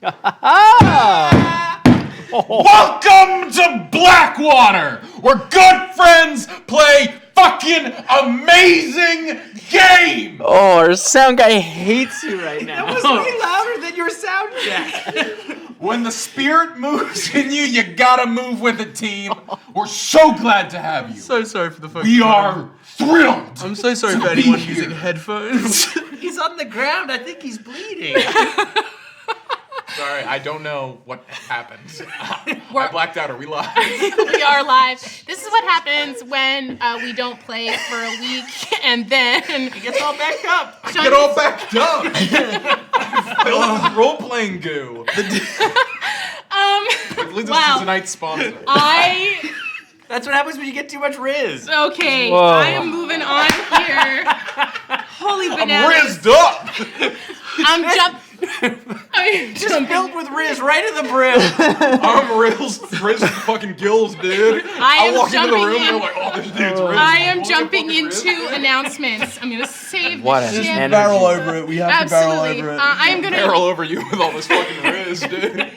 Welcome to Blackwater, where good friends play fucking amazing game! Oh, our sound guy hates you right now. That was way louder than your sound check. When the spirit moves in you, you gotta move with the team. We're so glad to have you. So sorry for the folks. We are thrilled. I'm so sorry for anyone using headphones. He's on the ground. I think he's bleeding. Sorry, I don't know what happened. I blacked out. Are we live? We are live. This is what happens when we don't play for a week and then He gets all backed up. Get all backed up. Filled with role-playing goo. This is tonight's sponsor. That's what happens when you get too much Riz. Okay, Whoa. I am moving on here. Holy bananas. I'm rizzed up. I'm Just filled with Riz right in the brim. I'm rizzed fucking gills, dude. I walk into the jumping room and in. they're like, oh, this dude's rizzed. I am What the jumping fucking rizzed? into announcements. I'm going to save What the an ship. energy. Barrel over it. We have to barrel Absolutely. over it. I am going Barrel to over you with all this fucking riz, dude.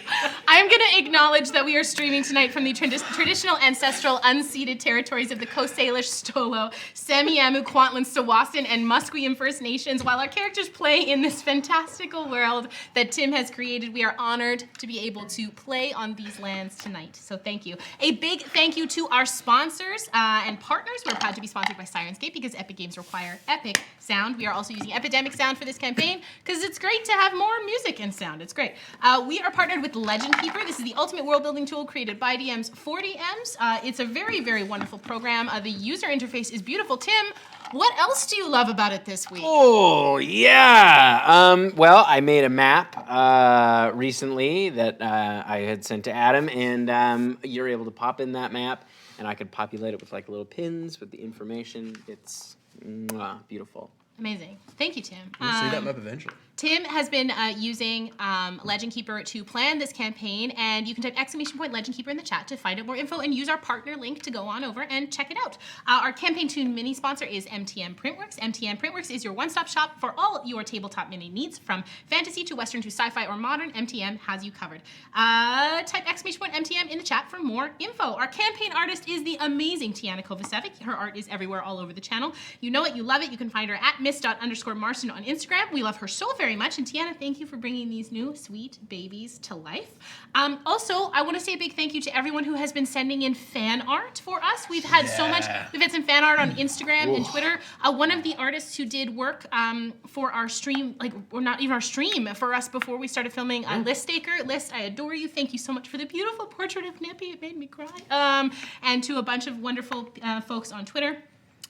I'm going to acknowledge that we are streaming tonight from the traditional ancestral unceded territories of the Coast Salish, Stolo, Semiamu, Kwantlen, Stawaston, and Musqueam First Nations. While our characters play in this fantastical world that Tim has created, we are honored to be able to play on these lands tonight. So thank you. A big thank you to our sponsors and partners. We're proud to be sponsored by Sirenscape because epic games require epic sound. We are also using Epidemic Sound for this campaign because it's great to have more music and sound. It's great. We are partnered with Legend Keeper. This is the ultimate world building tool created by DMs for DMs. It's a very, very wonderful program. The user interface is beautiful. Tim, what else do you love about it this week? Oh, yeah. Well, I made a map recently that I had sent to Adam, and you're able to pop in that map, and I could populate it with like little pins with the information. It's beautiful. Amazing. Thank you, Tim. We'll see that map eventually. Tim has been using Legend Keeper to plan this campaign, and you can type !Legend Keeper in the chat to find out more info and use our partner link to go on over and check it out. Our campaign tune mini sponsor is MTM Printworks. MTM Printworks is your one-stop shop for all your tabletop mini needs, from fantasy to western to sci-fi or modern. MTM has you covered. Type !MTM in the chat for more info. Our campaign artist is the amazing Tiana Kovacevic. Her art is everywhere all over the channel. You know it, you love it. You can find her at miss._Marston on Instagram. We love her so very much. And Tiana, thank you for bringing these new sweet babies to life. Also, I want to say a big thank you to everyone who has been sending in fan art for us. We've had so much. We've had some fan art on Instagram and Twitter. One of the artists who did work for our stream, or not even our stream, for us before we started filming, List Staker. List, I adore you. Thank you so much for the beautiful portrait of Nippy. It made me cry. And to a bunch of wonderful folks on Twitter.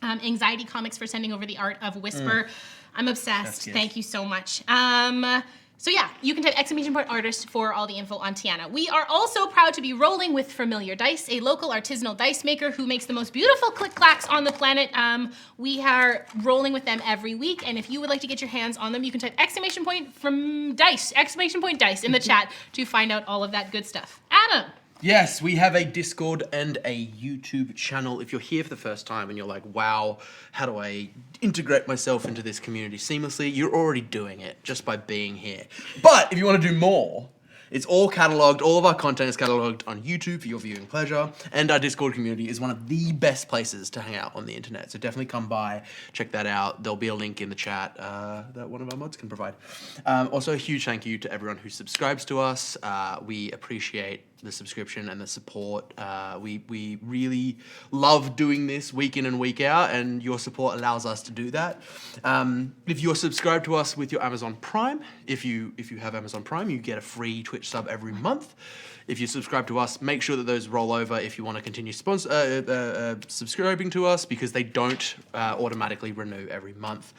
Anxiety Comics for sending over the art of Whisper. I'm obsessed. Thank you so much. So yeah, you can type !artist for all the info on Tiana. We are also proud to be rolling with Familiar Dice, a local artisanal dice maker who makes the most beautiful click-clacks on the planet. We are rolling with them every week, and if you would like to get your hands on them, you can type !dice in the chat to find out all of that good stuff. Adam! Yes, we have a Discord and a YouTube channel. If you're here for the first time and you're like, wow, how do I integrate myself into this community seamlessly? You're already doing it just by being here. But if you want to do more, it's all catalogued. All of our content is catalogued on YouTube for your viewing pleasure. And our Discord community is one of the best places to hang out on the internet. So definitely come by, check that out. There'll be a link in the chat that one of our mods can provide. Also, a huge thank you to everyone who subscribes to us. We appreciate the subscription and the support. We really love doing this week in and week out, and your support allows us to do that. If you're subscribed to us with your Amazon Prime, if you have Amazon Prime, you get a free Twitch sub every month. If you subscribe to us, make sure that those roll over if you want to continue subscribing to us, because they don't automatically renew every month.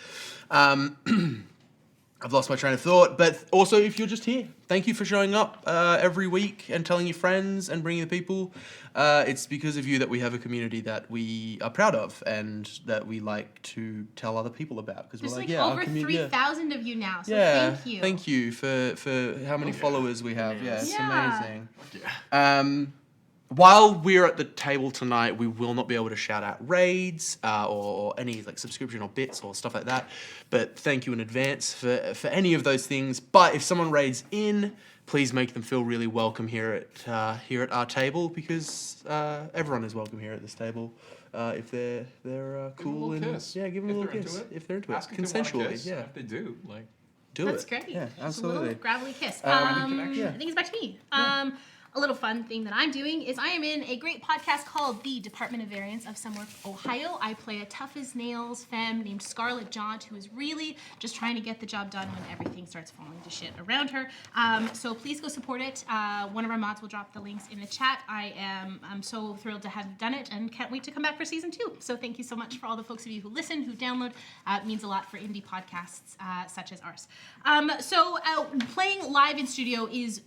I've lost my train of thought, but also if you're just here, thank you for showing up every week and telling your friends and bringing the people. It's because of you that we have a community that we are proud of and that we like to tell other people about. Because we're like, yeah, over our community, 3,000 of you now, so yeah, thank you. Thank you for how many followers we have. Yeah, it's amazing. while we're at the table tonight, we will not be able to shout out raids or any like subscription or bits or stuff like that. But thank you in advance for any of those things. But if someone raids in, please make them feel really welcome here at our table, because everyone is welcome here at this table. If they're cool Give them a little and kiss. yeah, give them a If little they're into kiss it. if they're into Ask it if they want a consensually. kiss. Yeah, If they do, like, do That's it. great. Yeah, Just a absolutely. little gravelly kiss. connection. I think it's back to me. A little fun thing that I'm doing is I am in a great podcast called The Department of Variance of Somewhere, Ohio. I play a tough as nails femme named Scarlett Jaunt, who is really just trying to get the job done when everything starts falling to shit around her. So please go support it. One of our mods will drop the links in the chat. I'm so thrilled to have done it and can't wait to come back for season 2. So thank you so much for all the folks of you who listen, who download. It means a lot for indie podcasts such as ours. Playing live in studio is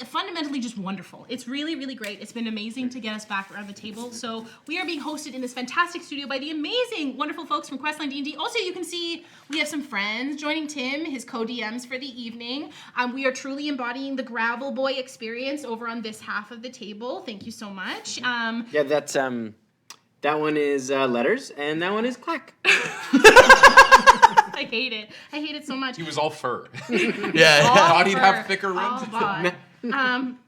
fundamentally just wonderful. It's really, really great. It's been amazing to get us back around the table. So we are being hosted in this fantastic studio by the amazing, wonderful folks from Questline D&D. Also, you can see we have some friends joining Tim, his co-DMs for the evening. We are truly embodying the Gravel Boy experience over on this half of the table. Thank you so much. Yeah, that's that one is letters, and that one is clack. I hate it. I hate it so much. he was all fur. Yeah. Thought he'd have Fur. thicker ribs. Oh, God.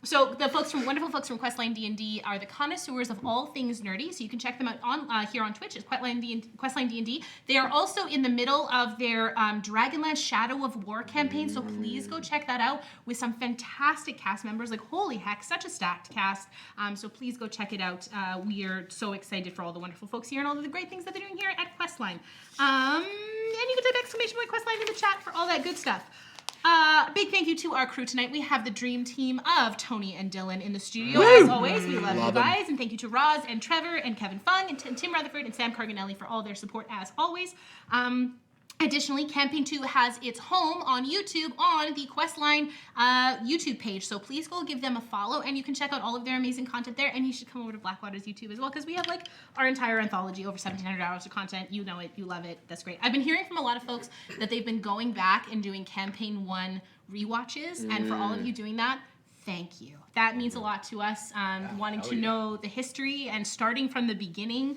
So the wonderful folks from Questline D&D are the connoisseurs of all things nerdy. So you can check them out on here on Twitch. It's Questline D&D. They are also in the middle of their Dragonlance Shadow of War campaign. So please go check that out with some fantastic cast members. Like, holy heck, such a stacked cast. So please go check it out. We are so excited for all the wonderful folks here and all of the great things that they're doing here at Questline. And you can type !Questline in the chat for all that good stuff. Big thank you to our crew tonight. We have the dream team of Tony and Dylan in the studio. As always, we love you guys. And thank you to Roz and Trevor and Kevin Fung and Tim Rutherford and Sam Carganelli for all their support as always. Additionally, Campaign 2 has its home on YouTube on the Questline YouTube page. So please go give them a follow and you can check out all of their amazing content there. And you should come over to Blackwater's YouTube as well, because we have like our entire anthology, over 1,700 hours of content. You know it, you love it. That's great. I've been hearing from a lot of folks that they've been going back and doing Campaign 1 rewatches. And for all of you doing that, thank you. That means a lot to us, wanting to know the history and starting from the beginning.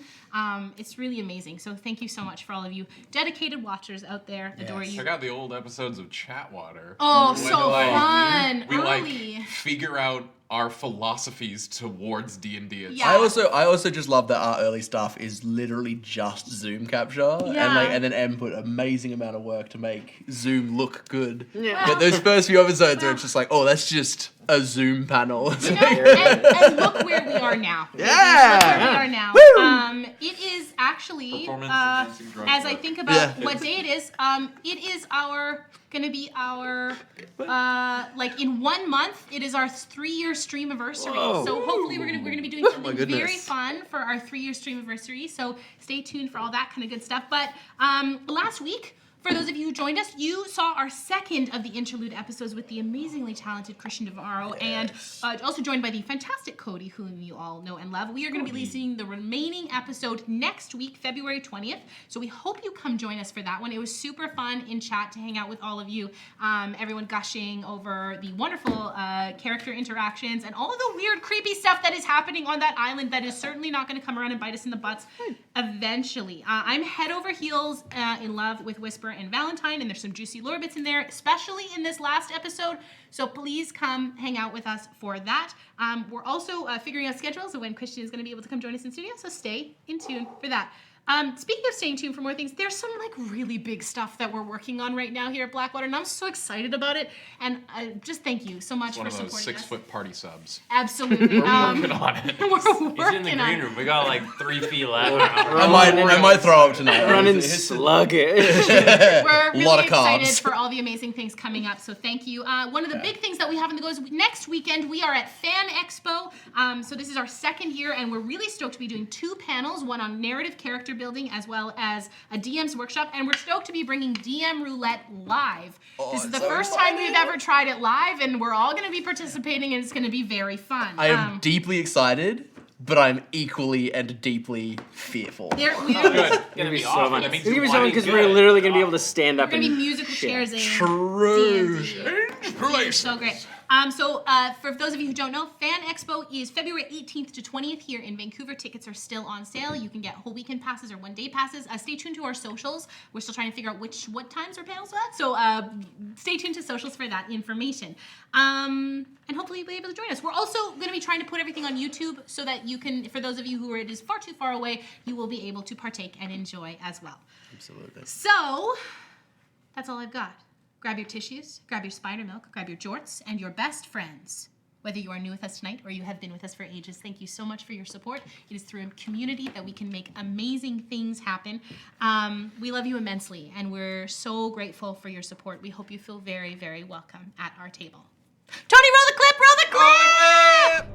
It's really amazing. So thank you so much for all of you dedicated watchers out there. Adore you. Check out the old episodes of Chatwater. Oh, When, so fun. We Early. figure out our philosophies towards D&D itself. Yeah. I also just love that our early stuff is literally just Zoom capture, Yeah. and then Em put amazing amount of work to make Zoom look good. Yeah. But those first few episodes are just like, oh, that's just a Zoom panel. You know, and look where we are now. Yeah. Look where we are now. It is actually, Performance-enhancing drug as I work. think about Yeah. what day it is gonna be our like in 1 month it is our 3-year stream anniversary. So hopefully we're gonna be doing something goodness. very fun for our 3-year stream anniversary. So stay tuned for all that kind of good stuff. But last week, for those of you who joined us, you saw our second of the interlude episodes with the amazingly talented Christian Navarro, and also joined by the fantastic Cody, whom you all know and love. We are going to be releasing the remaining episode next week, February 20th. So we hope you come join us for that one. It was super fun in chat to hang out with all of you. Everyone gushing over the wonderful character interactions and all the weird, creepy stuff that is happening on that island that is certainly not going to come around and bite us in the butts eventually. I'm head over heels in love with Whisper and Valentine, and there's some juicy lore bits in there, especially in this last episode. So please come hang out with us for that. We're also figuring out schedules of when Christian is going to be able to come join us in studio, so stay in tune for that. Speaking of staying tuned for more things, there's some like really big stuff that we're working on right now here at Blackwater, and I'm so excited about it. And just thank you so much It's one for of those supporting us. 6-foot party subs. Absolutely. Working on it. We're working He's in the on green it. room. We got like 3 feet left. I might throw up tonight. Running sluggish. We're really lot of excited carbs. for all the amazing things coming up, so thank you. One of the big things that we have in the go is next weekend we are at Fan Expo. So this is our second year, and we're really stoked to be doing 2 panels, one on narrative character building as well as a DM's workshop, and we're stoked to be bringing DM Roulette live. This is the first time we've ever tried it live, and we're all going to be participating, and it's going to be very fun. I am deeply excited, but I'm equally and deeply fearful. We're Good. It's gonna be so fun. That means It's gonna be you so fun want because it we're good. literally gonna be able to stand up going to be and musical shit. chairs in True. D&D. Place. So great. For those of you who don't know, Fan Expo is February 18th to 20th here in Vancouver. Tickets are still on sale. You can get whole weekend passes or one-day passes. Stay tuned to our socials. We're still trying to figure out what times our panels are at. So stay tuned to socials for that information. And hopefully you'll be able to join us. We're also going to be trying to put everything on YouTube so that you can, for those of you who are it is far too far away, you will be able to partake and enjoy as well. Absolutely. So that's all I've got. Grab your tissues, grab your spider milk, grab your jorts, and your best friends. Whether you are new with us tonight or you have been with us for ages, thank you so much for your support. It is through a community that we can make amazing things happen. We love you immensely, and we're so grateful for your support. We hope you feel very, very welcome at our table. Tony, roll the clip, roll the clip!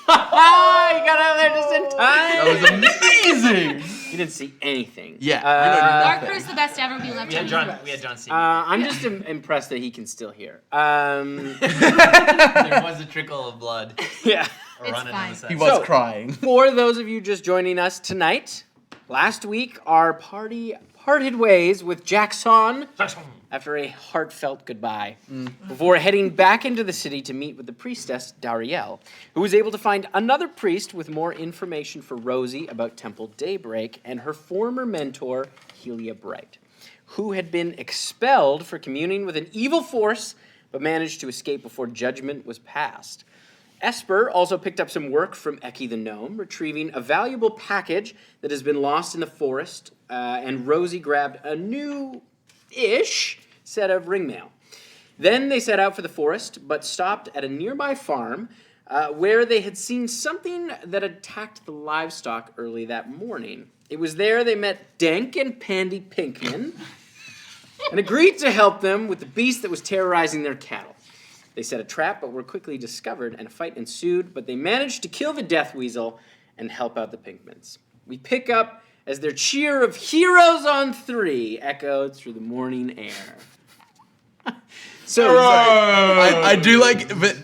You got out of there just in time. That was amazing. You didn't see anything. Yeah. Our crew's the best ever. We love We had Tony. John C. I'm just impressed that he can still hear. There was a trickle of blood Yeah. running fine. on the side. He was crying. For those of you just joining us tonight, last week our party parted ways with Jackson after a heartfelt goodbye, before heading back into the city to meet with the priestess Dariel, who was able to find another priest with more information for Rosie about Temple Daybreak and her former mentor, Helia Bright, who had been expelled for communing with an evil force, but managed to escape before judgment was passed. Esper also picked up some work from Eki the Gnome, retrieving a valuable package that has been lost in the forest, and Rosie grabbed a new-ish set of ringmail. Then they set out for the forest, but stopped at a nearby farm where they had seen something that attacked the livestock early that morning. It was there they met Dank and Pandy Pinkman and agreed to help them with the beast that was terrorizing their cattle. They set a trap, but were quickly discovered, and a fight ensued, but they managed to kill the Death Weasel and help out the Pinkmans. We pick up as their cheer of Heroes on 3 echoed through the morning air. So, I do like, but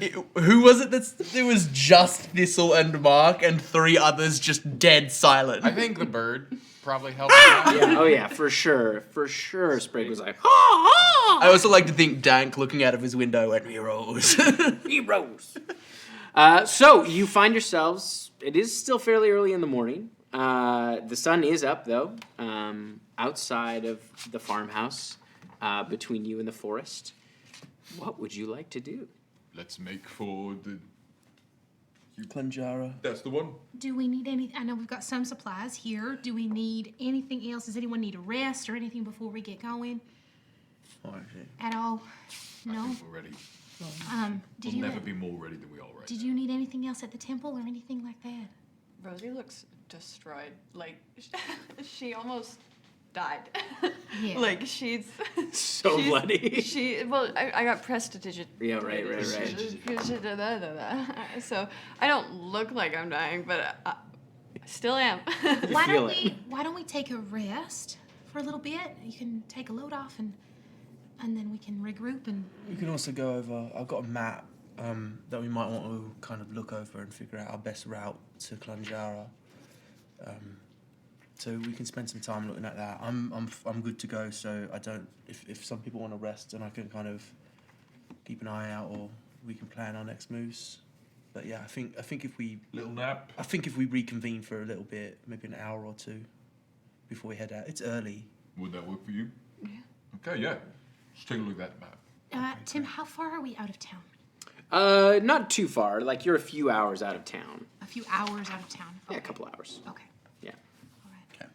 who was it it was just Thistle and Mark and 3 others just dead silent. I think the bird probably helped. Out. yeah, oh yeah, for sure. Sprig was like, I also like to think Dank looking out of his window went, heroes. heroes. So you find yourselves, it is still fairly early in the morning. The sun is up though, outside of the farmhouse, between you and the forest. What would you like to do? Let's make for the. Clanjara. That's the one. Do we need any? I know we've got some supplies here. Do we need anything else? Does anyone need a rest or anything before we get going? At all? No. We're ready. Did We'll you? never be more ready than we are right. Did you need anything else at the temple or anything like that? Rosie looks destroyed. Like, she almost died. Yeah. Like, she's bloody. I got prestidigitated. Yeah, right. So I don't look like I'm dying, but I still am. Why feel don't we take a rest for a little bit? You can take a load off and then we can regroup and. We can also go over, I've got a map that we might want to kind of look over and figure out our best route to Clanjara. So we can spend some time looking at that. I'm good to go, so I don't. If some people want to rest, then I can kind of keep an eye out, or we can plan our next moves. But yeah, I think if we Little nap. I think if we reconvene for a little bit, maybe an hour or two, before we head out. It's early. Would that work for you? Yeah. Okay, yeah. Let's take a look at that map. Tim, how far are we out of town? Not too far. Like you're a few hours out of town. A few hours out of town. Yeah, a Okay. couple hours. Okay. Yeah. All right. Okay.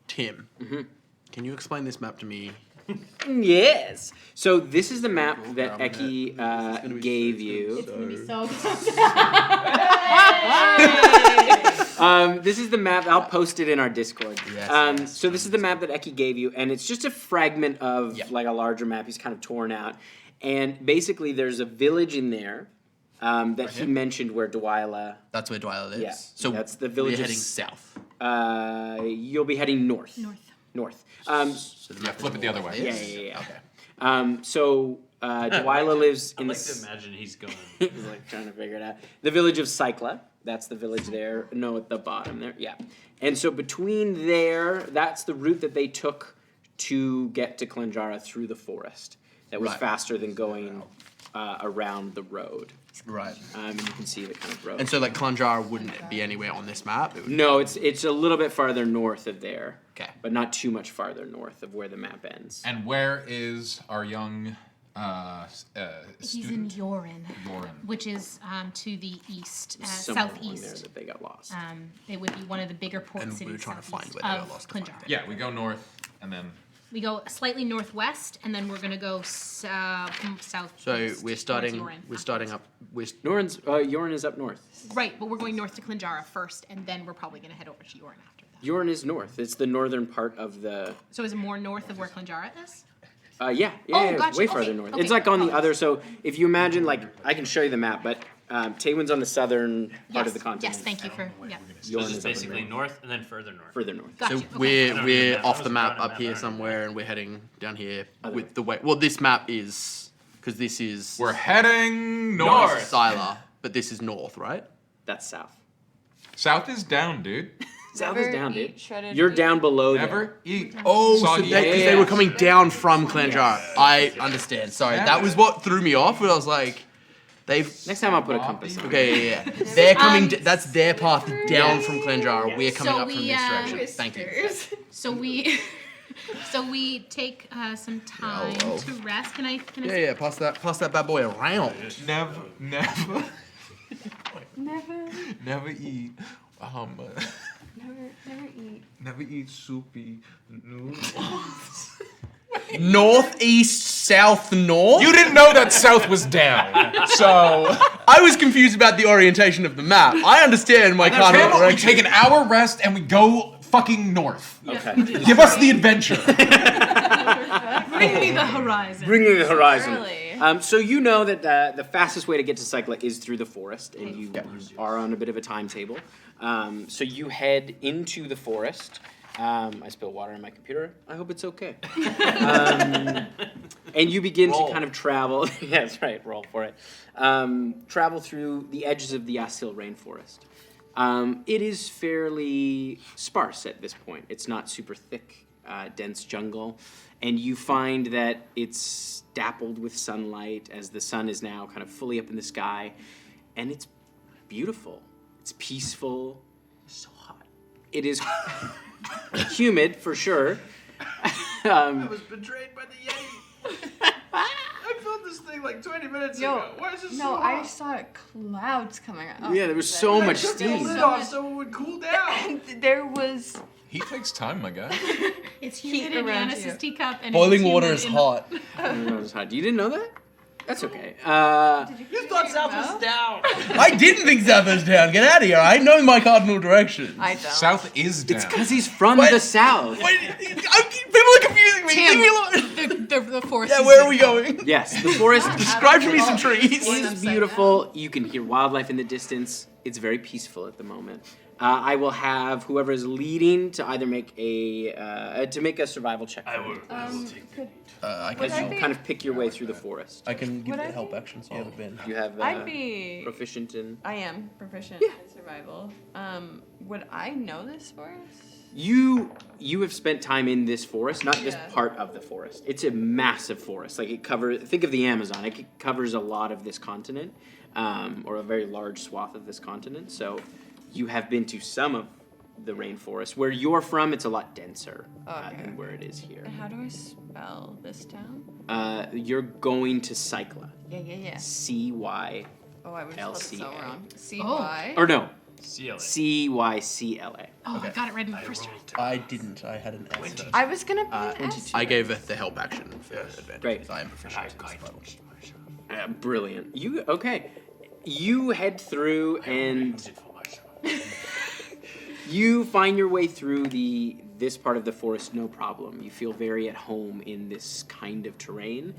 Tim, can you explain this map to me? Yes. So this is the map that It's gonna Eki be gave so- you. it's gonna be So. This is the map. I'll post it in our Discord. Yes, So this is the map that Eki gave you, and it's just a fragment of Yeah. like a larger map. He's kind of torn out, and basically there's a village in there that he mentioned where Dwyler. That's where Dwyler lives. Yeah, So that's the village We're of heading south. You'll be heading north. North. north. Yeah, flip it the other way. Yeah. So Dwyler lives I in like the. to imagine he's going. He's like trying to figure it out. The village of Cycla. That's the village there. No, at the bottom there. Yeah. And so between there, that's the route that they took to get to Klanjara through the forest. That was Right. faster than going around the road. Right. And you can see the kind of road. And so, like, Klanjara wouldn't be anywhere on this map? It would No, it's a little bit farther north of there. Okay. But not too much farther north of where the map ends. And where is our young He's in student? Yoren, Oloren. which is to the east, Somewhere along there southeast. that they got lost. It would be one of the bigger port And we cities were trying to find southeast where they of got lost to find Klanjara. Yeah, we go north and then. We go slightly northwest, and then we're gonna go southeast. So we're starting. Yoren We're starting afterwards. up. Yoren is up north. Right, but we're going north to Klanjara first, and then we're probably gonna head over to Yoren after that. Yoren is north. It's the northern part of the. So is it more north of where Klanjara is? Yeah, gotcha. way Okay, farther north. okay, It's like on the apologies. other. So if you imagine, like, I can show you the map, but Taywin's on the southern part of the continent. Yes, thank you for yeah. So Yoren this is is up in basically the north and then further north. further north. Got So you. Okay. we're I don't we're remember. off I the was map running up that here map. somewhere, and we're heading down here Other with way. the way. Well, this map is because this is We're heading north. Scylla, but this is north, right? That's south. South is down, dude. South Never is down, eat dude. shredded You're wheat. down below there. Never eat. Oh, so soggy because yeah, they were yeah. coming down from Klanjara. I understand. Sorry, that was what threw me off. But I was like, they've. Next time I'll put a compass on. Okay, yeah. They're coming. That's their path down yes. from Klanjara. We're coming So up from we, this direction. Thank you. Twisters. So we, so we take some time oh. to rest. Can I? Yeah. Pass that bad boy around. Never Never eat. Never eat. Never eat soupy noodles. Northeast, south, north. You didn't know that south was down, so. I was confused about the orientation of the map. I understand my cardinal We direction. take an hour rest and we go fucking north. Okay. Give us the adventure. Bring me the horizon. Bring me the horizon. Really? So you know that the fastest way to get to Cycla is through the forest, and you are on a bit of a timetable. So you head into the forest. I spilled water on my computer. I hope it's okay. And you begin to kind of travel. Yeah, that's right. Roll for it. Travel through the edges of the Yasil Rainforest. It is fairly sparse at this point. It's not super thick, dense jungle. And you find that it's dappled with sunlight as the sun is now kind of fully up in the sky. And it's beautiful. It's peaceful. It's so hot. It is humid, for sure. I was betrayed by the Yeti. I filled this thing like 20 minutes Yo, ago. Why is it so no, hot? I saw clouds coming out. Yeah, there was so much Took the steam. lid off so it would cool down. And there was He takes time, my guy. It's Heat humid in around Yanis's you. teacup, and Boiling it's water humid is in hot. You didn't know that? That's okay. You thought south was down. I didn't think south was down. Get out of here. I know my cardinal direction. I don't. South is down. It's because he's from What? the south. Wait, people are confusing me. Leave me alone. the forest. Yeah, is where are we beautiful. going? Yes, the forest Describe to me some trees. is beautiful. You can hear wildlife in the distance. It's very peaceful at the moment. I will have whoever is leading to either make a survival check. I will take it. I Would I You be- kind of pick your way through the forest. I can give Would the I help be- action, so I haven't been. You have I'd be. proficient in. I am proficient in survival. Would I know this forest? You have spent time in this forest, not this Yeah. part of the forest. It's a massive forest. Like it covers. Think of the Amazon. It covers a lot of this continent, or a very large swath of this continent. So, you have been to some of the rainforest. Where you're from, it's a lot denser Okay. than where it is here. How do I spell this town? You're going to Cycla. Yeah. C-Y. Oh, I would have spelled it so LCA. wrong. C-Y. Or no, CLA. C-Y-C-L-A. Oh, Okay. I got it right in the first try. I didn't. I had an S. first. I was gonna put an S. I gave it the help action for advantage. Great. because I am proficient in survival. Brilliant. Okay. You head through and you find your way through this part of the forest, no problem. You feel very at home in this kind of terrain.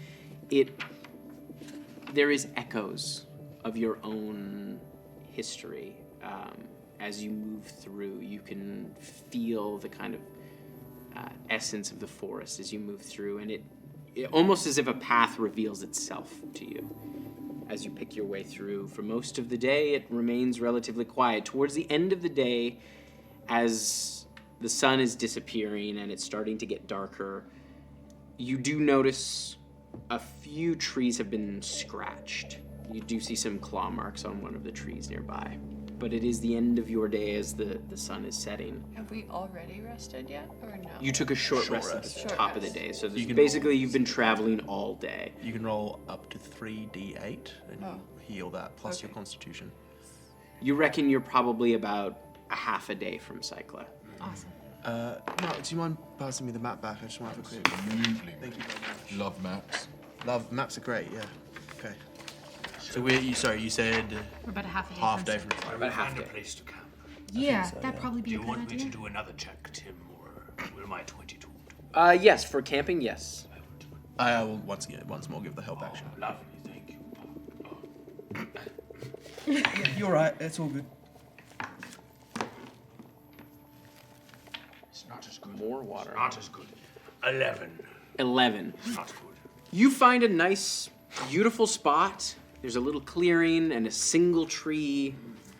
There is echoes of your own history as you move through. You can feel the kind of essence of the forest as you move through, and it almost as if a path reveals itself to you. As you pick your way through, for most of the day, it remains relatively quiet. Towards the end of the day, as the sun is disappearing and it's starting to get darker, you do notice a few trees have been scratched. You do see some claw marks on one of the trees nearby. But it is the end of your day as the sun is setting. Have we already rested yet, or no? You took a short rest at the Short top of the rest. day, so You can basically you've been traveling all day. You can roll up to 3d8 and Oh. heal that plus your Okay. constitution. You reckon you're probably about a half a day from Cycla. Awesome. No, do you mind passing me the map back? I just want to have a quick. Absolutely. Thank you very much. Love maps. Love maps are great. Yeah. Okay. So you said We're about a half a day. half from day Cycla. from. Where About we half find a day. place to camp. Yeah, that'd probably be Do a you good want me idea. to do another check, Tim, or am I 22? Yes, for camping, yes. I will once more give the help action. Lovely, thank you. You're right. It's all good. It's not as good. More water. Not as good. 11. 11. Not good. You find a nice, beautiful spot. There's a little clearing and a single tree.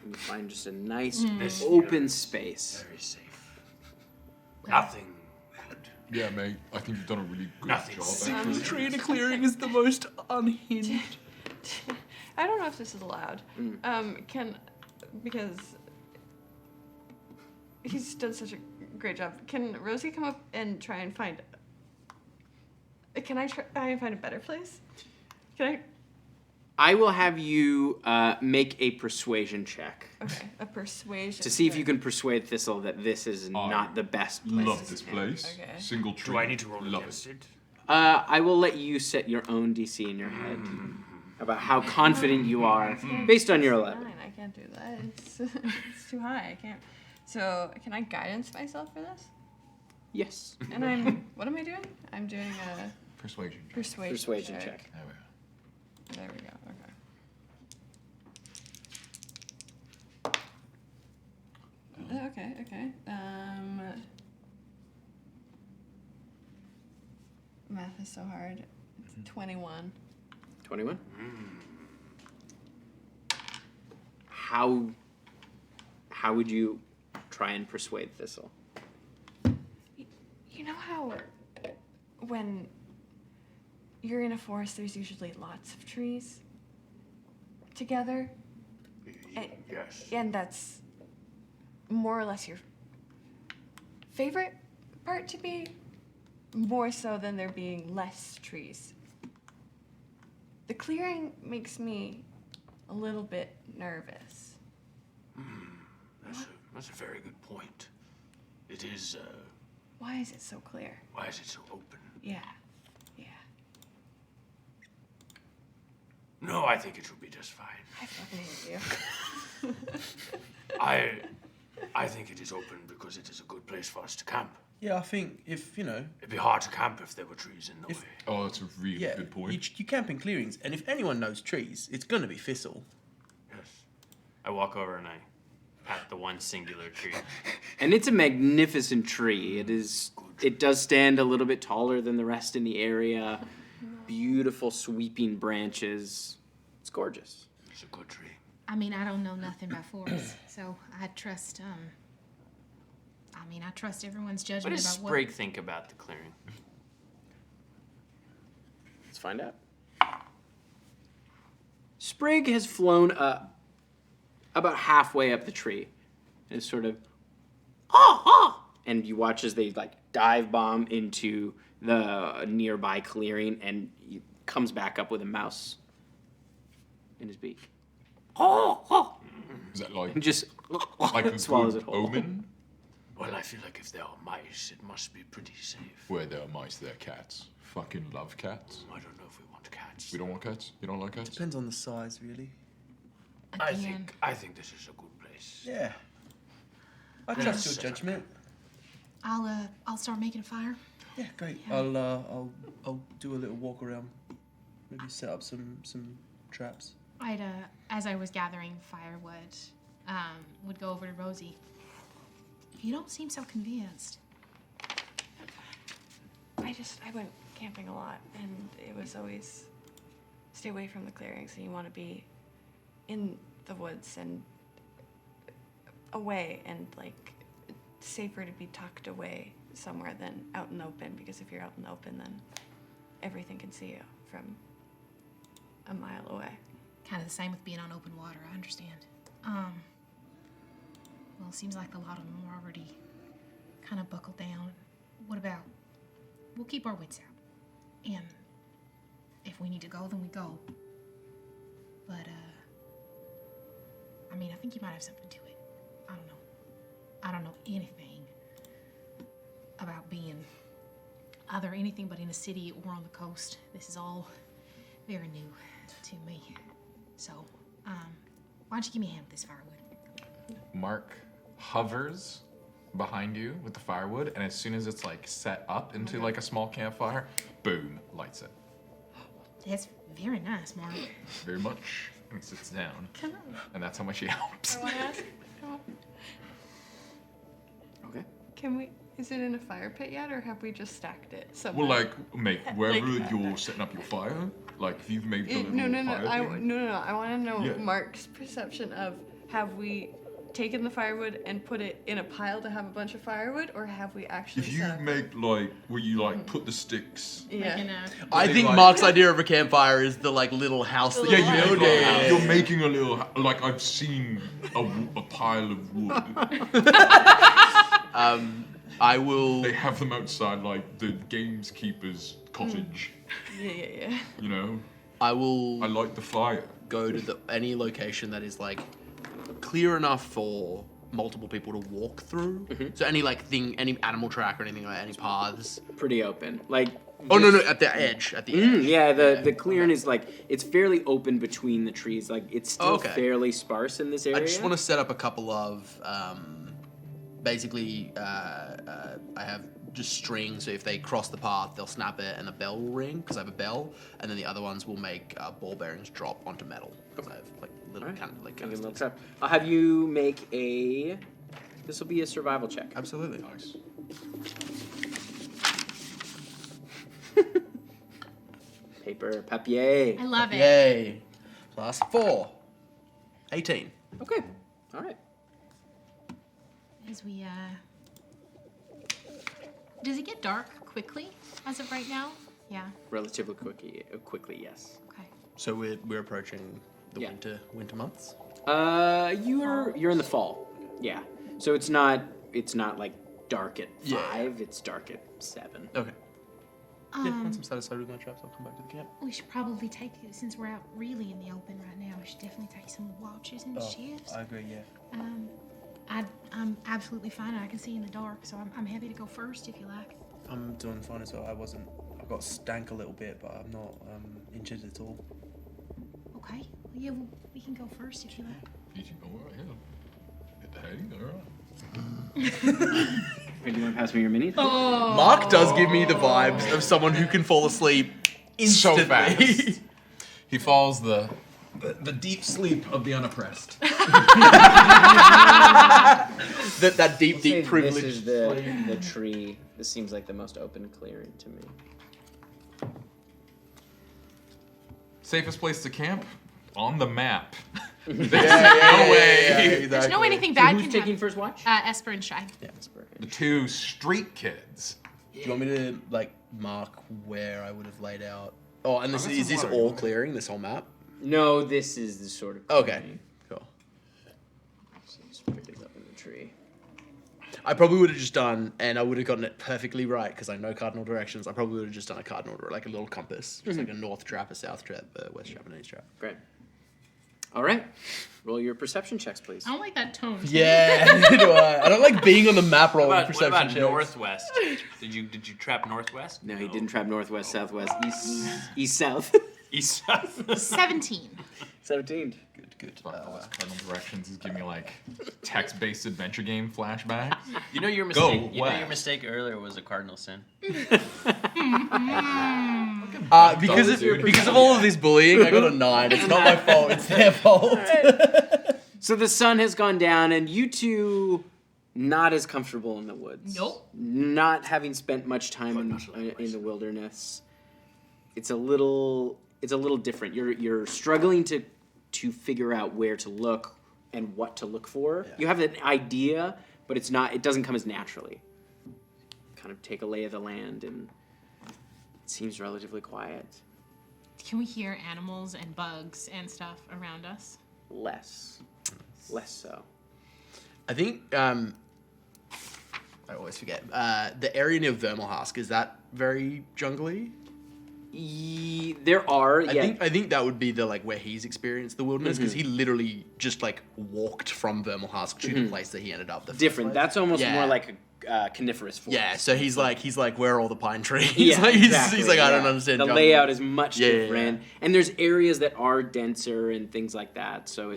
And you find just a nice, This open feels space. Very safe. Nothing good. Yeah, mate. I think you've done a really good Nothing. job. The tree in a clearing is the most unhinged. I don't know if this is allowed. Because he's done such a great job. Can Rosie come up and try and find? Can I try and find a better place? Can I? I will have you make a persuasion check Okay, a persuasion. to see if you check. can persuade Thistle that this is not the best place. Love this place. Okay. Single tree. Do I need to roll Love against it? I will let you set your own DC in your head about how confident you are based on your 11. 9, I can't do that. It's too high. I can't. So can I guidance myself for this? Yes. And I'm. What am I doing? I'm doing a Persuasion. Persuasion check. There we are. There we go. Okay. Okay. Math is so hard. It's 21. 21? How would you try and persuade Thistle? You know how when you're in a forest, there's usually lots of trees together? Yes. And that's more or less your favorite part to be, more so than there being less trees. The clearing makes me a little bit nervous. That's a very good point. It is, Why is it so clear? why is it so open? Yeah. No, I think it will be just fine. I fucking hate you. I think it is open because it is a good place for us to camp. Yeah, I think if It'd be hard to camp if there were trees in the way. Oh, that's a really yeah, good point. you camp in clearings, and if anyone knows trees, it's gonna be Thistle. Yes. I walk over and I pat the one singular tree. And it's a magnificent tree. It does stand a little bit taller than the rest in the area. Beautiful sweeping branches. It's gorgeous. It's a good tree. I mean, I don't know nothing about forests, so I trust. I trust everyone's What judgment does about Sprig think about the clearing? Let's find out. Sprig has flown up about halfway up the tree. And it's sort of, and you watch as they dive bomb into the nearby clearing, and he comes back up with a mouse in his beak. Is that like And just like a swallows good it whole. omen? Well, I feel like if there are mice, it must be pretty safe. Where there are mice, there are cats. Fucking love cats. I don't know if we want cats. We don't want cats? You don't like cats? Depends on the size, really. Again. I think this is a good place. Yeah. I trust your judgment. I'll start making a fire. Yeah, great. I'll do a little walk around. Maybe set up some traps. I'd as I was gathering firewood, would go over to Rosie. You don't seem so convinced. I went camping a lot, and it was always stay away from the clearings, and you want to be in the woods and away, and like safer to be tucked away somewhere than out in the open, because if you're out in the open, then everything can see you from a mile away. Kind of the same with being on open water. I understand. Well, it seems like a lot of them are already kind of buckled down. What about, we'll keep our wits out. And if we need to go, then we go. But, I mean, I think you might have something to it. I don't know. I don't know anything about being either anything but in a city or on the coast. This is all very new to me. So, why don't you give me a hand with this firewood? Mark hovers behind you with the firewood, and as soon as it's like set up into like a small campfire, boom, lights it. That's very nice, Mark. Very much. And he sits down, Come on. and that's how much he helps. I want to ask. Okay. Can we? Is it in a fire pit yet, or have we just stacked it somewhere? Well, like, mate, wherever you're setting up your fire, like if you've made the No. little fire thing, I want to know Yeah. Mark's perception of, have we taken the firewood and put it in a pile to have a bunch of firewood, or have we actually if you set up make like where you like put the sticks. Making Yeah. a, I think like- Mark's idea of a campfire is the like little house that Yeah, you you build. make, Yeah. you're making a little like I've seen a pile of wood. I will. They have them outside like the gamekeeper's cottage. Yeah. You know, I will I light the fire. go to any location that is like clear enough for multiple people to walk through. So any like thing, any animal track or anything like any paths. Pretty open. Like. Oh no, at the edge, at the edge. Yeah, the clearing is like, it's fairly open between the trees. Like, it's still Okay. fairly sparse in this area. I just want to set up a couple of, basically, I have just strings, so if they cross the path, they'll snap it and a bell will ring, because I have a bell, and then the other ones will make ball bearings drop onto metal, because I have like little Alright. kind of like Give me a little canisters. trap. I'll have you make a. This will be a survival check. Absolutely. Nice. Paper papier. I love it. Yay. Plus 4. 18. Okay. All right. As we, does it get dark quickly as of right now? Yeah. Relatively quickly, yes. Okay. So we're approaching the Yeah. winter months. You're in the fall. Yeah. So it's not like dark at 5. Yeah. It's dark at 7. Okay. Yeah, once I'm satisfied with my traps, I'll come back to the camp. We should probably take it, since we're out really in the open right now, we should definitely take some watches and shifts. I agree, yeah. I'm absolutely fine. I can see in the dark, so I'm happy to go first if you like. I'm doing fine as well. I got stank a little bit, but I'm not injured at all. Okay. Well, yeah, we can go first if you like. You can go right ahead. Hit the hay, all right. Hey, do you want to pass me your minis? Oh. Mark does give me the vibes of someone who can fall asleep So instantly. fast. He falls the deep sleep of the unoppressed. that deep, Say deep privilege. This is the tree. This seems like the most open clearing to me. Safest place to camp? On the map. Yeah, no way. exactly. There's no anything bad Who's can taking happen. first watch? Esper and Shy. The two street kids. Do you want me to like mark where I would have laid out? Oh, and this Oh, is that's this a lot. all clearing? This whole map? No, this is the sort of. Okay, clearing. cool. So just pick it up in the tree. I probably would have just done, and I would have gotten it perfectly right because I know cardinal directions. I probably would have just done a cardinal, like a little compass, just like a north trap, a south trap, a west trap, and an east trap. Great. All right. Roll your perception checks, please. I don't like that tone. Yeah, neither do I. I don't like being on the map rolling What perception about checks. northwest? Did you trap northwest? No, he didn't trap northwest, southwest, east, south. East south. 17. 17. Good. Cardinal directions is giving me like text-based adventure game flashbacks. You know your Go mistake. You know your west. mistake earlier was a cardinal sin. Because of all of this bullying, I got a 9. It's not my fault. It's their fault. So the sun has gone down, and you two Not as comfortable in the woods. Nope. Not having spent much time in the wilderness. It's a little different. You're struggling to figure out where to look and what to look for. Yeah. You have an idea, but it doesn't come as naturally. Kind of take a lay of the land, and it seems relatively quiet. Can we hear animals and bugs and stuff around us? Less so. I think I always forget the area near Vermalhask. Is that very jungly? There are. I think that would be the where he's experienced the wilderness because he literally just walked from Vermalhask to the place that he ended up. Different. That's almost more like a coniferous forest. Yeah, so he's like, where are all the pine trees? Yeah, He's like, I don't understand. The jungle. layout is much different, yeah. and there's areas that are denser and things like that. So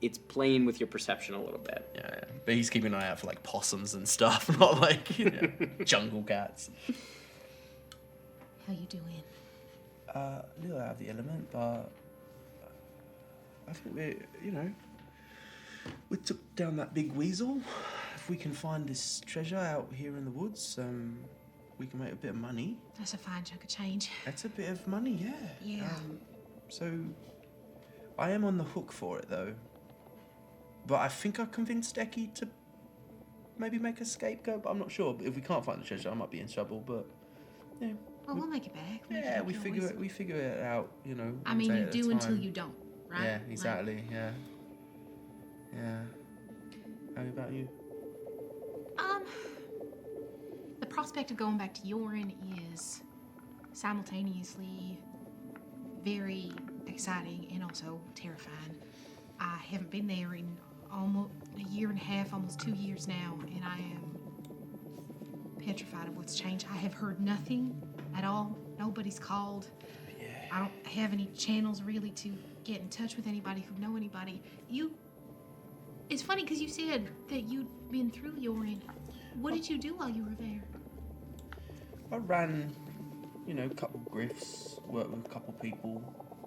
it's playing with your perception a little bit. Yeah, but he's keeping an eye out for possums and stuff, not jungle cats. How you doing? A little out of the element, but I think we took down that big weasel. If we can find this treasure out here in the woods, we can make a bit of money. That's a fine chunk of change. That's a bit of money, yeah. Yeah. So I am on the hook for it though. But I think I convinced Eki to maybe make a scapegoat, but I'm not sure. But if we can't find the treasure, I might be in trouble. But yeah. Well, we'll make it back. We figure it out, I mean, you do until you don't, right? Yeah, exactly. Yeah. How about you? The prospect of going back to Oloren is simultaneously very exciting and also terrifying. I haven't been there in almost a year and a half, almost 2 years now, and I am petrified of what's changed. I have heard nothing at all. Nobody's called. Yeah. I don't have any channels really to get in touch with anybody who know anybody. It's funny because you said that you'd been through Oloren. What did you do while you were there? I ran, a couple grifts, worked with a couple people,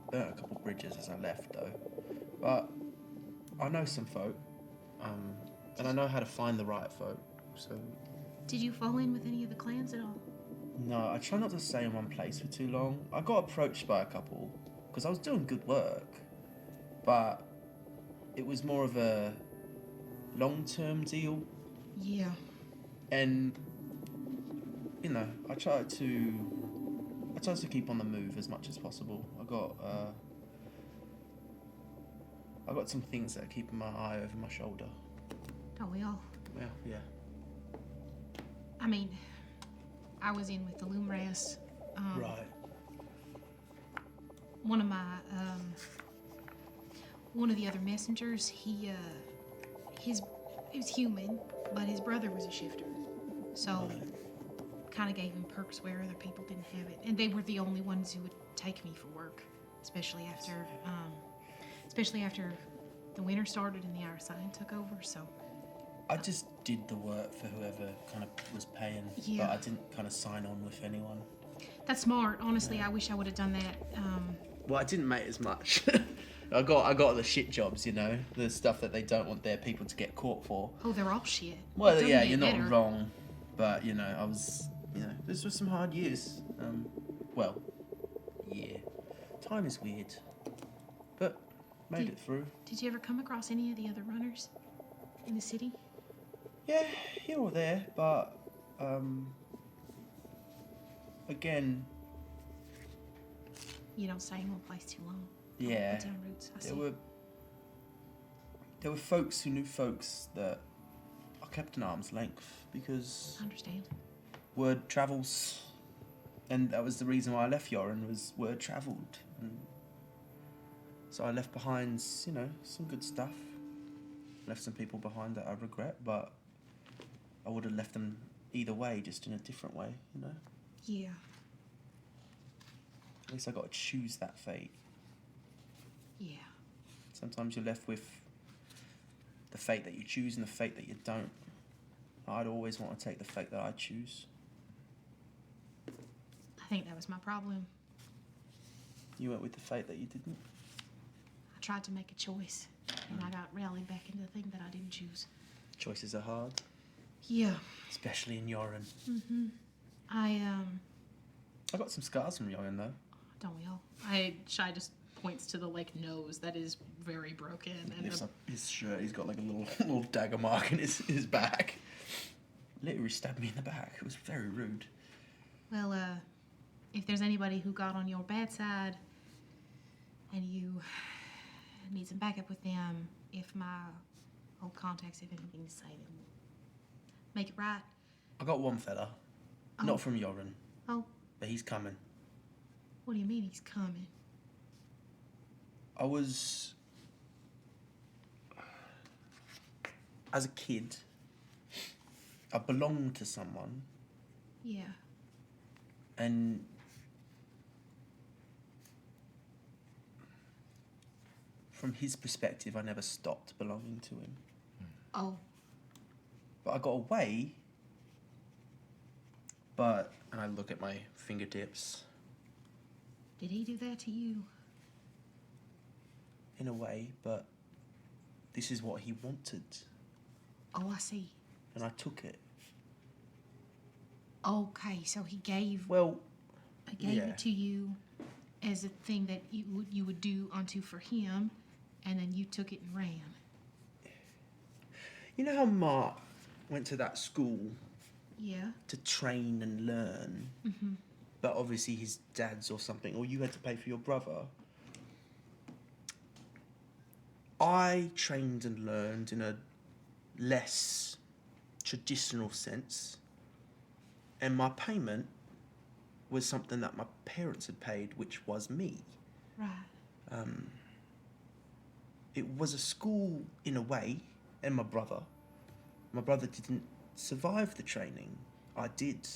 burnt a couple bridges as I left though. But I know some folk, and I know how to find the right folk, so... Did you fall in with any of the clans at all? No, I try not to stay in one place for too long. I got approached by a couple, because I was doing good work, but it was more of a long-term deal. Yeah. And, I try to keep on the move as much as possible. I got some things that are keeping my eye over my shoulder. Don't we all? Well, yeah. I mean, I was in with the Longbranch. Right. One of my, one of the other messengers, he was human, but his brother was a shifter. So, kind of gave him perks where other people didn't have it. And they were the only ones who would take me for work, especially after the winter started and the Irish Sign took over, so. I just did the work for whoever kind of was paying, Yeah. but I didn't kind of sign on with anyone. That's smart. Honestly, I wish I would have done that. Well, I didn't make as much. I got the shit jobs, the stuff that they don't want their people to get caught for. Oh, they're all shit. Well, Doesn't yeah, get you're better. not wrong, but I was, this was some hard years. Yeah, time is weird, but made it through. Did you ever come across any of the other runners in the city? Yeah, here or there, but again, You don't stay in one place too long. yeah, Put down roots. I see. there were folks who knew folks that I kept an arm's length because I understand. word travels, and that was the reason why I left Oloren, was word travelled, and so I left behind, some good stuff. Left some people behind that I regret, but I would have left them either way, just in a different way, Yeah. At least I got to choose that fate. Yeah. Sometimes you're left with the fate that you choose and the fate that you don't. I'd always want to take the fate that I choose. I think that was my problem. You went with the fate that you didn't. I tried to make a choice, and I got rallied back into the thing that I didn't choose. Choices are hard. Yeah. especially in Yoren. I got some scars from Yoren though. don't we all? Shy just points to the like nose that is very broken and Lifts up his shirt. He's got like a little dagger mark in his back. Literally stabbed me in the back. It was very rude. well, if there's anybody who got on your bad side and you need some backup with them, if my old contacts have anything to say, then make it right. I got one fella, not from Yoren, Oh, but he's coming. what do you mean he's coming? I was, as a kid, I belonged to someone, Yeah. and from his perspective, I never stopped belonging to him. Oh, But I got away. And I look at my fingertips, did he do that to you? in a way, but this is what he wanted, Oh, I see. and I took it. Okay, so he gave Well, yeah. it to you as a thing that you would do unto for him, and then you took it and ran. You know how Mark went to that school Yeah. to train and learn, but obviously his dad's or something, or you had to pay for your brother? I trained and learned in a less traditional sense, and my payment was something that my parents had paid, which was me. Right. It was a school in a way, and my brother. My brother didn't survive the training. I did.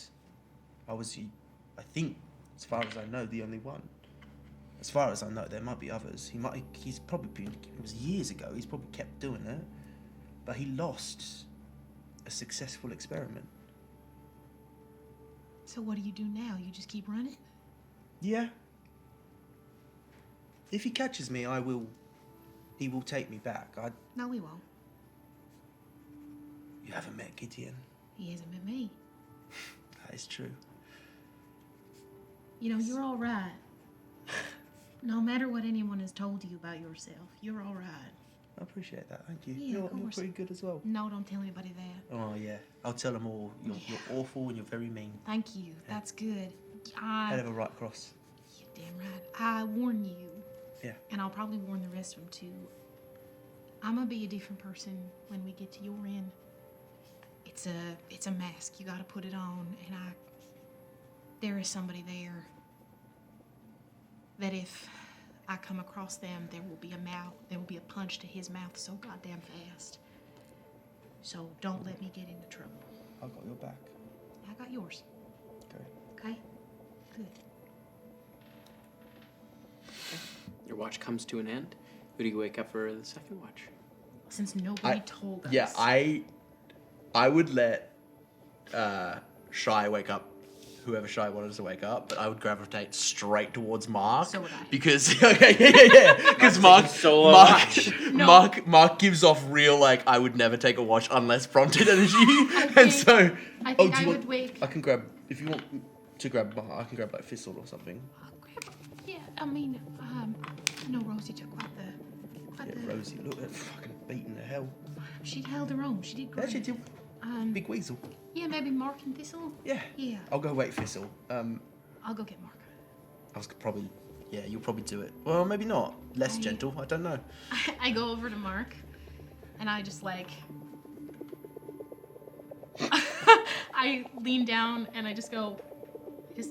I was, I think, as far as I know, the only one. As far as I know, there might be others. He's probably been, it was years ago, he's probably kept doing it. But he lost a successful experiment. So what do you do now? You just keep running? Yeah. If he catches me, he will take me back. No, we won't. You haven't met Gideon. He hasn't met me. That is true. You know, you're all right. No matter what anyone has told you about yourself, you're all right. I appreciate that, thank you. Yeah, of You're course. pretty good as well. No, don't tell anybody that. Oh yeah, I'll tell them all. You're awful and you're very mean. Thank you. That's good. Head of a right cross. You're damn right. I warn you. Yeah. And I'll probably warn the rest of them too. I'm gonna be a different person when we get to your end. It's a mask. You gotta put it on, and there is somebody there that if I come across them, there will be a punch to his mouth so goddamn fast. So don't let me get into trouble. I got your back. I got yours. Okay. Okay? Good. Your watch comes to an end. Who do you wake up for the second watch? Since nobody told us. Yeah, I would let Shy wake up, whoever Shy wanted to wake up, but I would gravitate straight towards Mark. So would I. Because because Mark gives off real like I would never take a watch unless prompted energy, and so I Oh, think I would wake. I can grab, if you want to grab, I can grab like Thistle or something. Yeah, I mean, no, Rosie took quite the. Yeah, Rosie, look, they're fucking beating the hell. She held her own. She did great. Yeah, she did. Big weasel. Yeah, maybe Mark and Thistle. Yeah. Yeah. I'll go wait Thistle. I'll go get Mark. I was probably, yeah, you'll probably do it. Well, maybe not. Less gentle. I don't know. I go over to Mark, and I just like. I lean down and I just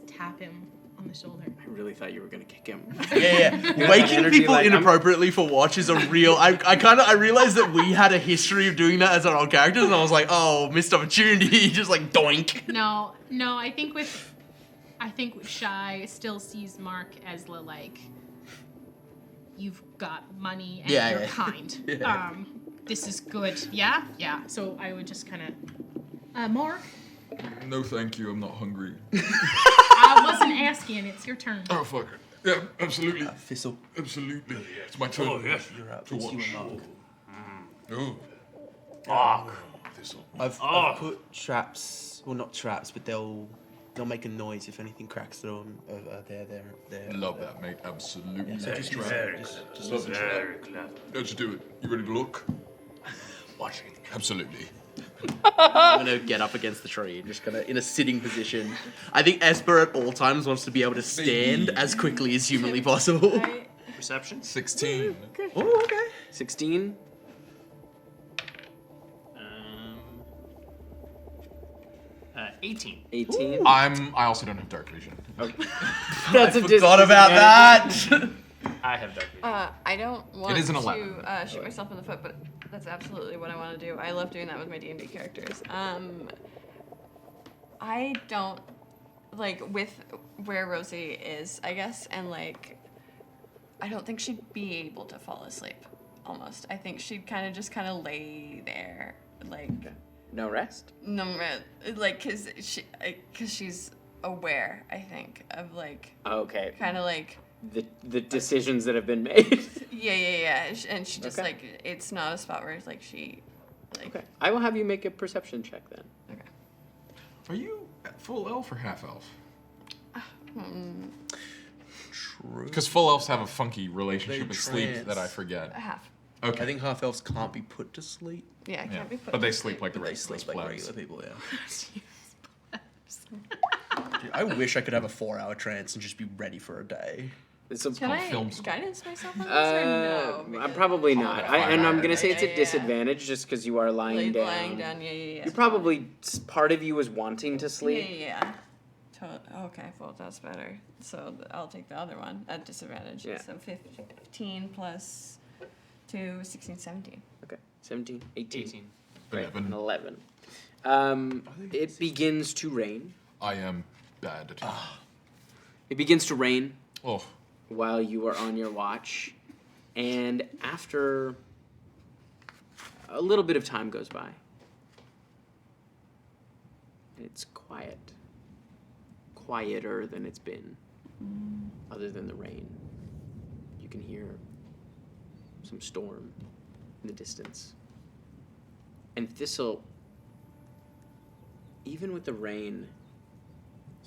tap him on the shoulder. I really thought you were gonna kick him. Yeah. Waking energy, people like, inappropriately for watch is a real. I realized that we had a history of doing that as our old characters, and I was like, oh, missed opportunity, just like doink. No, I think with Shy still sees Mark as the like. You've got money and Yeah, you're yeah. kind. Yeah. This is good. Yeah. So I would just kind of, Mark. No, thank you. I'm not hungry. I wasn't asking. It's your turn. Oh, fuck it. Yeah, absolutely. Thistle. Absolutely. It's my turn. Oh, yes. You're up. To It's you watch. and Mark. Oh. Fuck. Thistle. I've put traps. Well, not traps, but they'll make a noise if anything cracks through them. They're Love that, mate. Absolutely. So just use Just love the trap. Let's do it. You ready to look? Watching. Absolutely. I'm gonna get up against the tree, just gonna in a sitting position. I think Esper at all times wants to be able to stand as quickly as humanly possible. I, Perception? 16. Oh, okay. 16. 18. 18. I also don't have dark vision. That's a Forgot about that. I have dark vision. I don't want is an to 11, shoot myself in the foot, but that's absolutely what I want to do. I love doing that with my D&D characters. I don't like with where Rosie is, I guess, and like I don't think she'd be able to fall asleep. Almost, I think she'd kind of lay there, like No rest? like cause she's aware. I think of like Okay. kind of like. The decisions that have been made. Yeah. And she just Okay. like it's not a spot where it's like she, like. Okay. I will have you make a perception check then. Okay. Are you full elf or half elf? True. Because full elves have a funky relationship They with sleep trance. that I forget. A half. Okay. I think half elves can't be put to sleep. Yeah, it Yeah. can't be put. But they to sleep like the But they rest of sleep us like plebs. regular people, yeah. Dude, I wish I could have a 4-hour trance and just be ready for a day. It's a, Can I film school. guidance myself on this or no? Because probably not. And I'm gonna say it's Yeah. a disadvantage just because you are lying like down. lying down. Yeah. You probably part of you is wanting to sleep. Yeah. Okay, well that's better. So I'll take the other one at disadvantage. Yeah. So 15 plus 2, 16, 17. Okay. 17, 18, 18. Right, 11. and 11. It begins to rain. I am bad at it. It begins to rain Oh, while you are on your watch, and after a little bit of time goes by, it's quiet. Quieter than it's been, other than the rain. You can hear some storm in the distance. And Thistle, even with the rain,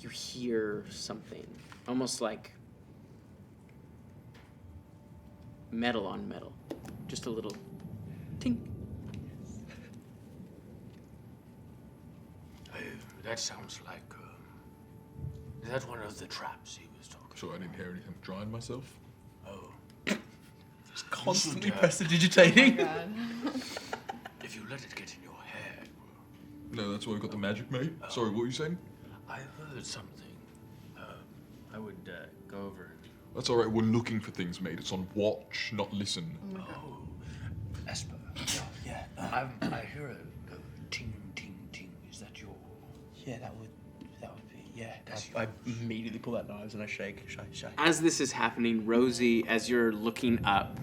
you hear something, almost like metal on metal. Just a little tink. That sounds like. Is that one of the traps he was talking so I didn't hear anything. Drying myself? about? Just constantly should, prestidigitating. God. If you let it get in your head. No, that's why I got the magic, mate. Sorry, what were you saying? I heard something. I would go over. That's alright, we're looking for things, mate. It's on watch, not listen. Oh, Esper. Yeah. I hear a ting, ting, ting. Is that your? Yeah, that would be, yeah. I immediately pull out knives and I shake. As this is happening, Rosie, as you're looking up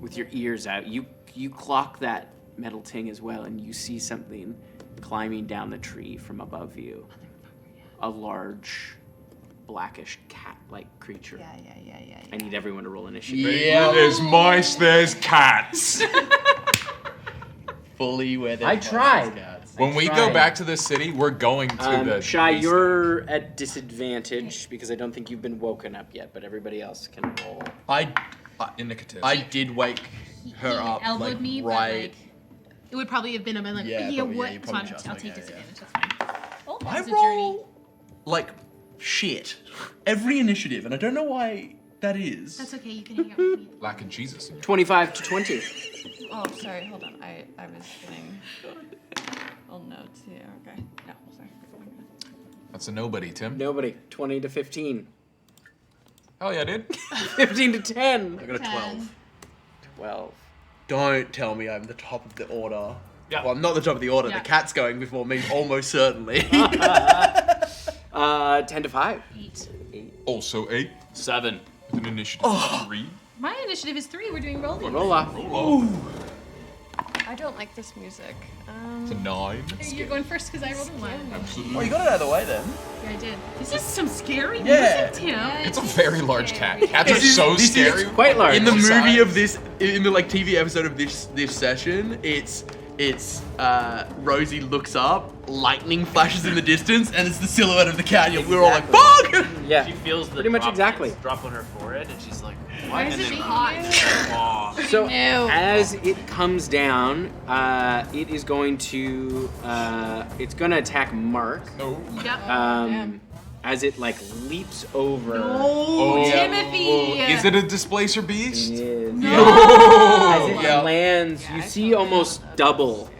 with your ears out, you clock that metal ting as well, and you see something climbing down the tree from above you. A large, blackish cat-like creature. Yeah. I need everyone to roll initiative. Yeah. There's mice, there's cats. Fully where they're I tried. When we go tried. back to the city, we're going to the... Shy, you're at disadvantage because I don't think you've been woken up yet, but everybody else can roll. Indicative. I did wake her He up, elbowed like, me, right. but like it would probably have been a like, Yeah, yeah, probably, what? yeah, you So probably I'll just take like, yeah, disadvantage. That's fine. Oh, I that's a journey. roll like shit every initiative, and I don't know why that is. That's okay. You can hang out with me. Lacking Jesus in your... 25 to 20. Oh, sorry. Hold on. I was getting little notes. Yeah. Okay. No. Sorry. That's a nobody, Tim. Nobody. 20 to 15. Hell yeah, dude. 15 to 10. I got a 12. 12. Don't tell me I'm the top of the order. Yeah. Well, I'm not the top of the order. Yeah. The cat's going before me, almost certainly. 10 to 5. 8. Also 8 7. with an initiative of 3. My initiative is 3. We're doing rolling. Roll off. I don't like this music. It's a 9. You're going first because I rolled a 1. Well, you got it out of the way then. Yeah, I did. This is some scary Yeah. music, Tim. It's a very large cat. Cats are This is- so this is scary. Quite large. In the Size. movie of this, in the like TV episode of this session, it's it's Rosie looks up, lightning flashes in the distance, and it's the silhouette of the cat. We're all like, fuck! Yeah. She feels the Pretty much drop exactly. drop on her forehead, and she's like, what? Why is And it then hot? Aw. So No. as it comes down, it is going to it's going to attack Mark. No. Yep. As it like leaps over. Oh, yeah. Timothy! Is it a displacer beast? It is. No. As it lands, you see almost double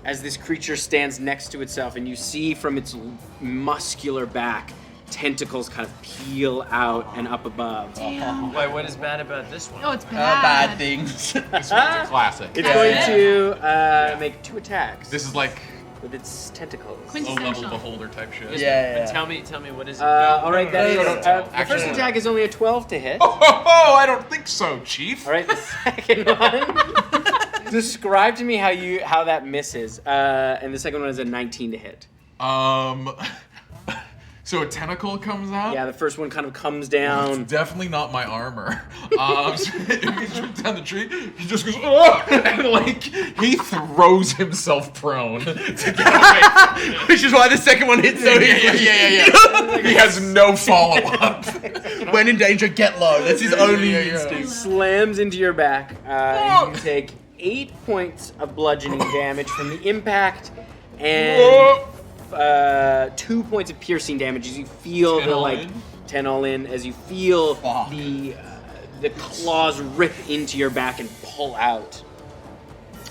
as this creature stands next to itself, and you see from its muscular back tentacles kind of peel out and up above. Wait, what is bad about this one? Oh, it's bad. Bad things. This one's a classic. It's going to make 2 attacks. This is like with its tentacles. low-level Quintessential. beholder type shit. Yeah. Tell me what is it? All right, that is no, the first actually- attack is only a 12 to hit. Oh, I don't think so, Chief. All right, the second one. Describe to me how that misses. And the second one is a 19 to hit. So a tentacle comes out? Yeah, the first one kind of comes It's down. definitely not my armor. So he jumps down the tree, he just goes, oh! And like, he throws himself prone to get away. Which is why the second one hits so easily. Yeah. He has no follow-up. When in danger, get low. That's his only instinct. Slams into your back. And you take 8 points of bludgeoning damage from the impact, and 2 points of piercing damage as you feel 10 the all like in? 10 all in as you feel Fuck. the claws rip into your back and pull out.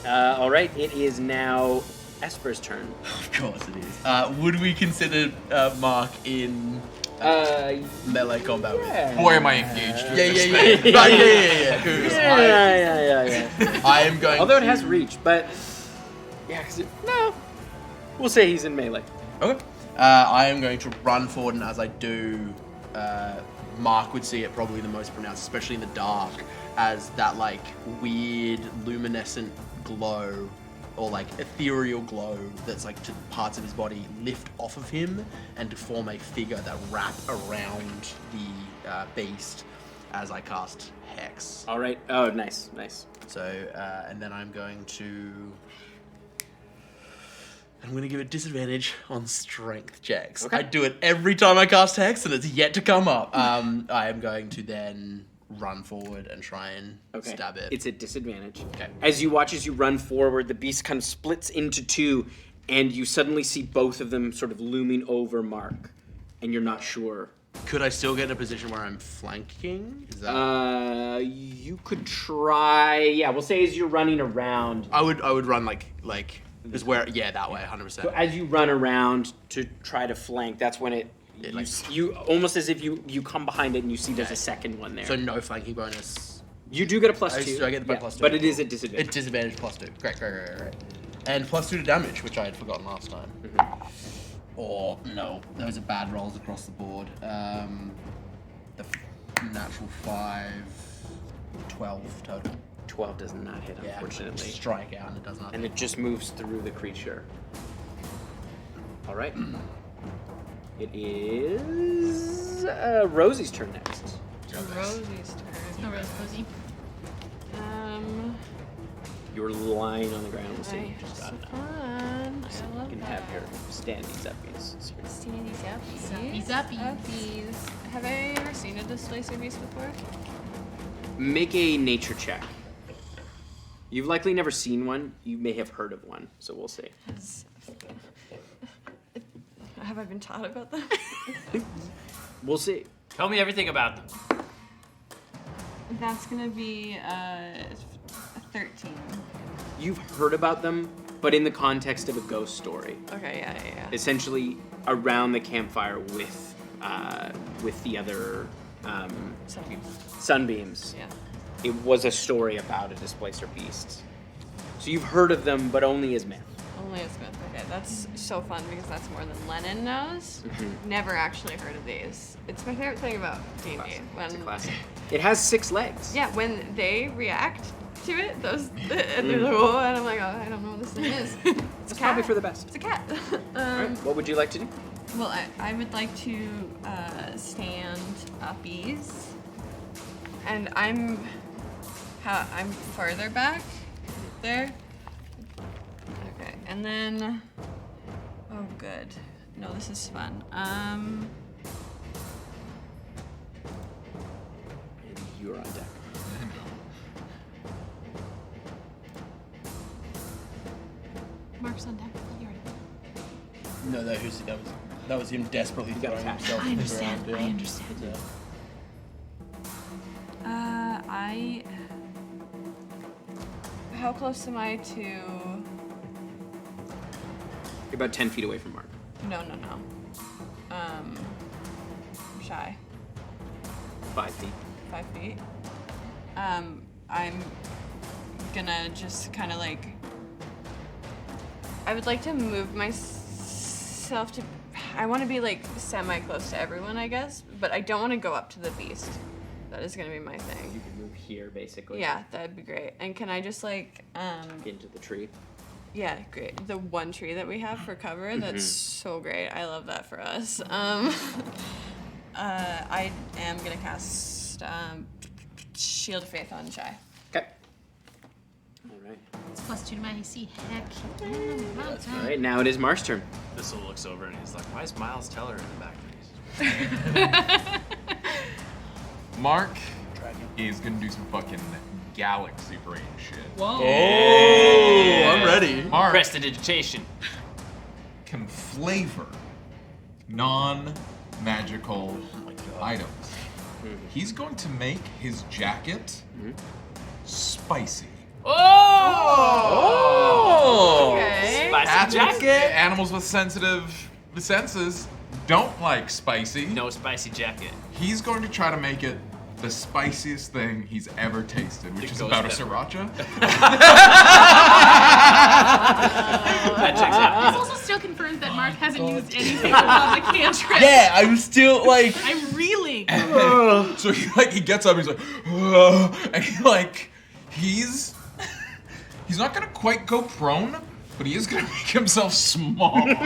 All right, it is now Esper's turn. Of course it is. Would we consider Mark in melee combat with? Yeah. Boy, am I engaged with Yeah. this thing. Right, yeah. Who's Yeah. I am going. Although it has reach, but yeah, no. We'll say he's in melee. Okay. I am going to run forward, and as I do, Mark would see it probably the most pronounced, especially in the dark, as that like weird luminescent glow or like ethereal glow that's like to parts of his body lift off of him and to form a figure that wrap around the beast as I cast Hex. All right. Oh, nice. So, and then I'm going to give it disadvantage on strength checks. Okay. I do it every time I cast Hex, and it's yet to come up. I am going to then run forward and try and stab it. It's at disadvantage. Okay. As you run forward, the beast kind of splits into 2, and you suddenly see both of them sort of looming over Mark, and you're not sure. Could I still get in a position where I'm flanking? Is that? You could try. Yeah, we'll say as you're running around. I would run like is where that way 100%. So as you run around to try to flank, that's when you almost as if you come behind it and you see there's a second one there. So no flanking bonus. You do get a +2. I get the +2. But it is a disadvantage. It's disadvantage +2. Great. And +2 to damage, which I had forgotten last time. Or no, those are bad rolls across the board. The natural 5, 12 total. 12 does not hit, unfortunately. Strike out and it does not. And it just moves through the creature. All right. It is Rosie's turn next. Rosie's turn. No rose cozy. You were lying on the ground. We'll see. Right, Just so got enough. fun. So I you love can that. have your standies uppies. Standy zappies. Zappies. Have I ever seen a displacer beast before? Make a nature check. You've likely never seen one. You may have heard of one, so we'll see. Have I been taught about them? We'll see. Tell me everything about them. That's gonna be a 13. You've heard about them, but in the context of a ghost story. Okay, yeah. Essentially, around the campfire with the other sunbeams. Yeah. It was a story about a displacer beast. So you've heard of them, but only as myth. Only as Smith. Okay, that's so fun because that's more than Lennon knows. Never actually heard of these. It's my favorite thing about D&D. It's a classic. It has 6 legs. Yeah, when they react to it, and they're like, oh, and I'm like, oh, I don't know what this thing is. It's a cat. Probably for the best. It's a cat. All right, what would you like to do? Well, I would like to stand uppies, and I'm farther back there. and then, oh good. No, this is fun. You're on deck. Mark's on deck. You already know. No, that was him desperately got throwing attacked. himself I to the understand. ground. I understand. Yeah. How close am I to? You're about 10 feet away from Mark. No. Shy. 5 feet. 5 feet. I'm gonna just kind of like. I would like to move myself to. I want to be like semi close to everyone, I guess, but I don't want to go up to the beast. That is gonna be my You thing. can move here, basically. Yeah, that'd be great. And can I just like Into the tree. Yeah, great. The one tree that we have for cover, that's so great. I love that for us. I am gonna cast Shield of Faith on Shy. Okay. All right. It's +2 to my AC. Heck. Well All right. Now it is Mark's turn. Thistle looks over and he's like, why is Miles Teller in the back of these? Mark is gonna do some fucking galaxy brain shit. Whoa. Oh, I'm ready. Mark Prestidigitation. can flavor non-magical items. He's going to make his jacket spicy. Oh! Okay. Spicy That's jacket. Animals with sensitive senses don't like spicy. No spicy jacket. He's going to try to make it the spiciest thing he's ever tasted, which It is goes about a better. sriracha. That checks out. This also still confirms that Mark hasn't used anything above the cantrip. Yeah, I'm still like. I'm reeling. So he gets up, he's like, and he's not gonna quite go prone, but he is gonna make himself small. Here's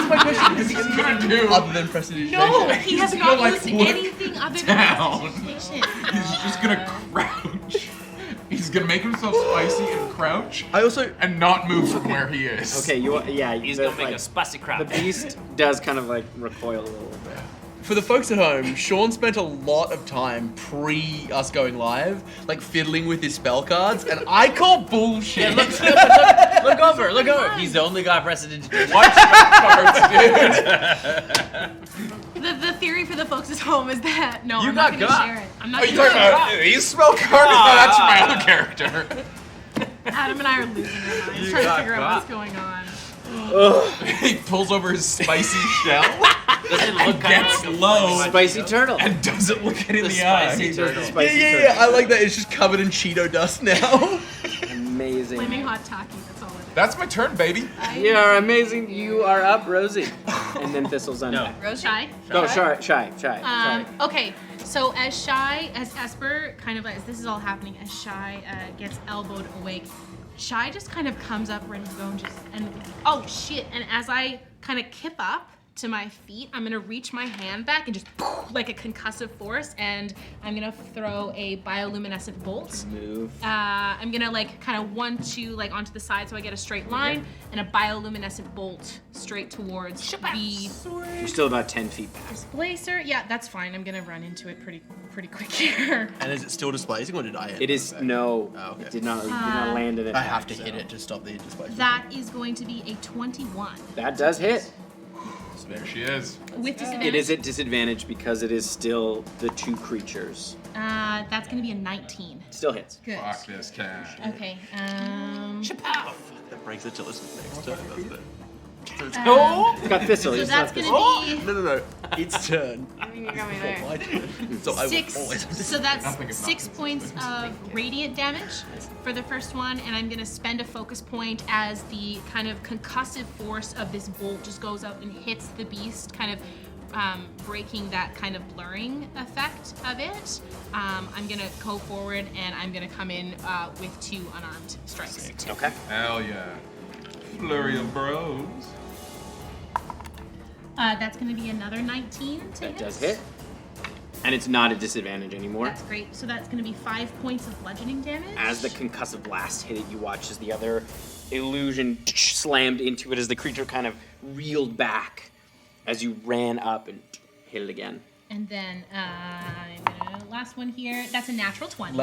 my question: Is he He's gonna do other than prestidigitation? No, he has He's not gonna, used look anything other than down. prestidigitation. He's just gonna crouch. He's gonna make himself spicy and crouch, I also. and not move from where he is. Okay. He's gonna make a spicy crap. The beast does kind of like recoil a little bit. For the folks at home, Sean spent a lot of time pre us going live, like fiddling with his spell cards, and I call bullshit. Look over. He's the only guy prestidigitation. Watch cards, dude. The theory for the folks at home is that no, You I'm not got going to got. share it. I'm not Are going you to talking share about these spell cards? No, that's my other character. it. Adam and I are losing our minds You trying to got figure out got. what's going on. He pulls over his spicy shell, Does it look kind gets of like low, Spicy turtle. and doesn't look it in The the spicy eye. turtle. Spicy Yeah. I like that. It's just covered in Cheeto dust now. Amazing. Flaming hot taki, that's all it is. That's my turn, baby. You are amazing. You are up, Rosie. And then Thistle's on No. deck. Rose Shy. Go, Shy. Okay, so as Esper kind of as this is all happening, as Shy gets elbowed awake, Shy just kind of comes up ready to go and oh shit! And as I kind of kip up to my feet, I'm gonna reach my hand back and just like a concussive force, and I'm gonna throw a bioluminescent bolt. Move. I'm gonna like kind of 1-2 like onto the side so I get a straight line, and a bioluminescent bolt straight towards the You're still about 10 feet back. displacer. Yeah, that's fine. I'm gonna run into it pretty quick here. And is it still displacing, or did I? It is no. Oh, okay. It did not land in it. I have to hit it to stop the displacement. That is going to be a 21 That does hit. There she is. with disadvantage. It is at disadvantage because it is still the two creatures. That's going to be a 19. Still hits. Good. Fuck this cat. Okay. That breaks it till it's next turn, doesn't it? It's got Thistle. So It's that's not going to Thistle. be No. It's turn. You got me there. My turn. So I will 6. always. So that's Nothing is 6 not points of radiant damage for the first one, and I'm going to spend a focus point as the kind of concussive force of this bolt just goes up and hits the beast, kind of breaking that kind of blurring effect of it. I'm going to go forward, and I'm going to come in with 2 unarmed strikes. Okay. Hell yeah. Flurry of bros. That's going to be another 19 to That hit. does hit. And it's not a disadvantage anymore. That's great. So that's going to be 5 points of bludgeoning damage. As the concussive blast hit it, you watch as the other illusion slammed into it as the creature kind of reeled back as you ran up and hit it again. And then last one here. That's a natural 20.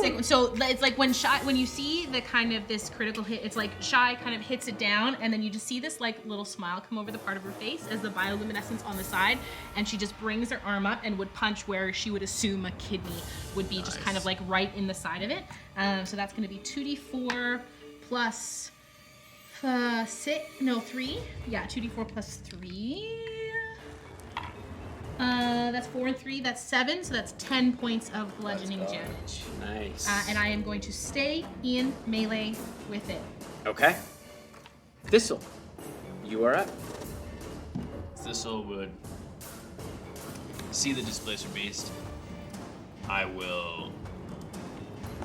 Sick. So it's like when you see the kind of this critical hit, it's like Shy kind of hits it down, and then you just see this like little smile come over the part of her face as the bioluminescence on the side, and she just brings her arm up and would punch where she would assume a kidney would be, just kind of like right in the side of it. So that's going to be 2d4 plus 3. Yeah, 2d4 plus 3. That's 4 and 3. That's 7. So that's 10 points of bludgeoning damage. Nice. And I am going to stay in melee with it. Okay. Thistle, you are up. Thistle would see the displacer beast. I will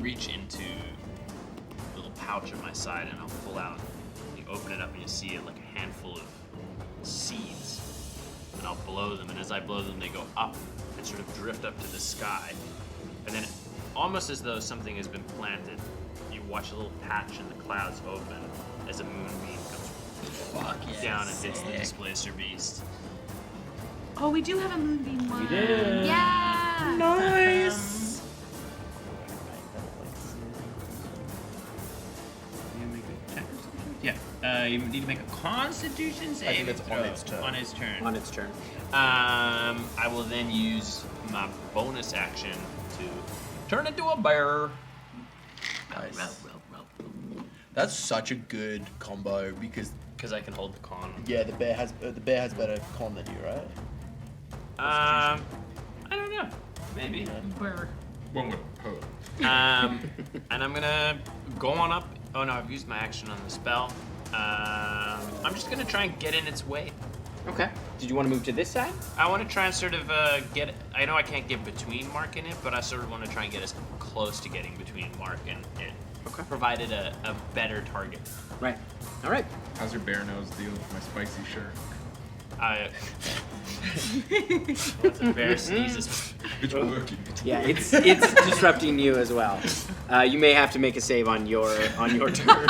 reach into a little pouch at my side and I'll pull out. You open it up and you see it like a handful of seeds. And I'll blow them, and as I blow them, they go up and sort of drift up to the sky. And then, almost as though something has been planted, you watch a little patch in the clouds open as a moonbeam comes down and hits the displacer beast. Oh, we do have a moonbeam one. We did. Yeah. Nice. Yeah, you need to make a Constitution save. I think it's on its turn. On its turn. On its turn. I will then use my bonus action to turn into a bear. Nice. That's such a good combo because I can hold the con. the bear has better con than you, right? I don't know. Maybe. Brr. One would hope. And I'm gonna go on up. Oh no, I've used my action on the spell. I'm just gonna try and get in its way. Okay. Did you want to move to this side? I want to try and sort of get. I know I can't get between Mark and it, but I sort of want to try and get as close to getting between Mark and it. Okay. Provided a better target. Right. All right. How's your bear nose deal with my spicy shirt? What's a bear sneezes? It's working. Yeah, it's disrupting you as well. You may have to make a save on your turn.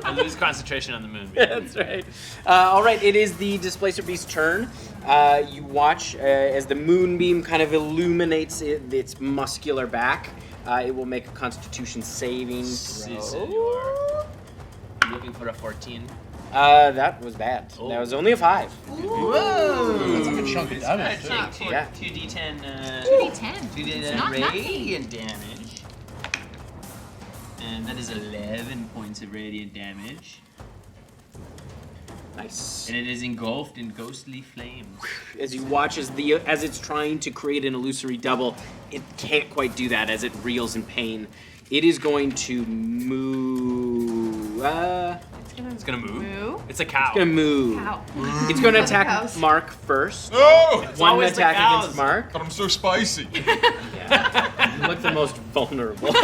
I lose concentration on the moonbeam. That's right. All right, it is the Displacer Beast's turn. You watch as the moonbeam kind of illuminates its muscular back. It will make a Constitution saving throw. I'm looking for a 14. That was bad. Oh. That was only a 5. Whoa! That's like a chunk of damage. Yeah. 2d10. 2d10. It's 2d10 not nothing. radiant damage. And that is 11 points of radiant damage. Nice. And it is engulfed in ghostly flames. As you watch as it's trying to create an illusory double, it can't quite do that as it reels in pain. It is going to move. It's gonna move. Move. It's a cow. It's gonna move. Cow. It's going to Lots of attack cows. Mark first. Oh! One always the attack cows. against Mark. But I'm so spicy. Yeah. You look the most vulnerable.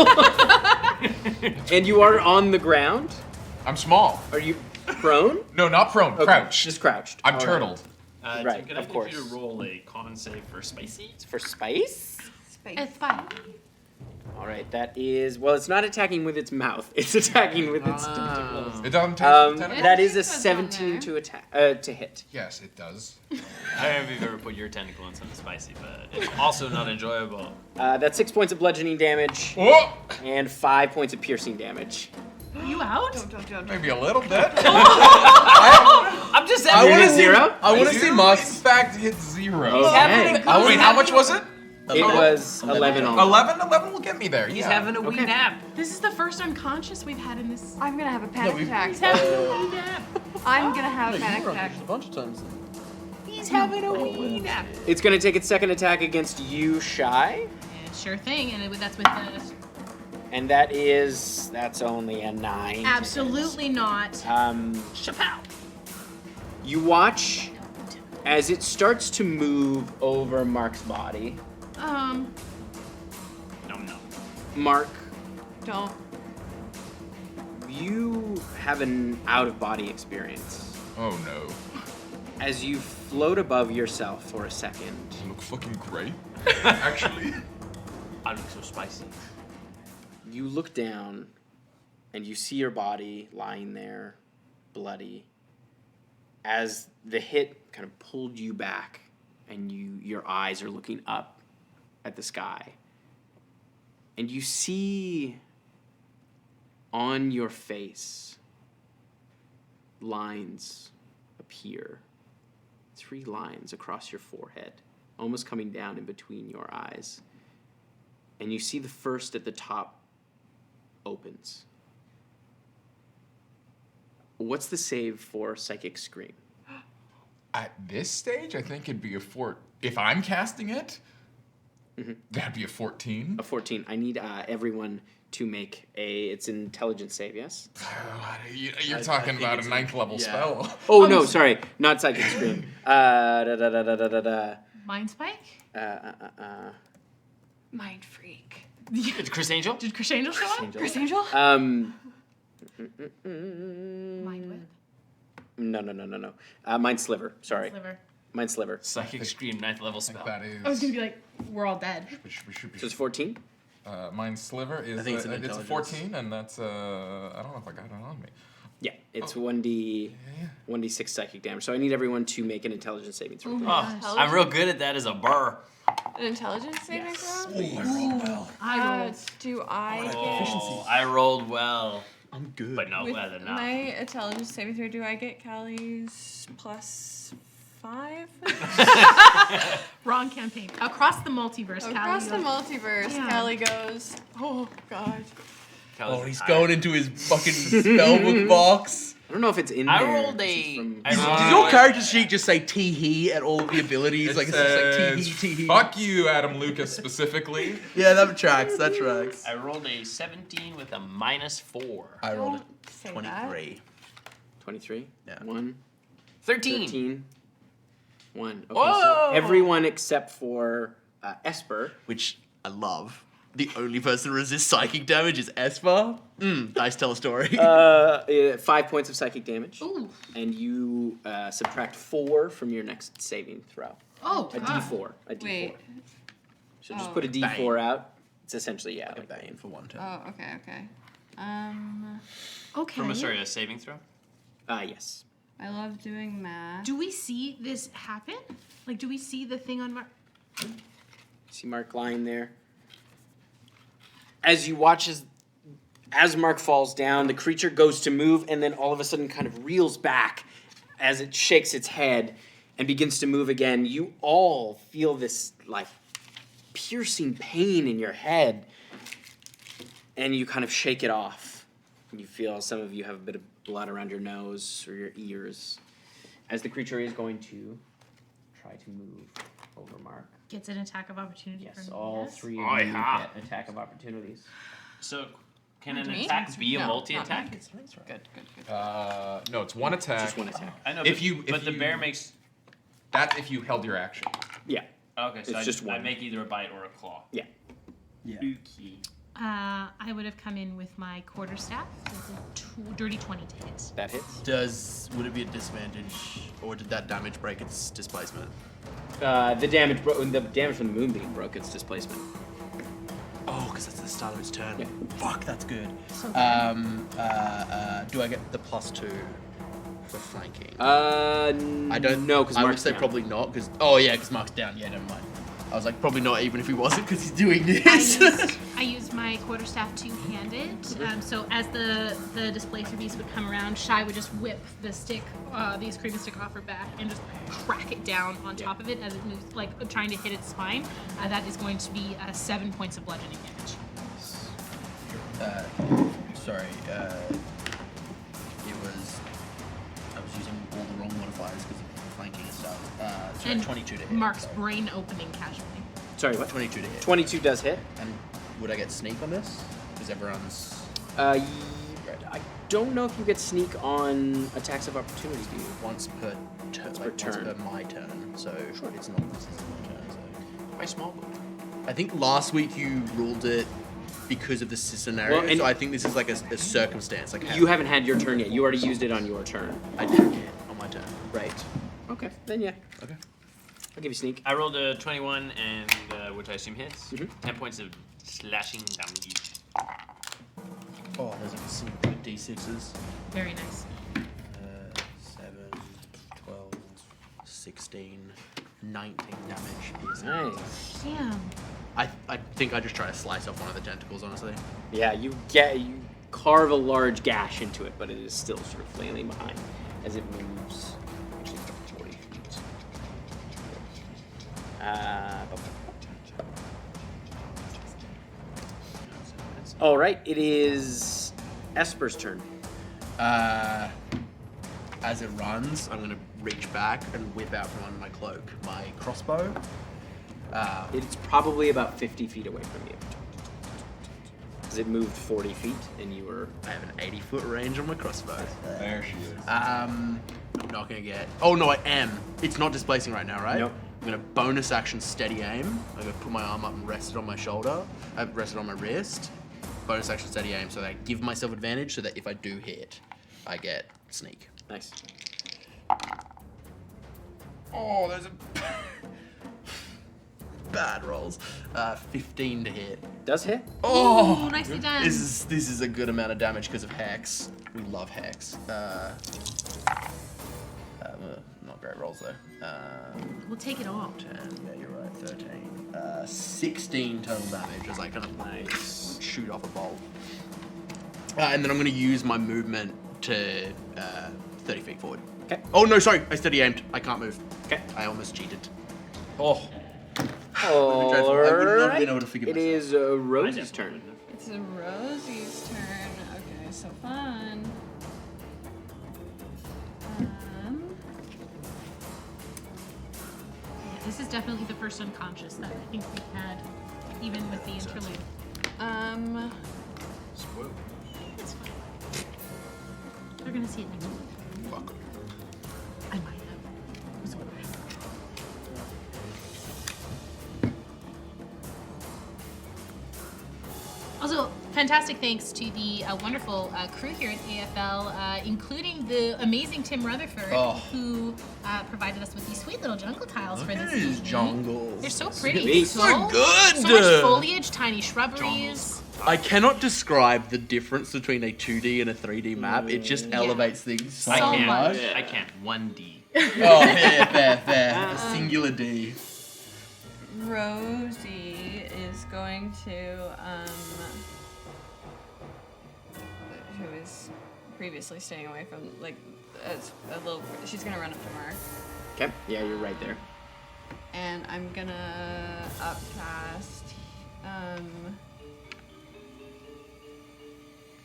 And you are on the ground. I'm small. Are you prone? No, not prone. Okay, Crouched. Just crouched. I'm All right. turtled. Right, Tim, can I of get course. you to roll a con save for spicy? For spice? Space. It's fine. All right, that is... Well, it's not attacking with its mouth. It's attacking with its tentacles. It doesn't take the tentacles? That is a Tentacles on 17 there. to attack to hit. Yes, it does. I don't know if you've ever put your tentacle in something spicy, but it's also not enjoyable. That's 6 points of bludgeoning damage Oh! and 5 points of piercing damage. You out? Don't. Maybe a little bit. I'm just I wanna see- I want to see In Mark's. fact, hit 0. Okay. Wait, how much was it? It was 11 all. 11? 11 will get me there. He's yeah. having a wee nap. This is the first unconscious we've had in this. I'm gonna have a panic attack. He's having a wee nap. I'm gonna have a No, panic you've attack. a bunch of times. He's having a wee nap. It's going to take its second attack against you, Shy. Yeah, sure thing. And that's with the. And that's only a 9. Absolutely not. Chappelle. You watch as it starts to move over Mark's body. No. Mark, Don't. you have an out-of-body experience. Oh no. As you float above yourself for a second, You look fucking great. Actually. I look so spicy. you look down and you see your body lying there, bloody, as the hit kind of pulled you back and your eyes are looking up at the sky. And you see on your face lines appear. 3 lines across your forehead, almost coming down in between your eyes. And you see the first at the top opens. What's the save for Psychic Scream? At this stage, I think it'd be a if I'm casting it, Mm-hmm. that'd be a 14. A 14. I need everyone to make it's an intelligence save, yes? You're talking about a 9th level spell. Oh, no, sorry. Not Psychic Scream. Mind Spike? Mind freak. It's Chris Angel? Did Chris Angel show up? Angel. Chris Angel? Mind Whip. No. Mind Sliver. Sorry. Sliver. Mind Sliver. Psychic Scream, 9th level spell. That is. I was gonna be like, we're all dead. We should be. So it's 14? Mind Sliver is. I think it's an it's a intelligence. 14, and that's. I don't know if I got it on me. Yeah, it's 1d6 psychic damage. So I need everyone to make an intelligence saving throw. Oh, I'm real good at that as a burr. An intelligence saving throw? I rolled well. I rolled. Do I Oh, I rolled well. I'm good. But not get well with enough. my intelligence saving throw? Do I get Callie's plus 5? Wrong campaign. Across the multiverse, Across the Callie. multiverse, Yeah. Callie goes, oh god. Oh, he's going into his fucking spellbook box. I don't know if it's in I there. rolled This a- is from- I rolled- Does your character sheet just say tee-hee at all of the abilities? Like, it's just like says, tee-hee, fuck you, Adam Lucas, specifically. Yeah, that tracks. That tracks. I rolled a 17 with a -4. I rolled Don't say a 23. 23? Yeah. 1. 13. 13. 1. Okay, Whoa! so everyone except for Esper. Which I love. The only person who resists psychic damage is Esper. Nice, tell a story. 5 points of psychic damage. Ooh. And you subtract 4 from your next saving throw. Oh, A God. d4. A d4. Wait. So just Oh. put a d4 Bane. out. It's essentially, yeah, like Bane Bane. for 1 turn. Oh, okay. Okay. From a saving throw? Yes. I love doing math. Do we see this happen? Like, do we see the thing on Mar- See Mark lying there. As you watch as Mark falls down, the creature goes to move and then all of a sudden kind of reels back as it shakes its head and begins to move again. You all feel this like piercing pain in your head and you kind of shake it off. You feel some of you have a bit of blood around your nose or your ears as the creature is going to try to move over Mark. Gets an attack of opportunity Yes, from all yes? 3 of Oh, you yeah. get attack of opportunities. So, can an Me? attack be a No, multi-attack? Good. No, it's 1 attack. Just 1 attack. I know, If but, you- if but the you- bear makes... That's if you held your action. Yeah, Okay, so It's just I one. make either a bite or a claw. yeah. Yeah. Okay. I would have come in with my quarterstaff. It's a dirty 20 to hit. That hits. Would it be a disadvantage, or did that damage break its displacement? The damage from the moonbeam broke its displacement. Oh, because that's the start of its turn. Yeah. Fuck, that's good. So Do I get the +2 for flanking? I don't know because I would Mark's say down. probably not, because because Mark's down. Yeah, never mind. I was like, probably not, even if he wasn't, because he's doing this. I used my quarterstaff two-handed. So as the displacer beast would come around, Shy would just whip the stick, the screaming stick off her back, and just crack it down on top of it as it moves, like trying to hit its spine. That is going to be 7 points of bludgeoning damage. Sorry, I was using all the wrong modifiers because of flanking and stuff. So And 22 to hit. Mark's sorry. brain opening casualty. Sorry, what? 22 to hit. 22 does hit. And would I get sneak on this? Because everyone's... I don't know if you get sneak on attacks of opportunity, do you? once per turn, per like turn. once per my turn. So it's not this is my turn. So Why small book? I think last week you ruled it because of the scenario. Well, and- so I think this is like a circumstance. Like You haven't had your turn yet. You already used it on your turn. I did on my turn. Right. Okay, then yeah. Okay. I'll give you sneak. I rolled a 21, and which I assume hits. Mhm. 10 points of slashing damage. Oh, there's like some good D6s. Very nice. 7, 12, 16, 19 damage. Piercing. Nice. Damn. I think I just try to slice off one of the tentacles, honestly. Yeah, you carve a large gash into it, but it is still sort of flailing behind as it moves. Actually, 40 feet. All right, it is Esper's turn. As it runs, I'm gonna reach back and whip out from under my cloak my crossbow. It's probably about 50 feet away from you. Because it moved 40 feet, and you were... I have an 80-foot range on my crossbow. There she is. I'm not gonna get. Oh no, I am. It's not displacing right now, right? Nope. I'm gonna bonus action steady aim. I'm gonna put my arm up and rest it on my shoulder. Rest it on my wrist. Bonus action steady aim, so that I give myself advantage, so that if I do hit, I get sneak. Nice. Oh, there's a bad rolls. 15 to hit. Does hit? Oh, Ooh, nicely done. This is a good amount of damage because of Hex. We love Hex. Not great rolls though. We'll take it all. 10, yeah, you're right, 13. 16 total damage as I kind of Nice. shoot off a bolt. And then I'm going to use my movement to 30 feet forward. Okay. Oh no, sorry, I steady aimed. I can't move. Okay. I almost cheated. Oh, All dreadful. I would not have right. been able to forgive It myself. is Rosie's turn. It's Rosie's turn. Okay, so fun. This is definitely the first unconscious that I think we've had, even with the interlude. Spoiled. It's fine. They're gonna see it next week. Fuck. I might have. It's whatever. Also, fantastic thanks to the wonderful crew here at AFL, including the amazing Tim Rutherford, who provided us with these sweet little jungle tiles for this These evening. jungles. They're so pretty. So good. So much foliage, tiny shrubberies. I cannot describe the difference between a 2D and a 3D map. It just elevates things so So much. much. I can't. 1D. Oh, yeah, fair. A singular D. Rosie is going to, who is previously staying away from, like, as a little, she's gonna run up to Mark. Okay. Yeah, you're right there. And I'm gonna upcast,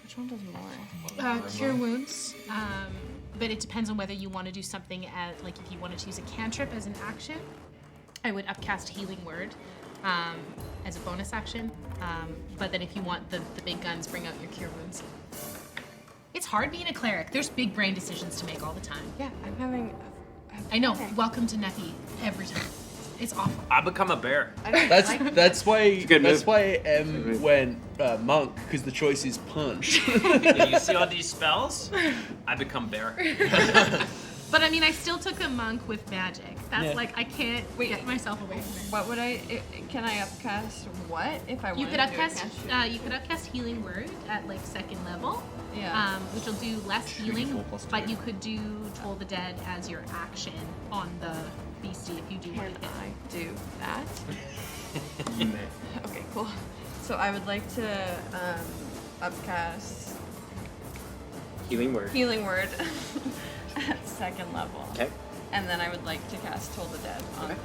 which one does more? Cure wounds, but it depends on whether you want to do something as, like, if you wanted to use a cantrip as an action, I would upcast Healing Word as a bonus action. But then if you want the big guns, bring out your Cure Wounds. It's hard being a cleric. There's big brain decisions to make all the time. Yeah, I'm having. I know. Welcome to Neppy every time. It's awful. I become a bear. That's why good that's move. why M went monk, because the choice is punch. Yeah, you see all these spells? I become bear. But I mean, I still took a monk with magic. That's like, I can't get myself away from it. What would can I upcast what if I You wanted could to upcast, do a you could upcast Healing Word at like 2nd level, Yeah. which will do less healing, 2d4 + but 2. you could do Toll the Dead as your action on the beastie if you do Can want to hit. I do that? Okay, cool. So I would like to upcast Healing Word. Healing Word at 2nd level. Okay. And then I would like to cast Toll the Dead on the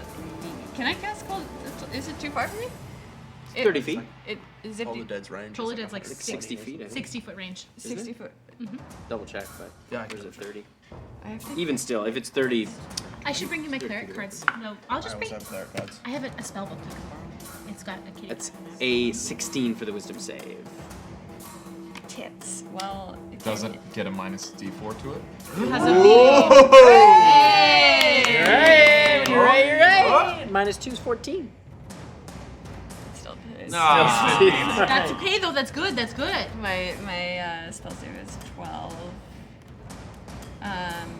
Can I cast Toll? Is it too far from me? 30 feet. Is it All the Dead's range. Toll is the Dead's like 60 feet, I think. 60-foot range. 60 foot? Double check, but Yeah, I or is it 30? I have to. Even still, if it's 30, I should bring you my cleric cards. No, I'll just bring. cleric cards. I have a spell book you can borrow. It's got a kitty. that's a 16 for the wisdom save. Tits. Well, it doesn't get a minus D4 to it. Has a medium. Hey! You're right. Minus 2 is 14. Still, That's okay though. That's good. That's good. my spell save is 12.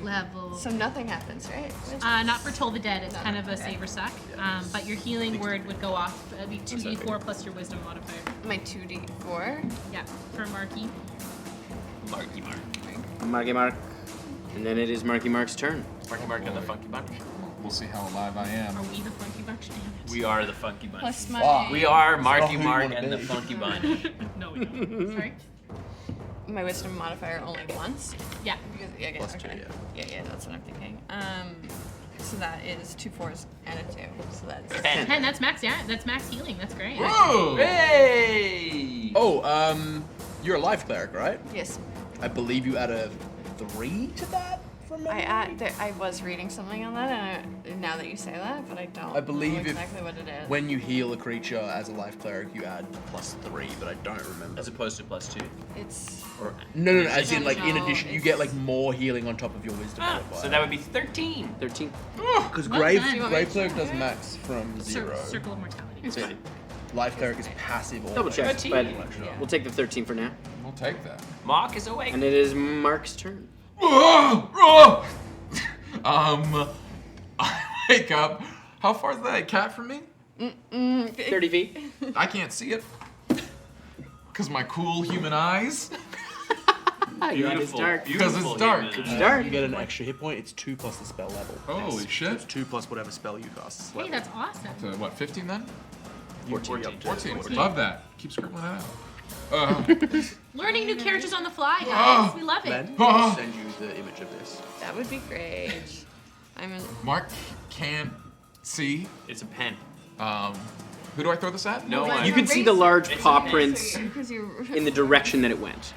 Level. So nothing happens, right? Not for Toll the Dead. It's No, kind of a okay. saver suck. But your healing word would go off. It'd be 2d4 plus your wisdom modifier. My 2d4. Yeah, for Marky. Marky Mark. Marky Mark. And then it is Marky Mark's turn. Marky Mark and the Funky Bunch. We'll see how alive I am. Are we the Funky Bunch? Damn it. We are the Funky Bunch. Plus my. Fuck. We are Marky not who you Mark wanna and the be. Funky Bunch. No, we don't. Sorry. My wisdom modifier only once. Yeah. Because, yeah, Plus two, okay. yeah. Yeah, that's what I'm thinking. So that is 2 4s and a 2. So that's 10. That's max. Yeah, that's max healing. That's great. Whoa! Hey! Oh, you're a life cleric, right? yes. I believe you add a 3 to that from memory? I was reading something on that, and now that you say that, but I don't I believe know if- exactly what it is. When you heal a creature as a life cleric, you add +3, but I don't remember. As opposed to +2. It's Or, No, as in, like, in No, addition, you it's- get, like, more healing on top of your wisdom ah, modifier. so that would be 13. 13. Because Well Grave, done. Do you want me Grave to Cleric check does it? max from 0. Circle of mortality. So Life Cleric is passive always. Double check, 13. but Yeah. we'll take the 13 for now. We'll take that. Mock is awake. And it is Mark's turn. I wake up. How far is that cat from me? 30 feet. I can't see it. Because my cool human eyes. It's dark. Because it's dark. human. It's dark. You get an extra hit point, it's 2 plus the spell level. Holy It's shit. 2 plus whatever spell you cast. Hey, that's awesome. So what, 15 then? 14. 14. Love that. Keep scribbling it out. Learning new characters on the fly, guys. Oh. We love it. Then Ah. I'll send you the image of this. that would be great. I'm in. Mark can't see. It's a pen. Who do I throw this at? No one. You can see the large It's paw okay. prints Because you. in the direction that it went.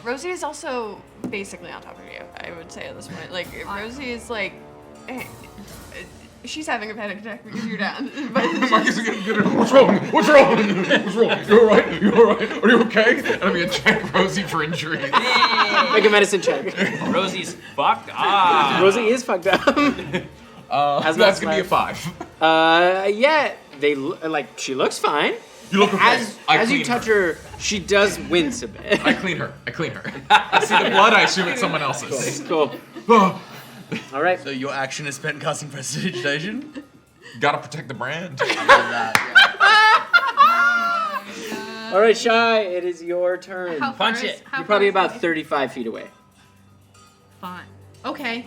Rosie is also basically on top of you, I would say at this point. Like, Rosie is like. She's having a panic attack because you're down. But Mark is getting good. What's wrong? What's wrong? What's wrong? You alright? You alright? Are you okay? And I'm gonna check Rosie for injuries. Make a medicine check. Rosie's fucked up. Rosie is fucked up. That's gonna be a 5. Yeah, like she looks fine. You look okay. As you touch her, she does wince a bit. I clean her. I see the blood. I assume it's someone else's. Cool. All right. So your action is spent casting Prestidigitation? Gotta protect the brand. All right, Shy, it is your turn. How far Punch is- it. how You're probably far is about it? 35 feet away. Fine. Okay.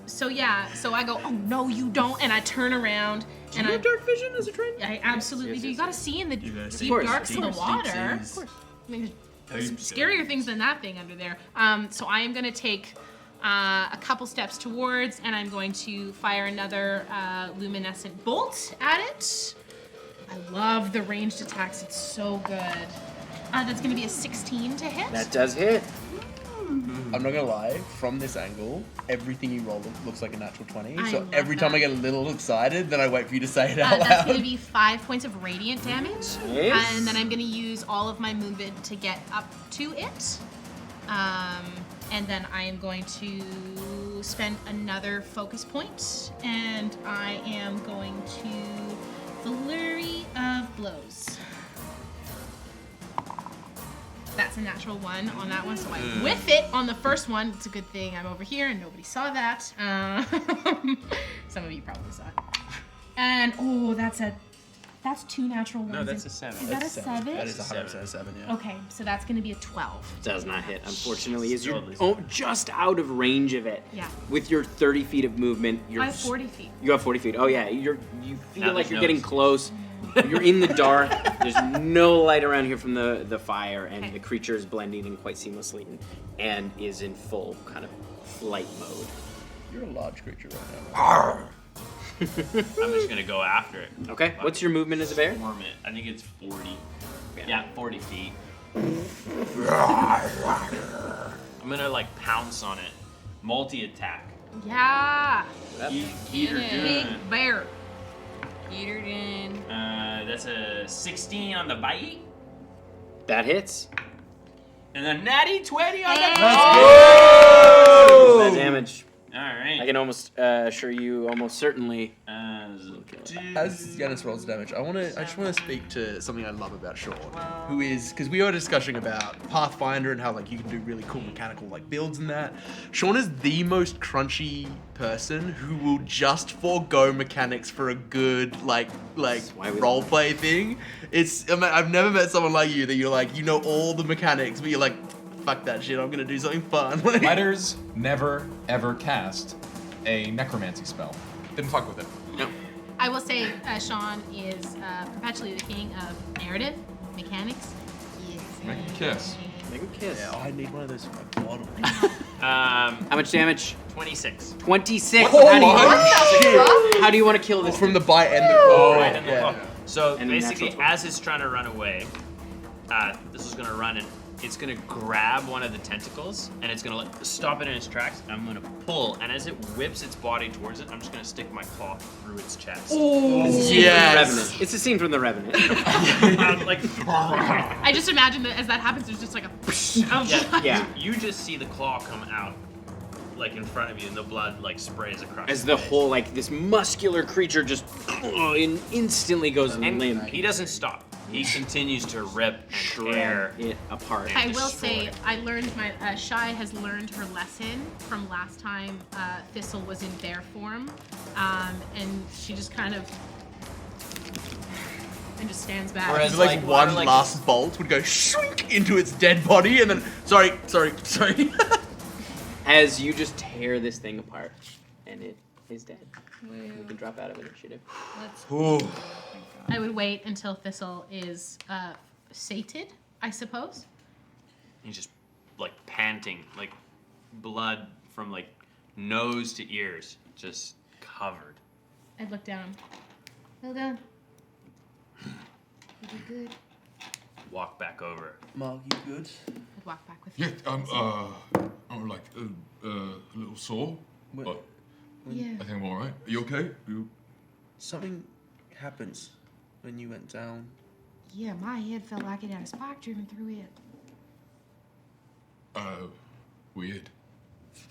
So yeah. So I go. Oh no, you don't. And I turn around. And I dark vision as a train? I absolutely do. You gotta see in the see. deep Of course, darks of the of water. I mean, there's scarier things than that thing under there. So I am gonna take a couple steps towards, and I'm going to fire another luminescent bolt at it. I love the ranged attacks. It's so good. That's gonna be a 16 to hit. That does hit. I'm not gonna lie, from this angle, everything you roll looks like a natural 20. I So love every time that. I get a little excited, then I wait for you to say it out That's loud. gonna be 5 points of radiant damage. Nice. And then I'm gonna use all of my movement to get up to it. And then I am going to spend another focus point, and I am going to Flurry of Blows. That's a natural 1 on that one, so I whiff it on the first one. It's a good thing I'm over here and nobody saw that. Some of you probably saw it. And oh, that's 2 natural ones. No, that's a 7. Is that a 7? That is 100% a 7, yeah. Okay, so that's gonna be a 12. Does not hit, unfortunately. As you're Still just out of range of it. Yeah. With your 30 feet of movement, you're I have 40 feet. You have 40 feet. Oh yeah, you feel Now like there's you're no getting excuse. close. You're in the dark. There's no light around here from the fire, and Okay. the creature is blending in quite seamlessly and is in full kind of flight mode. You're a large creature right now. I'm just gonna go after it. Okay, what's your movement as a bear? Form it. I think it's 40. Yeah, 40 feet. I'm gonna like pounce on it. Multi-attack. Yeah. Eat her Big good. bear. Eat her in. That's a 16 on the bite. That hits. And a natty 20 on the That damage. I can almost assure you, almost certainly. As Yanis rolls damage, I just want to speak to something I love about Sean, who is, because we were discussing about Pathfinder and how like you can do really cool mechanical like builds and that. Sean is the most crunchy person who will just forego mechanics for a good like role play thing. I've never met someone like you that you're like, you know all the mechanics, but you're like, fuck that shit, I'm gonna do something fun. Letters never ever cast a necromancy spell. Didn't fuck with it. No. I will say Sean is perpetually the king of narrative, mechanics. Yes. Make him kiss. Make him kiss. Yeah, I need one of those for my bottle. How much damage? 26. 26. Oh How do you want to kill this? From the bite and the claw. Right in the Yeah. claw. So And basically, natural as it's trying to run away, this is gonna run and it's gonna grab one of the tentacles and it's gonna like stop it in its tracks. And I'm gonna pull, and as it whips its body towards it, I'm just gonna stick my claw through its chest. Yes. It's a scene from The Revenant. Like, I just imagine that as that happens, there's just like a of Yeah. You just see the claw come out, like in front of you, and the blood like sprays across. As your the face. whole like this muscular creature just instantly goes And limp. he doesn't stop. He continues to rip and tear. It apart. I will say, I learned Shy has learned her lesson from last time Thistle was in bear form, and she just kind of just stands back. Whereas, Like one like- last bolt would go shriek into its dead body, and then sorry. As you just tear this thing apart, and it is dead. We can drop out of initiative. I would wait until Thistle is sated, I suppose. He's just like panting, like blood from like nose to ears, just covered. I'd look down. Well done. You did good. Walk back over. Mark, you good? I'd walk back with you. Yeah, I'm like a little sore, but Yeah. I think I'm all right. Are you okay? Something happens when you went down. Yeah, my head felt like it had a spike driven through it. Weird.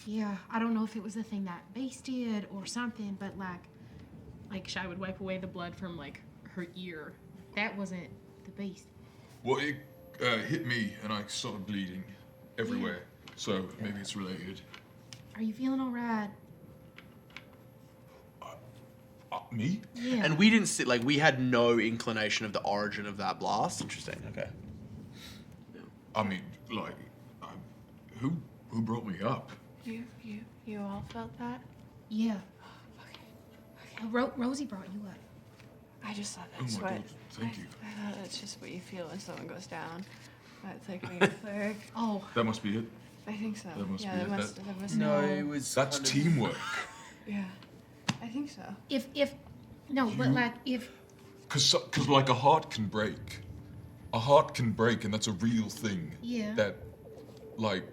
Yeah, I don't know if it was the thing that Beast did or something, but like Shy would wipe away the blood from like her ear. That wasn't the Beast. Well, it hit me and I started bleeding everywhere, so maybe it's related. Are you feeling all right? Me? Yeah. And we didn't sit like we had no inclination of the origin of that blast. Interesting. Okay. I mean, like, who brought me up? You all felt that? Yeah. Rosie brought you up. I just thought Oh that's my what. god, thank you. I thought that's just what you feel when someone goes down. That's like being a cleric. Oh, That must be it. I think so. That must yeah, be that it. must. No, it was. That's kind of- teamwork. Yeah, I think so. but like if Cause like a heart can break. A heart can break, and that's a real thing. Yeah. That, like,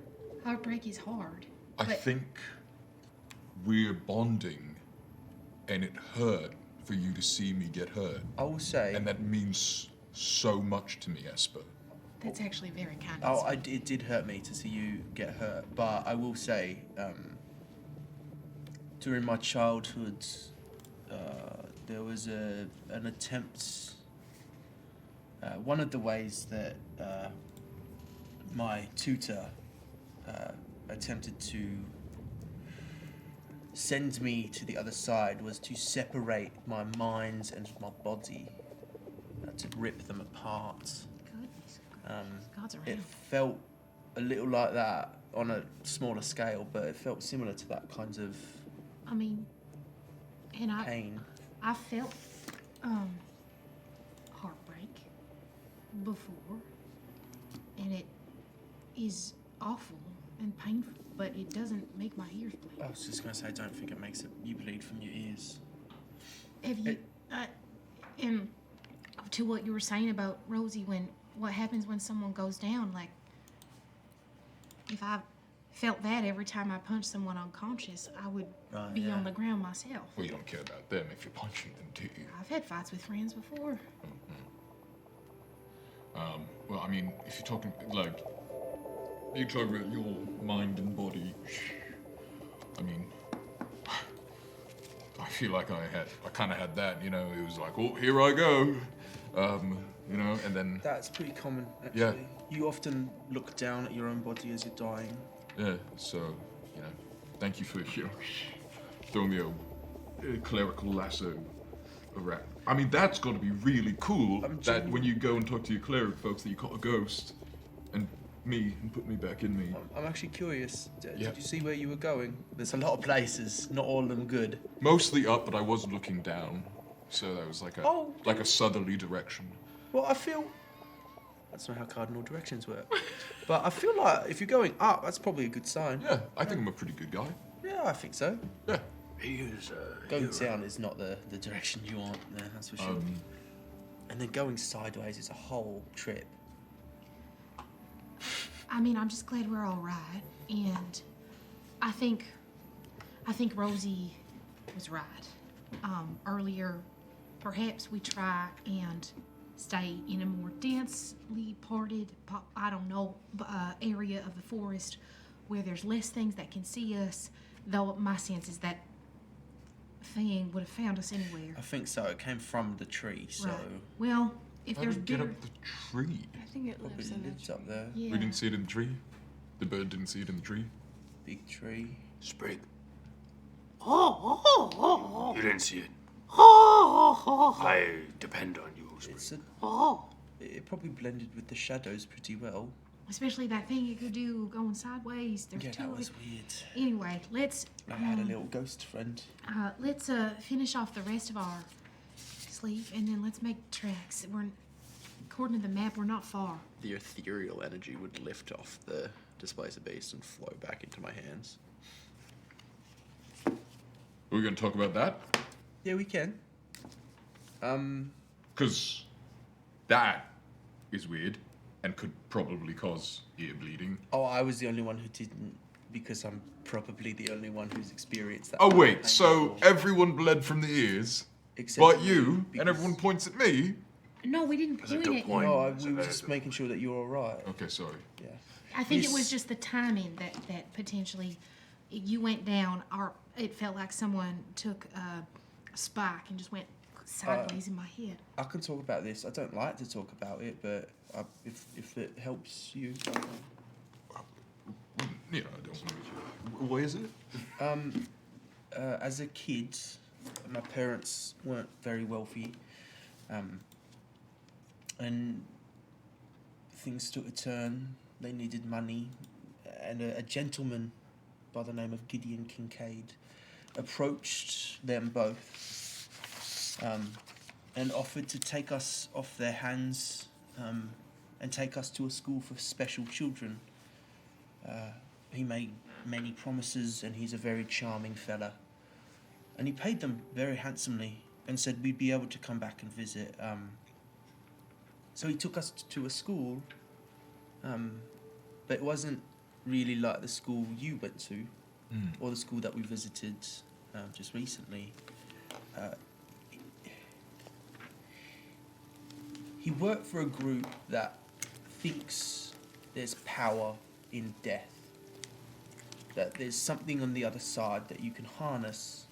heartbreak is hard. I but think we're bonding, and it hurt for you to see me get hurt, I will say. and that means so much to me, Esper. that's actually very kind. Oh, it did hurt me to see you get hurt, but I will say, during my childhood, there was an attempt. One of the ways that my tutor attempted to send me to the other side was to separate my minds and my body, to rip them apart. Goodness. God's It around. felt a little like that on a smaller scale, but it felt similar to that kind of I mean, and pain. I felt heartbreak before, and it is awful and painful, but it doesn't make my ears bleed. I was just gonna say, I don't think it makes you bleed from your ears. Have you, and to what you were saying about Rosie, what happens when someone goes down, like, if I felt that every time I punched someone unconscious, I would be yeah. on the ground myself. Well, you don't care about them if you're punching them, do you? I've had fights with friends before. Well, I mean, if you're talking, like, you talk about your mind and body, I mean, feel like I kind of had that, you know. It was like, oh, here I go, you know, and then That's pretty common, actually. Yeah. You often look down at your own body as you're dying. yeah. So, you know, thank you for throwing the old clerical lasso around. I mean, that's got to be really cool. That when you go and talk to your cleric folks, that you caught a ghost, and put me back in me. I'm actually curious. Did Yeah. you see where you were going? There's a lot of places, not all of them good. Mostly up, but I was looking down, so that was like Oh. a southerly direction. Well, I feel... That's not how cardinal directions work. But I feel like if you're going up, that's probably a good sign. Yeah, I think I'm a pretty good guy. Yeah, I think so. Yeah. He is Going down is not the direction you want, no, that's for sure. And then going sideways is a whole trip. I mean, I'm just glad we're all right, and I think Rosie was right. Earlier, perhaps we try and stay in a more densely parted, area of the forest where there's less things that can see us. Though my sense is that thing would have found us anywhere. I think so. It came from the tree, so Right. Well, if How there's did it get bigger, up the tree? I think it probably lives in lives the up there. yeah. We didn't see it in the tree. The bird didn't see it in the tree. Big tree. Sprig. You didn't see it. I depend on you, Sprig. It's it probably blended with the shadows pretty well. Especially that thing you could do going sideways. There's Yeah, two that of was it. weird. Anyway, let's I had a little ghost friend. let's finish off the rest of our sleep, and then let's make tracks. According to the map, we're not far. The ethereal energy would lift off the displacer beast and flow back into my hands. Are we going to talk about that? Yeah, we can. Because that is weird and could probably cause ear bleeding. Oh, I was the only one who didn't, because I'm probably the only one who's experienced that. Oh kind of wait, pain so before. everyone bled from the ears, Except but for you, because- and everyone points at me. No, we didn't That's a point good at point. you. No, we were just making sure that you're all right. Okay, sorry. Yeah. I think it Yes. was just the timing that potentially you went down, or it felt like someone took a spike and just went sideways in my head. I can talk about this. I don't like to talk about it, but if it helps you. You know, I don't. What is it? As a kid, my parents weren't very wealthy, and things took a turn. They needed money, and a gentleman by the name of Gideon Kincaid approached them both and offered to take us off their hands and take us to a school for special children. He made many promises, and he's a very charming fella. And he paid them very handsomely and said we'd be able to come back and visit. So he took us to a school, but it wasn't really like the school you went to, or the school that we visited just recently. He worked for a group that thinks there's power in death, that there's something on the other side that you can harness.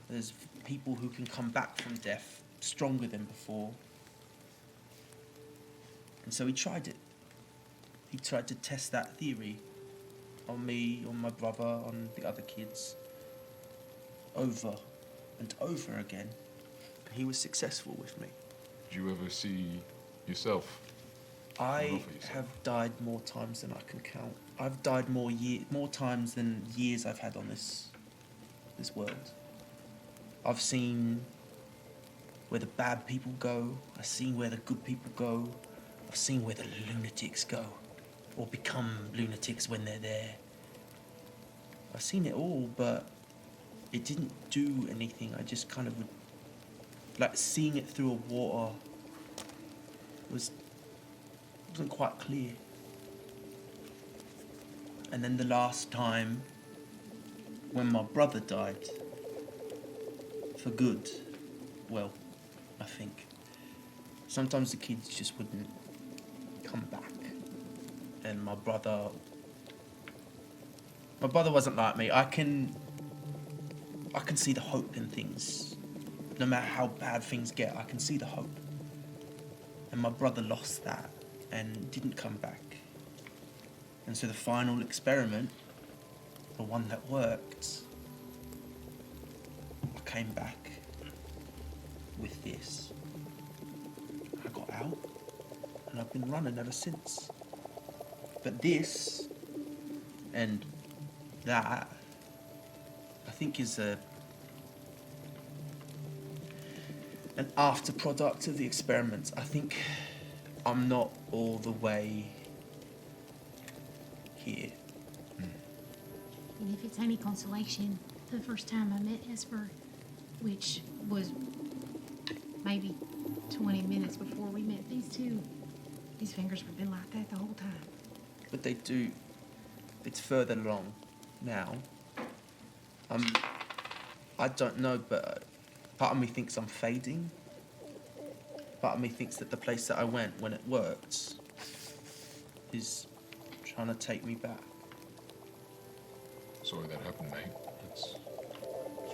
There's people who can come back from death stronger than before. And so he tried it. He tried to test that theory on me, on my brother, on the other kids, over and over again. And he was successful with me. Did you ever see yourself? I have died more times than I can count. I've died more times than years I've had on this world. I've seen where the bad people go. I've seen where the good people go. I've seen where the lunatics go, or become lunatics when they're there. I've seen it all, but it didn't do anything. I just kind of would, like, seeing it through a water wasn't quite clear. And then the last time, when my brother died, for good, well, I think, sometimes the kids just wouldn't come back. And my brother wasn't like me. I can I can see the hope in things. No matter how bad things get, I can see the hope. And my brother lost that and didn't come back. And so the final experiment, the one that worked, I came back with this. I got out, and I've been running ever since. But this and that, I think, is an after product of the experiments. I think I'm not all the way here. And if it's any consolation, the first time I met Esper, which was maybe 20 minutes before we met these two, his fingers have been like that the whole time. But they do. It's further along now. I don't know, but part of me thinks I'm fading. Part of me thinks that the place that I went when it worked is trying to take me back. Sorry that happened, mate. It's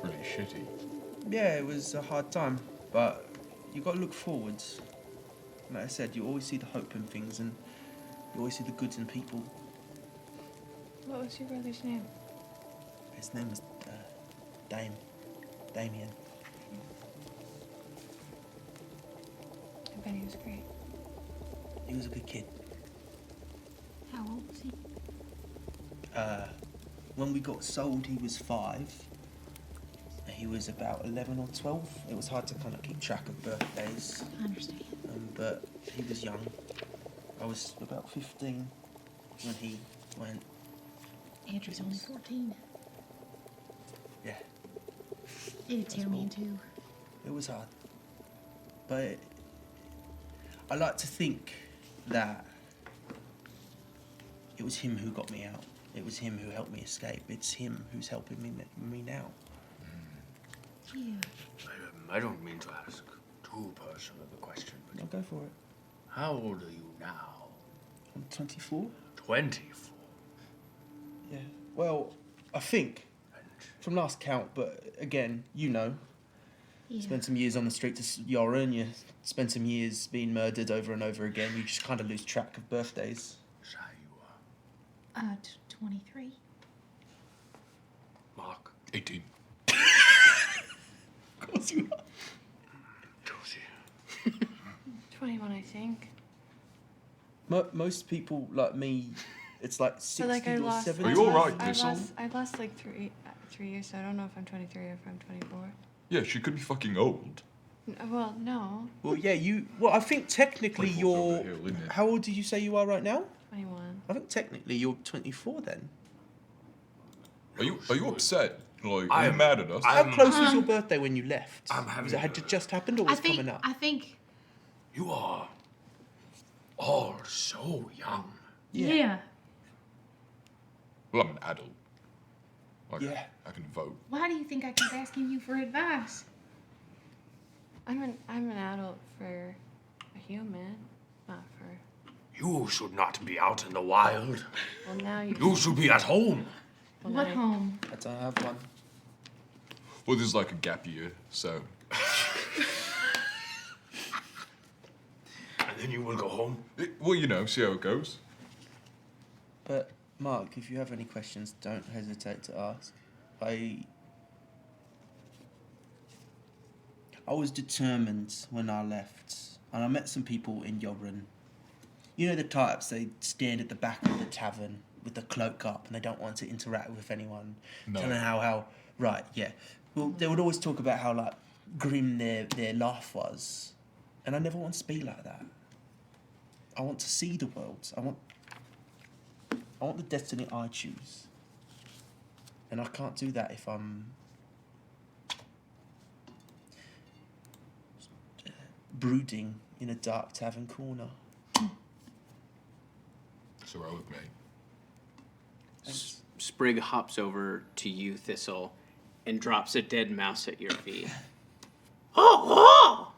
really shitty. Yeah, it was a hard time, but you got to look forwards. Like I said, you always see the hope in things, and you always see the goods in people. What was your brother's name? His name was Damien. I bet he was great. He was a good kid. How old was he? When we got sold, he was 5. He was about 11 or 12. It was hard to kind of keep track of birthdays. I understand. But he was young. I was about 15 when he went. Andrew's only 14. Yeah, It'd tear me in two. it was hard. But I like to think that it was him who got me out. It was him who helped me escape. It's him who's helping me now. Yeah. I don't mean to ask too personal of a question, but I'll go for it. how old are you now? I'm 24. 24. Yeah. Well, I think from last count, but again, you know, Yeah. spend some years on the streets of Oloren, you spend some years being murdered over and over again. You just kind of lose track of birthdays. Say you are. 23. Mark. 18. Of course you are. Rosie. 21, I think. Most people like me, it's like 60 But like I or lost. 70. Are you all right, I Thistle? lost like 3 years, so I don't know if I'm 23 or if I'm 24. Yeah, she could be fucking old. Well, no, Well, yeah, you. Well, I think technically 24's you're. over the hill, isn't it? How old did you say you are right now? 21. I think technically you're 24 then. Are you upset? Like, are I you am- mad at us? I How am- close was your birthday when you left? I'm having Was it had a- it just happened or I was it think. coming up? I think. You are all so young. Yeah. Well, I'm an adult. Like, Yeah. I can vote. Why do you think I keep asking you for advice? I'm an adult for a human, not for. You should not be out in the wild. Well, now you. You should be at home. Well, What now- home? I don't have one. Well, this is like a gap year, so. And then you will go home. Well, you know, see how it goes. But Mark, if you have any questions, don't hesitate to ask. I was determined when I left, and I met some people in Oloren. You know the types, they stand at the back of the tavern with the cloak up and they don't want to interact with anyone. No. Telling how right, yeah. Well, they would always talk about how like grim their life was. And I never want to be like that. I want to see the world. I want the destiny I choose. And I can't do that if I'm brooding in a dark tavern corner. It's all right with me. Sprig hops over to you, Thistle, and drops a dead mouse at your feet. Oh,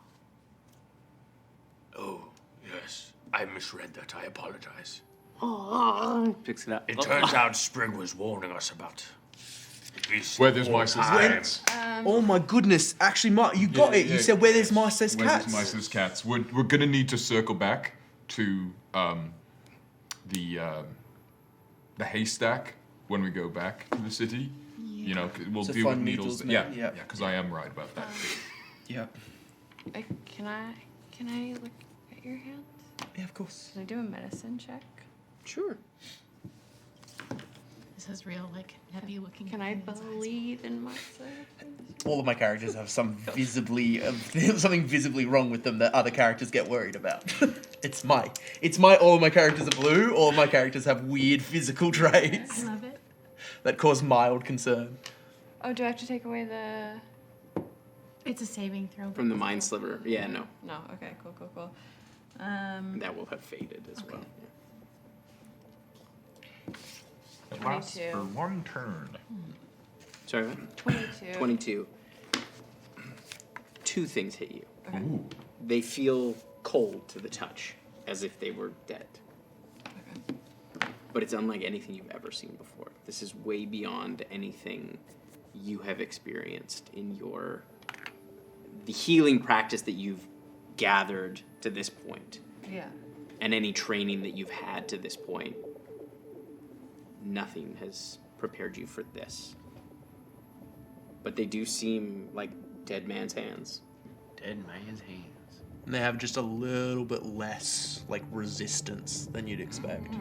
yes. I misread that. I apologize. Picks it up. It turns out Sprig was warning us about Where there's mice, there's cats. Oh my goodness! Actually, Mark, you got it. You said where there's mice, there's Where cats. there's mice, there's cats. We're gonna need to circle back to the haystack when we go back to the city. You know, we'll To deal with find needles. needles, Yeah, because I am right about that. Yeah. Can I look at your hands? Yeah, of course. Can I do a medicine check? Sure. This is real, like, heavy looking. Can I believe in myself? All of my characters have some something visibly wrong with them that other characters get worried about. It's my all of my characters are blue. All of my characters have weird physical traits I love it. that cause mild concern. Oh, do I have to take away the? It's a saving throw. From the mind sliver. Yeah, no. No. Okay. Cool. That will have faded as well. It lasts 22. for one turn. Sorry, what? 22. 22. Two things hit you. Ooh. They feel cold to the touch, as if they were dead. But it's unlike anything you've ever seen before. This is way beyond anything you have experienced in the healing practice that you've gathered to this point, Yeah. and any training that you've had to this point. Nothing has prepared you for this. But they do seem like dead man's hands. Dead man's hands. And they have just a little bit less like resistance than you'd expect.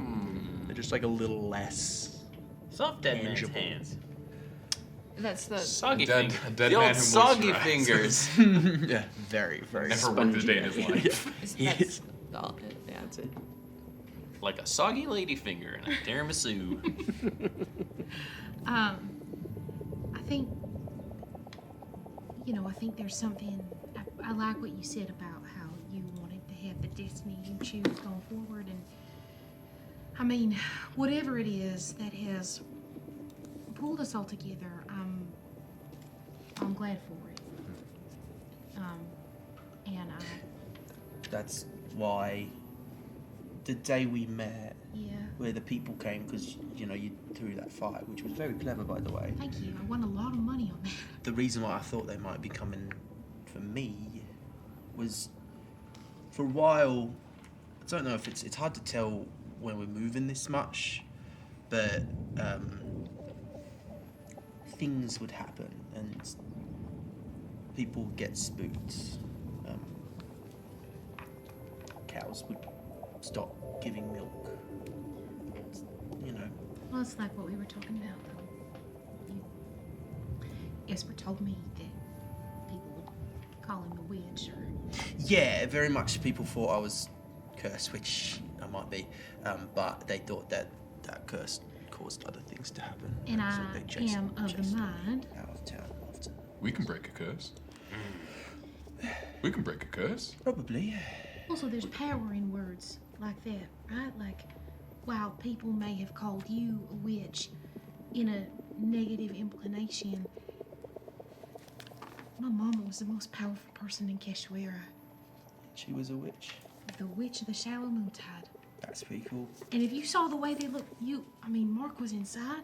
They're just like a little less. Soft dead man's Tangible. hands. That's the. Soggy Dead- fingers. a dead The man old who soggy moisturizes. fingers. Yeah, very, very. Never worked a day in his life. Yes. All, yeah. That's it. Like a soggy lady finger in a tiramisu. I think, I think there's something. I like what you said about how you wanted to have the destiny you choose going forward, and I mean, whatever it is that has pulled us all together, I'm glad for it. And That's why the day we met, yeah, where the people came, because you threw that fight, which was very clever, by the way. thank you. I won a lot of money on that. The reason why I thought they might be coming for me was, for a while, I don't know if it's hard to tell when we're moving this much, but things would happen and people would get spooked. Cows would stop giving milk. Well, it's like what we were talking about, though. Esper told me that people would call him a witch, or Yeah, very much people thought I was cursed, which I might be, but they thought that curse caused other things to happen. and so I they chased am of the me mind. out of town often. We can break a curse. We can break a curse. Probably. Also, there's power in words like that, right? Like, while people may have called you a witch in a negative inclination, my mama was the most powerful person in Cachoeira. She was a witch. The witch of the shallow moontide. That's pretty cool. And if you saw the way they looked, Mark was inside.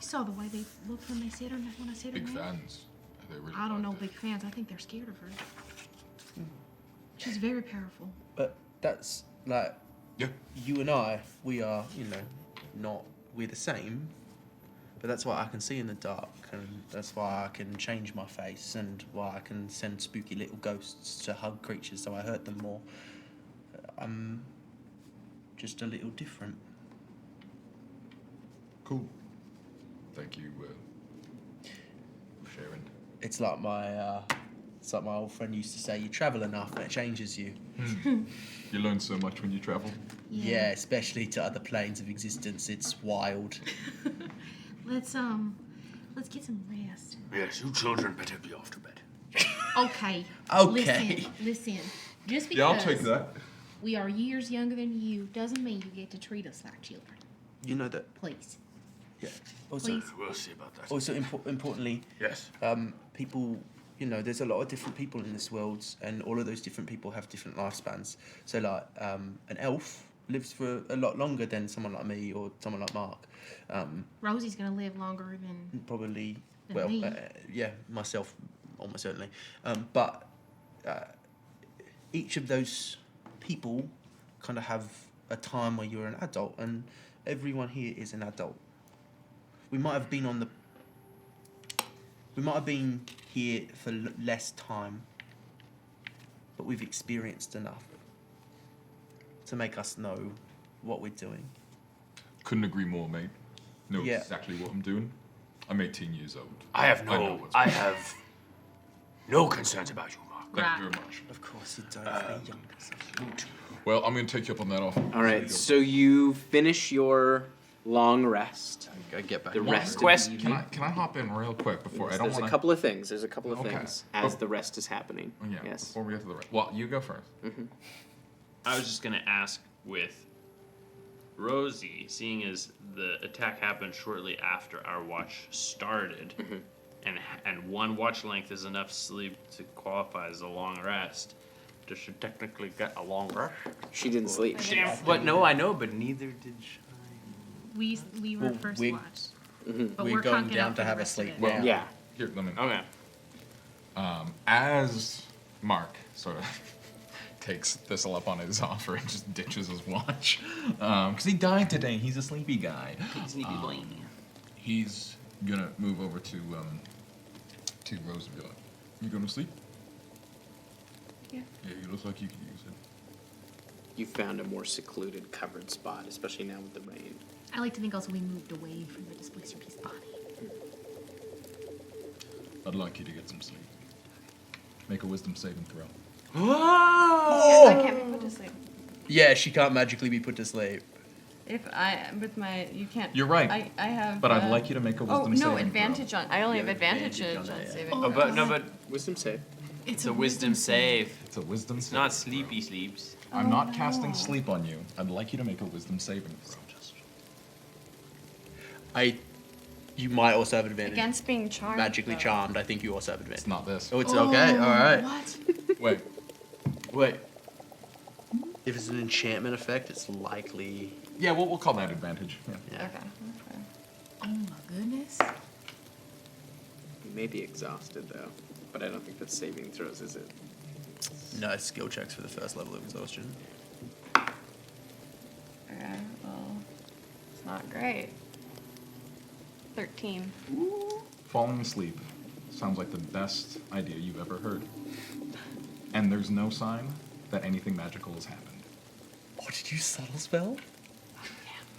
You saw the way they looked when I said her Big name. fans. They really I don't know, liked it. big fans. I think they're scared of her. She's very powerful. But that's like, Yeah. you and I, we are, we're the same. But that's why I can see in the dark, and that's why I can change my face, and why I can send spooky little ghosts to hug creatures so I hurt them more. I'm just a little different. Cool. Thank you for sharing. It's like my old friend used to say, you travel enough and it changes you. You learn so much when you travel. Yeah, especially to other planes of existence. It's wild. Let's get some rest. Yes, you children better be off to bed. Okay. Okay. Listen. Just because Yeah, I'll take that. we are years younger than you doesn't mean you get to treat us like children. You know that. Please. Yeah. Also, Please. We'll see about that. also importantly, Yes. people, there's a lot of different people in this world, and all of those different people have different lifespans. So, like, an elf lives for a lot longer than someone like me or someone like Mark. Rosie's gonna live longer than Probably Well, Me. yeah, myself, almost certainly. But each of those people kind of have a time where you're an adult, and everyone here is an adult. We might have been here for less time, but we've experienced enough to make us know what we're doing. Couldn't agree more, mate. Know Yeah. exactly what I'm doing. I'm 18 years old. I have know no. what's I going on. have no concerns about you, Mark. Thank you very much. Of course, you don't. They're younger. Well, I'm going to take you up on that offer. All right, so you finish your long rest. Go get back. The rest Quest- of the Can evening. I hop in real quick before I don't There's want a to... couple of things. There's a couple of Okay. things as Oh. the rest is happening. Yeah, Yes. before we get to the rest. Well, you go first. I was just gonna ask with Rosie, seeing as the attack happened shortly after our watch started, and one watch length is enough sleep to qualify as a long rest. Does she technically get a long rest? She didn't sleep. But no, I know, but neither did she. We were Well, first we- watch. But We're we're going conking down up to for have the a rest of sleep it. now. Yeah. Here, let me... Okay. As Mark sort of takes Thistle up on his offer and just ditches his watch, because he died today. He's a sleepy guy. He's gonna move over to Rosie and be like, "You going to sleep?" Yeah. Yeah, you look like you could use it. You found a more secluded, covered spot, especially now with the rain. I like to think also we moved away from the displacer piece body. I'd like you to get some sleep. Make a wisdom saving throw. I can't be put to sleep. Yeah, she can't magically be put to sleep. If I with my you can't. You're right. I have. But I'd like you to make a Oh wisdom no, saving advantage on. I only have advantage on advantage on it, yeah. saving. Oh, but no, but Wisdom save. it's a wisdom save. It's a wisdom It's saving not throw. sleepy sleeps. I'm not casting sleep on you. I'd like you to make a wisdom saving throw. You might also have advantage. Against being charmed. Magically though. charmed, I think you also have advantage. It's not this. Oh, it's okay. All right. What? Wait. Wait. If it's an enchantment effect, it's likely. Yeah, we'll call that advantage. Yeah. Yeah. Okay. Oh my goodness. You may be exhausted though, but I don't think that's saving throws, is it? No, it's skill checks for the first level of exhaustion. Okay. Well, it's not great. 13. Falling asleep sounds like the best idea you've ever heard. And there's no sign that anything magical has happened. Oh, did you subtle spell?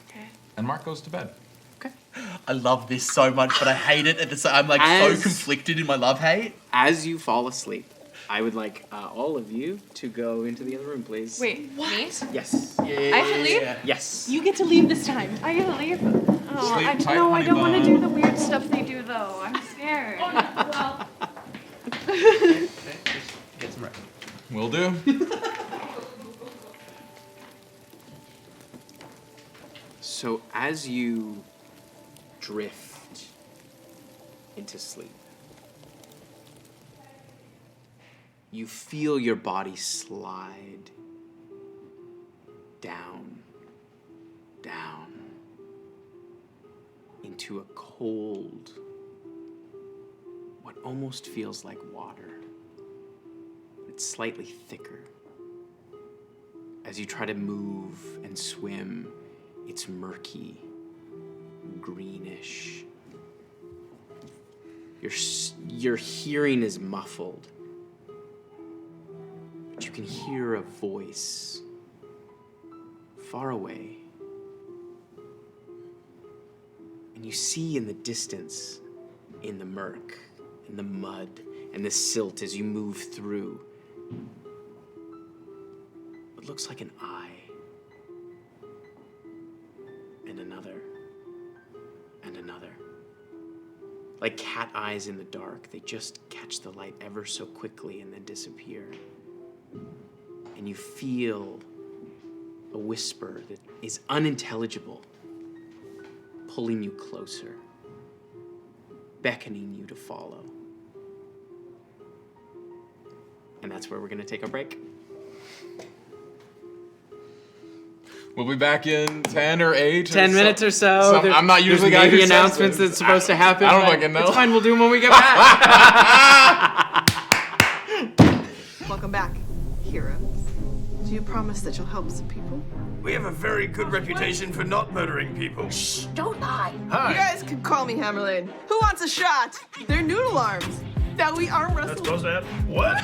Okay. And Mark goes to bed. I love this so much, but I hate it at the same. I'm like As- so conflicted in my love-hate. As you fall asleep, I would like all of you to go into the other room, please. Wait. What? Me? Yes. I should leave? Yes. You get to leave this time. I get to leave. Oh, Sleep tight, no, I honey don't want to bun. do the weird stuff they do though. I'm scared. Well, Get some rest. Will do. So as you drift into sleep, you feel your body slide down, down into a cold, what almost feels like water. It's slightly thicker. As you try to move and swim, it's murky, greenish. Your hearing is muffled, but you can hear a voice far away. And you see in the distance, in the murk, in the mud, and the silt as you move through, what looks like an eye. And another. And another. Like cat eyes in the dark, they just catch the light ever so quickly and then disappear. And you feel a whisper that is unintelligible, pulling you closer, beckoning you to follow. And that's where we're going to take a break. We'll be back in 10 or 8. 10 minutes or so. I'm not usually there's guy who maybe says announcements this. that's supposed to happen. I don't but fucking know. It's fine. We'll do them when we get back. Welcome back, heroes. Do you promise that you'll help some people? We have a very good reputation for not murdering people. Shh, don't lie. Hi. You guys can call me Hammerlane. Who wants a shot? They're noodle arms. Now we arm wrestle. That's supposed to happen. What?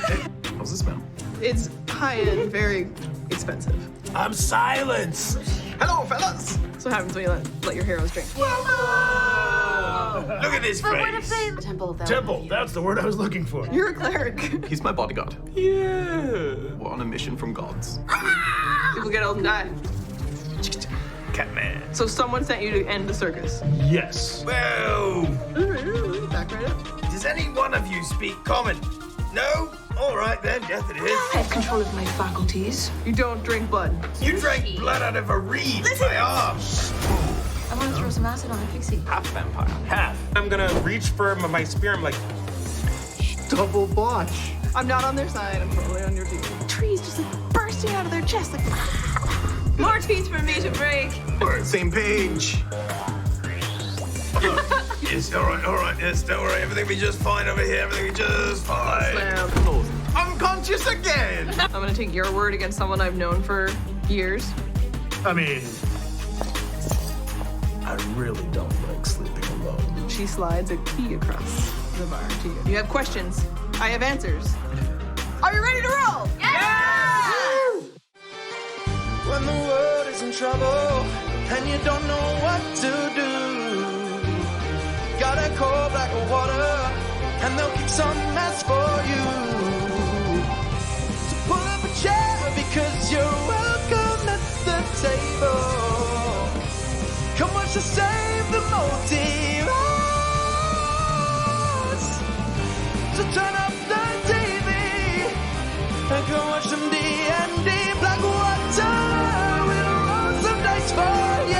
How's it smell? It's high-end, very expensive. I'm Silence. Hello, fellas. That's what happens when you let your heroes drink. Look at this face. Temple. Temple. That's the word I was looking for. You're a cleric. He's my bodyguard. Yeah. We're on a mission from gods. People get old and die. Catman. So someone sent you to end the circus. Yes. Well, Back right up. does any one of you speak common? No? All right then, death it is. I have control of my faculties. You don't drink blood. You drank blood out of a reed, my arm. I want to throw some acid on a pixie. Half vampire. Half. I'm gonna reach for my spear. I'm like, Double botch. I'm not on their side. I'm totally on your team. Trees just like bursting out of their chest like more teeth for me to break. We're on the same page. Yes, all right. Yes, don't worry. Everything will be just fine over here. Everything will be just fine. Slam. Unconscious again. I'm gonna take your word against someone I've known for years. I mean, I really don't like sleeping alone. She slides a key across the bar to you. You have questions. I have answers. Are you ready to roll? Yeah! When the world is in trouble and you don't know what to do, got a cold black of water and they'll kick some mess for you. So pull up a chair because you're welcome at the table. Come watch us save the multiverse. So turn up the TV and come watch some D&D. Blackwater, we'll roll some dice for you.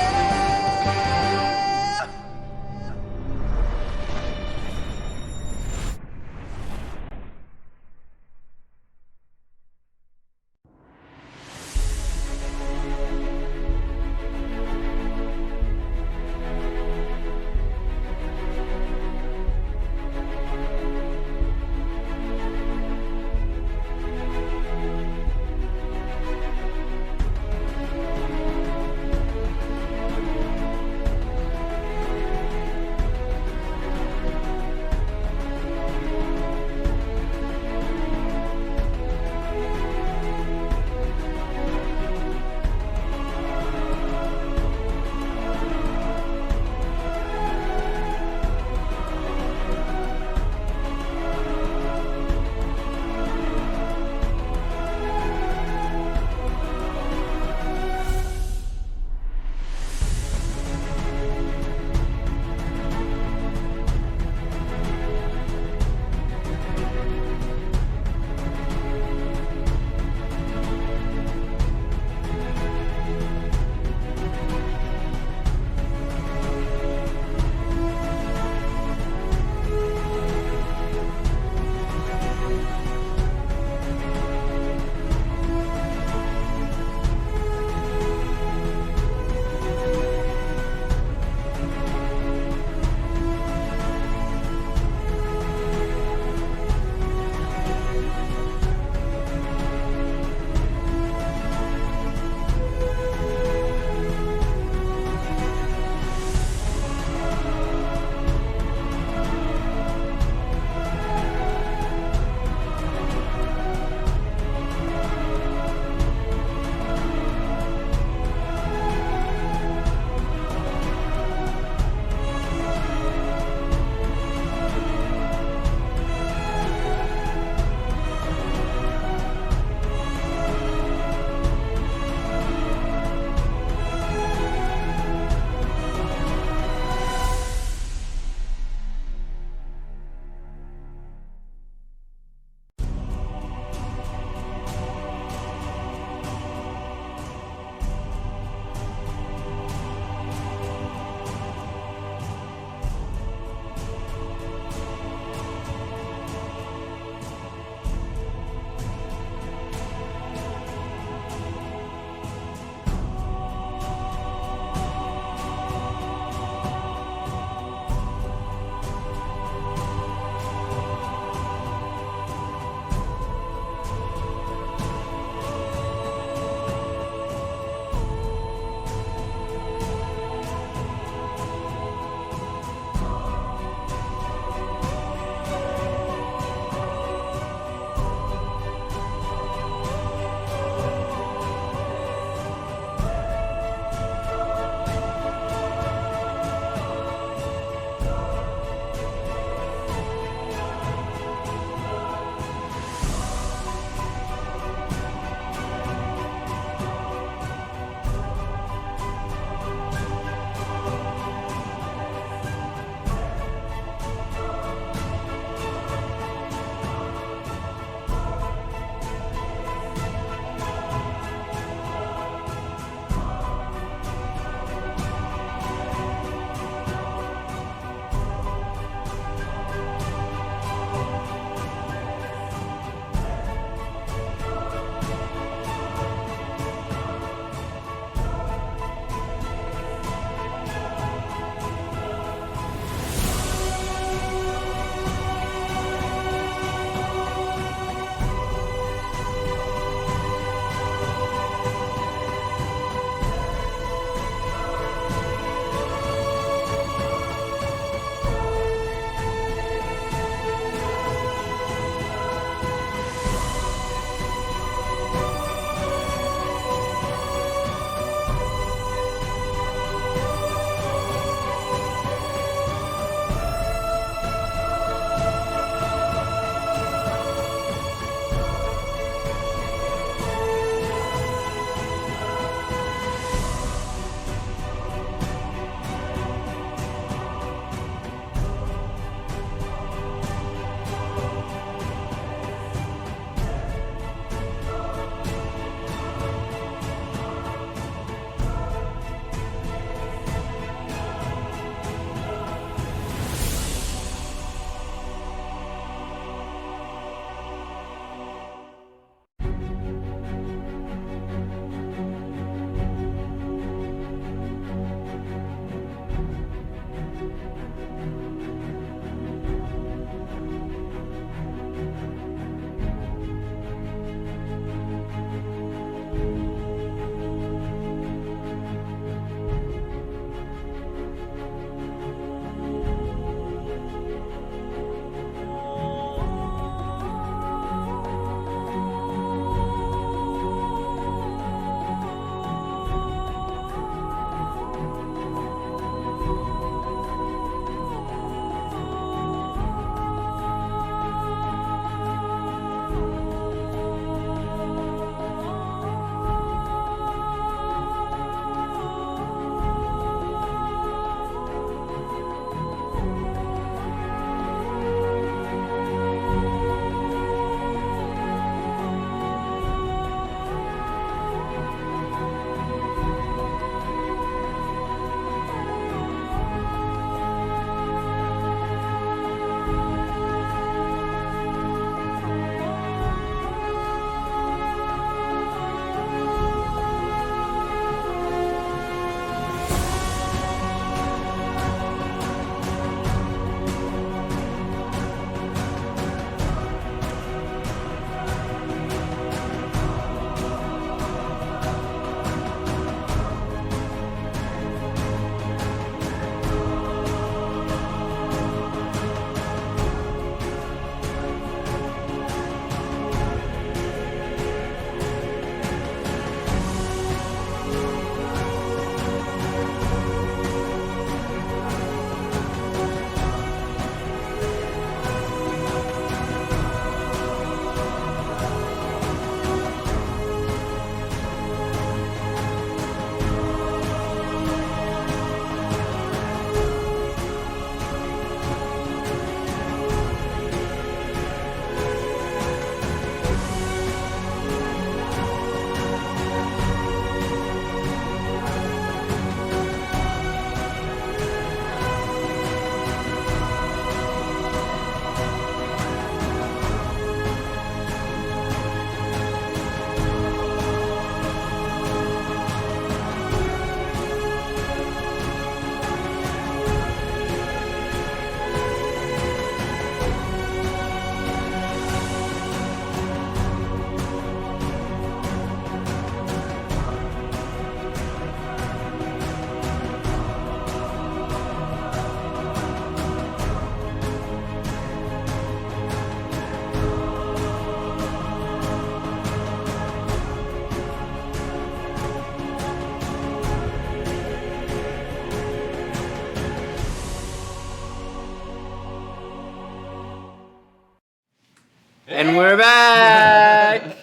And we're back.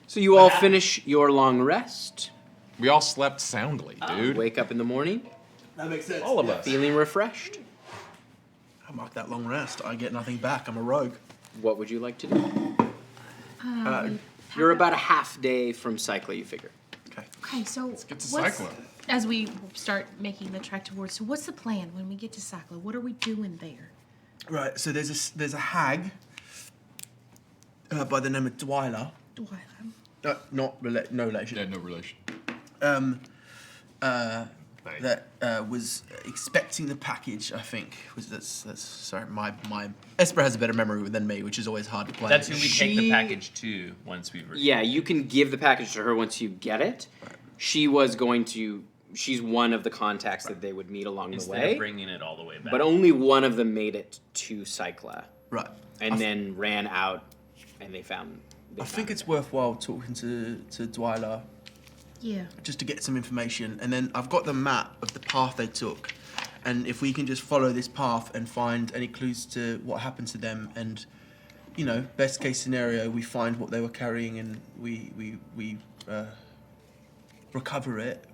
So you all finish your long rest. We all slept soundly, dude. Wake up in the morning, That makes sense. All of us. feeling refreshed. I mark that long rest. I get nothing back. I'm a rogue. What would you like to do? You're about a half day from Cycla, you figure. Okay, so Get to what's- Cycla. as we start making the trek towards, so what's the plan when we get to Cycla? What are we doing there? Right, so there's a hag by the name of Dwyler. Dwyler. No relation. Yeah, no relation. That was expecting the package, I think. Sorry, my Esper has a better memory than me, which is always hard to play. That's who we take the She- package to once we've. Yeah, you can give the package to her once you get it. She was going to. She's one of the contacts that they would meet along the Instead way. of bringing it all the way back. But only one of them made it to Cycla. Right. And then ran out, and they found. I think it's worthwhile talking to Dwyler Yeah. just to get some information, and then I've got the map of the path they took, and if we can just follow this path and find any clues to what happened to them, and best case scenario, we find what they were carrying and we recover it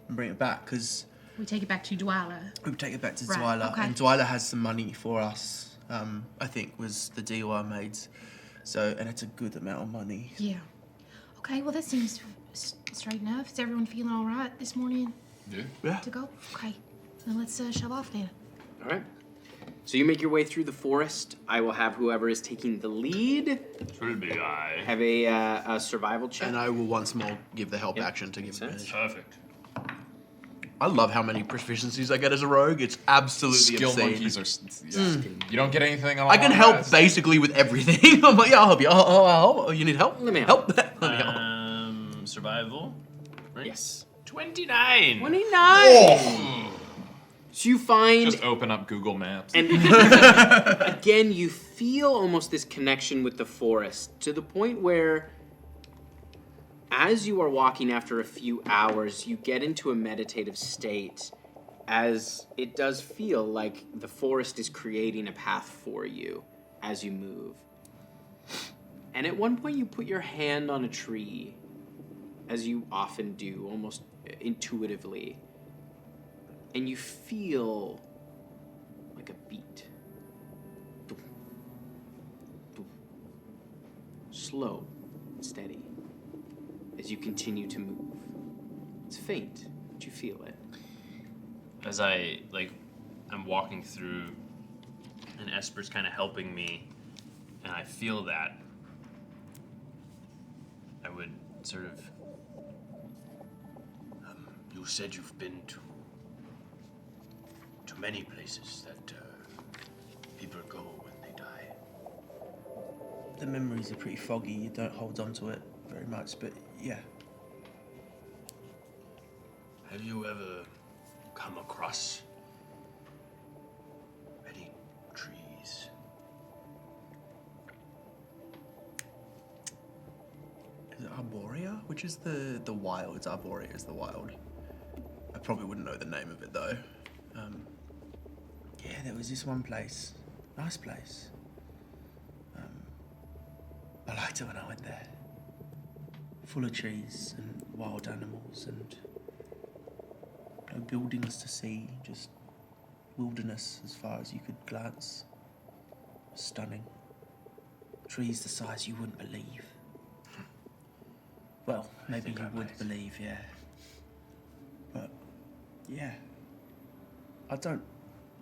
and bring it back, because We take it back to Dwyler. we would take it back to Right, Dwyler, okay. and Dwyler has some money for us. I think was the deal I made, and it's a good amount of money. Yeah. Okay, well, that seems straight enough. Is everyone feeling all right this morning Yeah. to go? Okay, then let's shove off then. All right. So you make your way through the forest. I will have whoever is taking the lead Should be I. have a survival check. And I will once more give the help Yep. action to give Makes sense. advantage. Perfect. I love how many proficiencies I get as a rogue. It's absolutely Skill obscene. monkeys are. You don't get anything on. I can help basically with everything. I'm like, yeah, I'll help you. Oh, you need help? Let me help. Let me help. Survival. Right? Yes. 29. 29. So you find, Just open up Google Maps. and again, you feel almost this connection with the forest to the point where, as you are walking after a few hours, you get into a meditative state, as it does feel like the forest is creating a path for you as you move. And at one point, you put your hand on a tree, as you often do, almost intuitively, and you feel like a beat. Slow and steady as you continue to move. It's faint, but you feel it. As I'm walking through, and Esper's kind of helping me, and I feel that, I would sort of. You said you've been to many places that people go when they die. The memories are pretty foggy. You don't hold on to it very much, but yeah. Have you ever come across any trees? Is it Arborea? Which is the wild? It's Arborea is the wild. I probably wouldn't know the name of it though. Yeah, there was this one place. Nice place. I liked it when I went there. Full of trees and wild animals and no buildings to see, just wilderness as far as you could glance. Stunning. Trees the size you wouldn't believe. Well, maybe you would believe, yeah. But, yeah. I don't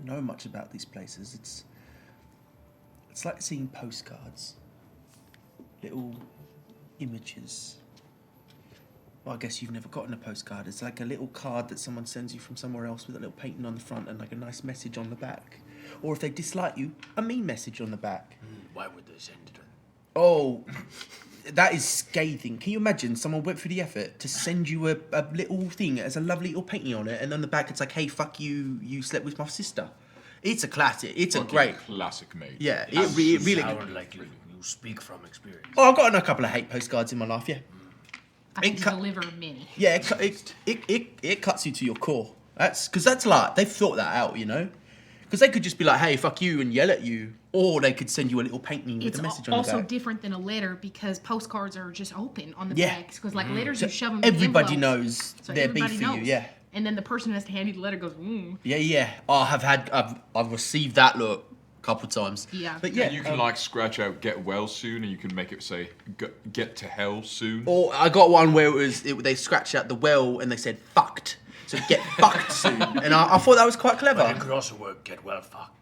know much about these places. It's like seeing postcards. Little images. Well, I guess you've never gotten a postcard. It's like a little card that someone sends you from somewhere else with a little painting on the front and like a nice message on the back. Or if they dislike you, a mean message on the back. Why would they send it? Oh, that is scathing. Can you imagine someone went through the effort to send you a little thing that has a lovely little painting on it, and on the back it's like, hey, fuck you, you slept with my sister. It's a classic. It's a great classic, mate. Yeah, it really. Sound like you speak from experience. Oh, I've gotten a couple of hate postcards in my life, yeah. I can deliver many. Yeah, it cuts you to your core. That's because that's like they've thought that out, you know. Because they could just be like, hey, fuck you, and yell at you. Or they could send you a little painting with It's a message on the also back. different than a letter because postcards are just open on the Yeah. backs. Because like letters, So you shove them. everybody in envelopes, knows so their beef everybody for you, knows. yeah. And then the person who has to hand you the letter goes, Yeah. Oh, I've received that look a couple times. Yeah. But yeah. And you can like scratch out "get well soon" and you can make it say "get to hell soon." Or I got one where they scratched out the well and they said fucked. So get fucked soon. And I thought that was quite clever. But it could also work, get well fucked.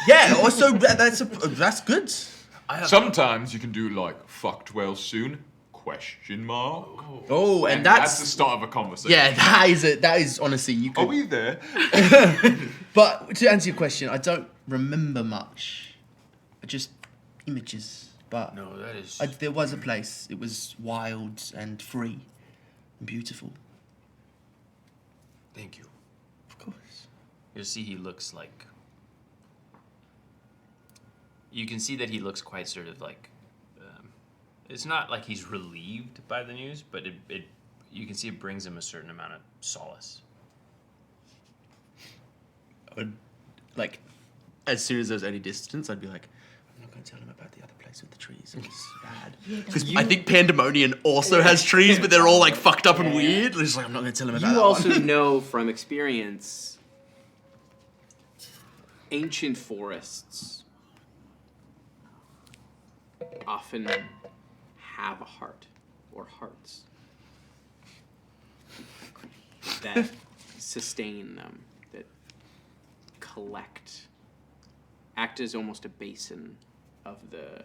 Yeah, also that's good. Sometimes you can do like "fucked well soon?" ? Oh, and that's the start of a conversation. Yeah, that is honestly you could. Are we there? But to answer your question, I don't remember much. Just images. But No, that is. there was a place. It was wild and free and beautiful. Thank you. Of course. You'll see he looks like. You can see that he looks quite sort of like. It's not like he's relieved by the news, but you can see it brings him a certain amount of solace. I would, like, as soon as there's any distance, I'd be like, I'm not going to tell him about the other place with the trees. It was bad. Because I think Pandemonium also has trees, but they're all like fucked up and weird. It's like, I'm not going to tell him about that You also one. know from experience, ancient forests often have a heart or hearts that sustain them, that act as almost a basin of the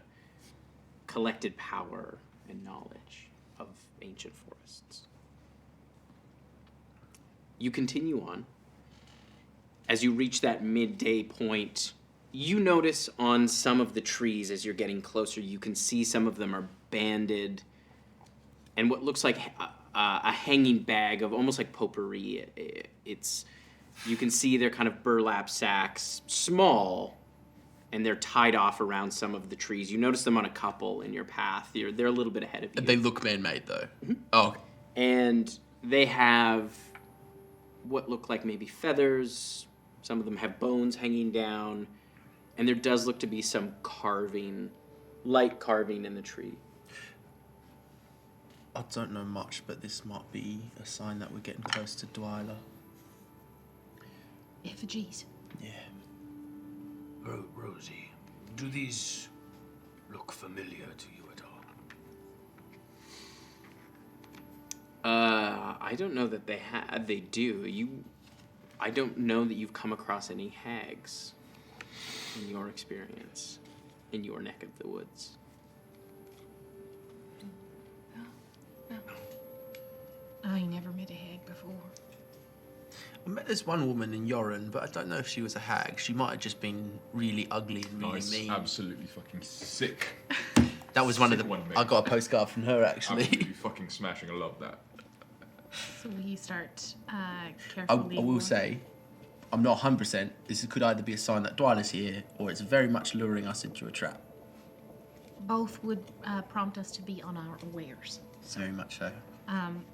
collected power and knowledge of ancient forests. You continue on. As you reach that midday point, you notice on some of the trees as you're getting closer, you can see some of them are banded and what looks like a hanging bag of almost like potpourri. You can see they're kind of burlap sacks, small, and they're tied off around some of the trees. You notice them on a couple in your path. They're a little bit ahead of you. They look man-made, though. Mm-hmm. Oh, okay. And they have what look like maybe feathers. Some of them have bones hanging down. And there does look to be some carving, light carving in the tree. I don't know much, but this might be a sign that we're getting close to Dwyler. effigies. Yeah. Rosie, do these look familiar to you at all? I don't know that they do. I don't know that you've come across any hags in your experience, in your neck of the woods. I never met a hag before. I met this one woman in Oloren, but I don't know if she was a hag. She might have just been really ugly and really Nice, mean. absolutely fucking sick. That was one of Sick the. one, mate. I got a postcard from her actually. Absolutely fucking smashing. I love that. So we start I carefully. will say, I'm not 100%. This could either be a sign that Dwyler's here, or it's very much luring us into a trap. Both would prompt us to be on our wares. Very much so.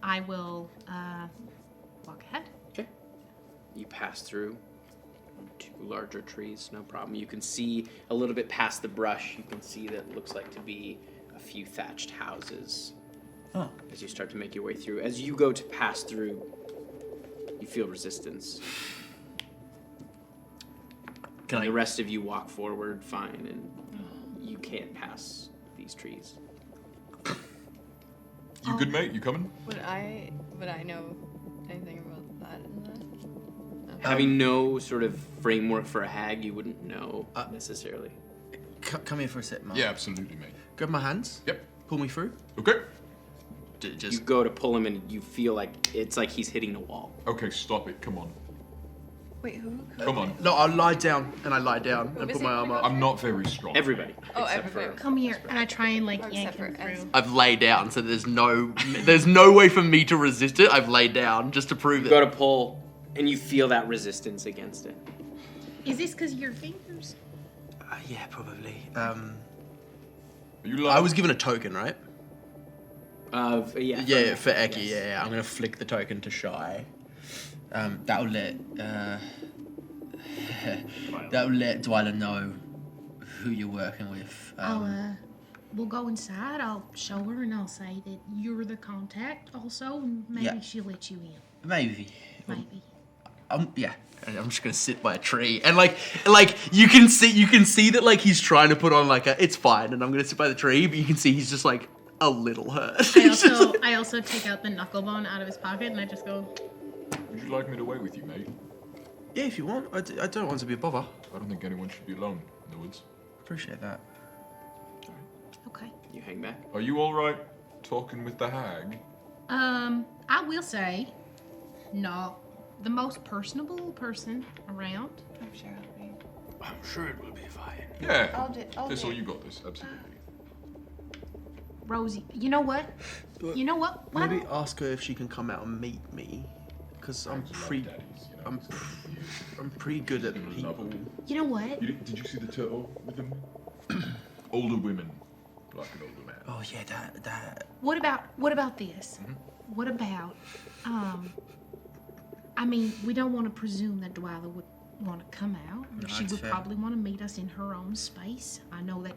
I will walk ahead. Okay. You pass through 2 larger trees, no problem. You can see a little bit past the brush. You can see that it looks like to be a few thatched houses. Oh. As you start to make your way through. As you go to pass through, you feel resistance. And the rest of you walk forward fine, and you can't pass these trees. You good, mate? You coming? Would I know anything about that? Having no sort of framework for a hag, you wouldn't know necessarily. Come here for a sec, Mark. Yeah, absolutely, mate. Grab my hands. Yep. Pull me through. Okay. You go to pull him, and you feel like it's like he's hitting a wall. Okay, stop it. Come on. Wait, who? Come on. No, I'll lie down, and I lie down and put my arm up. I'm not very strong. Everybody. Oh, except everybody. for- Come here, and I try and like Or yank except him for through. I've laid down, so there's no way for me to resist it. I've laid down just to prove You it. go to pull, and you feel that resistance against it. Is this because of your fingers? Yeah, probably. Are you like? I was given a token, right? Yeah. Yeah, for Eki, yeah. I'm gonna flick the token to Shy. That'll let That'll let Dwyler know who you're working with. We'll go inside. I'll show her and I'll say that you're the contact also, and maybe Yeah. she'll let you in. Maybe. Maybe. Yeah. And I'm just gonna sit by a tree and like you can see that like he's trying to put on like it's fine, and I'm gonna sit by the tree, but you can see he's just like a little hurt. I also take out the knuckle bone out of his pocket and I just go, Would you like me to wait with you, mate? Yeah, if you want. I don't want to be a bother. I don't think anyone should be alone in the woods. Appreciate that. okay. You hang back. Are you all right talking with the hag? I will say, not the most personable person around. I'm sure I'll be. I'm sure it will be fine. Yeah. I'll Thistle, do. you got this. Absolutely. Rosie, you know what? You know what? Why Maybe don't- ask her if she can come out and meet me, because I'm pretty good at people. You know what? Did you see the turtle with them? Older women, like an older man. Oh yeah, that. What about this? What about, I mean, we don't want to presume that Dwyler would want to come out. No, She that's would fair. probably want to meet us in her own space. I know that,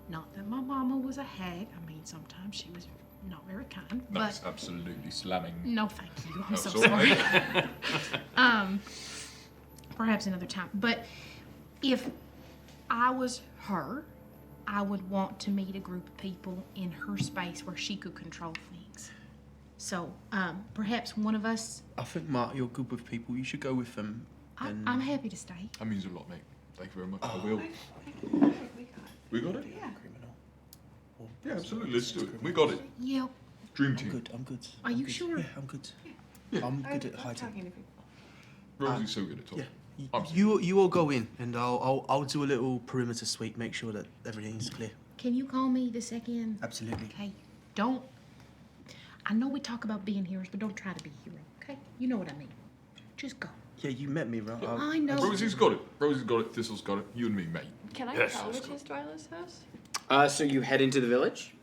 not that my mama was a hag. I mean, sometimes she was not very kind, That's but absolutely slamming. no, thank you. I'm Oh, so sorry. sorry. Perhaps another time. But if I was her, I would want to meet a group of people in her space where she could control things. So, perhaps one of us. I think Mark, you're good with people. You should go with them. And I'm happy to stay. That means a lot, mate. Thank you very much. I will. We got it? Yeah. Yeah, absolutely. Let's do it. We got it. Yep. Dream team. I'm good. Are you sure? Yeah, I'm good. I'm good at I'm hiding. talking to people. Rosie's so good at talking. Yeah. You all go in, and I'll do a little perimeter sweep. Make sure that everything's clear. Can you call me the second? Absolutely. Okay. Don't. I know we talk about being heroes, but don't try to be a hero. Okay? You know what I mean. Just go. Yeah, you met me, right? I know. Rosie's got it. Rosie's got it. Thistle's got it. You and me, mate. Can I Yes, tell let's which go. is Dwyler's house? So you head into the village?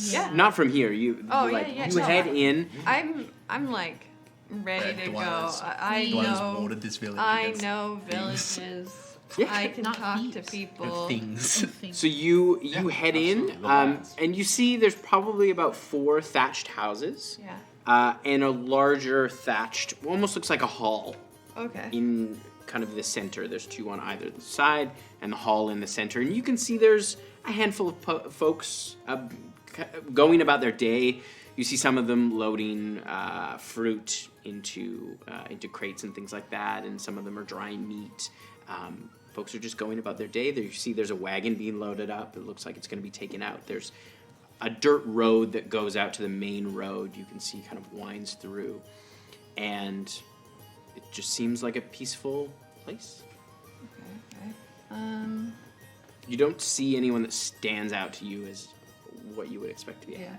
Yeah. Not from here. You Oh, like, yeah, you no, head in. I'm like ready to go. I Dwyler's know. bored of this village. I Yes. know Things. villages. Yeah. I can Not talk to thieves. people. Things. So you head in, absolutely. The lads. and you see there's probably about 4 thatched houses, Yeah. and a larger thatched, almost looks like a hall Okay. in kind of the center. There's 2 on either side, and the hall in the center. And you can see there's a handful of folks going about their day. You see some of them loading fruit into crates and things like that, and some of them are drying meat. Folks are just going about their day. There, you see there's a wagon being loaded up. It looks like it's going to be taken out. There's a dirt road that goes out to the main road. You can see kind of winds through, and it just seems like a peaceful place. Okay. You don't see anyone that stands out to you as what you would expect to be a Yeah. hag.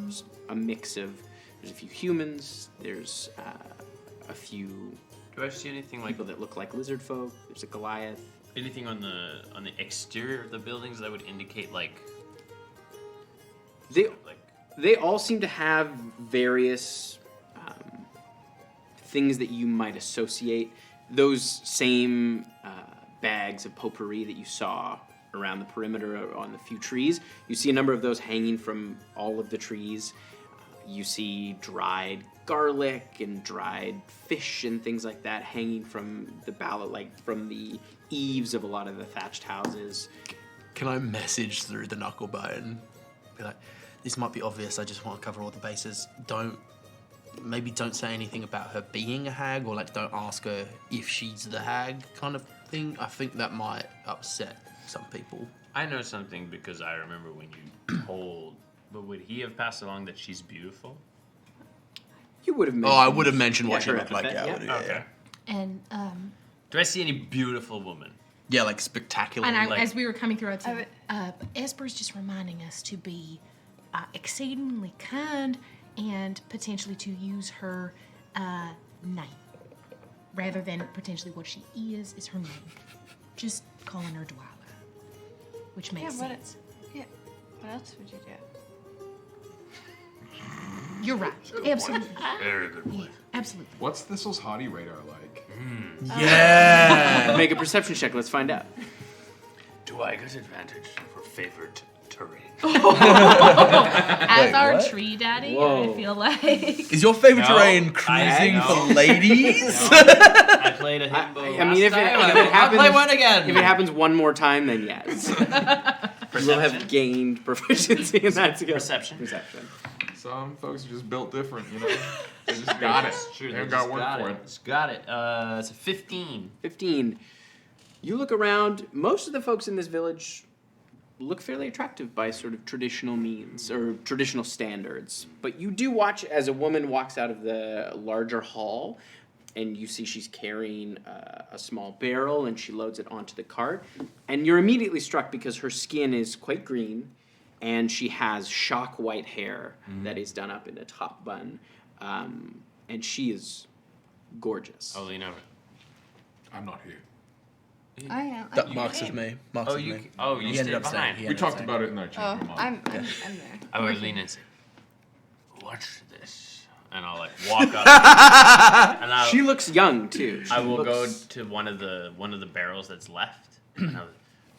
There's a mix of, there's a few humans, there's a few Do I see anything like people that look like lizard folk, there's a Goliath. anything on the exterior of the buildings that would indicate like They all seem to have various things that you might associate. Those same bags of potpourri that you saw around the perimeter on the few trees. You see a number of those hanging from all of the trees. You see dried garlic and dried fish and things like that hanging from the from the eaves of a lot of the thatched houses. Can I message through the knuckle bone? Be like, this might be obvious. I just want to cover all the bases. Don't say anything about her being a hag, or like don't ask her if she's the hag kind of thing. I think that might upset some people. I know something because I remember when you told, but would he have passed along that she's beautiful? You would have Oh, mentioned. I would have mentioned what she her looked like. epithet, Yeah, I would've- Okay. And Do I see any beautiful woman? Yeah, like spectacular. And like- as we were coming through, I'd say, Esper's just reminding us to be exceedingly kind and potentially to use her name rather than potentially what she is her name. Just calling her Dwyler, which makes sense. What else would you do? You're right. Absolutely. Very good Yeah, point. absolutely. What's Thistle's hardy radar like? Yeah. Make a perception check. Let's find out. Do I get advantage for favored terrain? As our what? tree daddy, Whoa. I feel like. Is your favorite No, terrain cruising no. for ladies? I played a himbo. I mean, if it I'll happens, play one again. if it happens one more time, then yes. You will have gained proficiency in that skill. Perception. Perception. Some folks are just built different, you know? They just got it. True, They they don't just got work got for it. it. Just got it. It's a 15. 15. You look around, most of the folks in this village look fairly attractive by sort of traditional means or traditional standards. But you do watch as a woman walks out of the larger hall, and you see she's carrying a small barrel, and she loads it onto the cart. And you're immediately struck because her skin is quite green, and she has shock white hair that is done up in a top bun. And she is gorgeous. I'll lean over. I'm not here. I am. That marks of me. Marks of me. You He stayed ended up staying. behind. He We ended up talked staying. about it in that Oh, chamber. Mom. I'm there. I would lean and say, "Watch this," and I'll like walk up. And She looks young too. I She will go looks- to one of the barrels that's left. And I'll,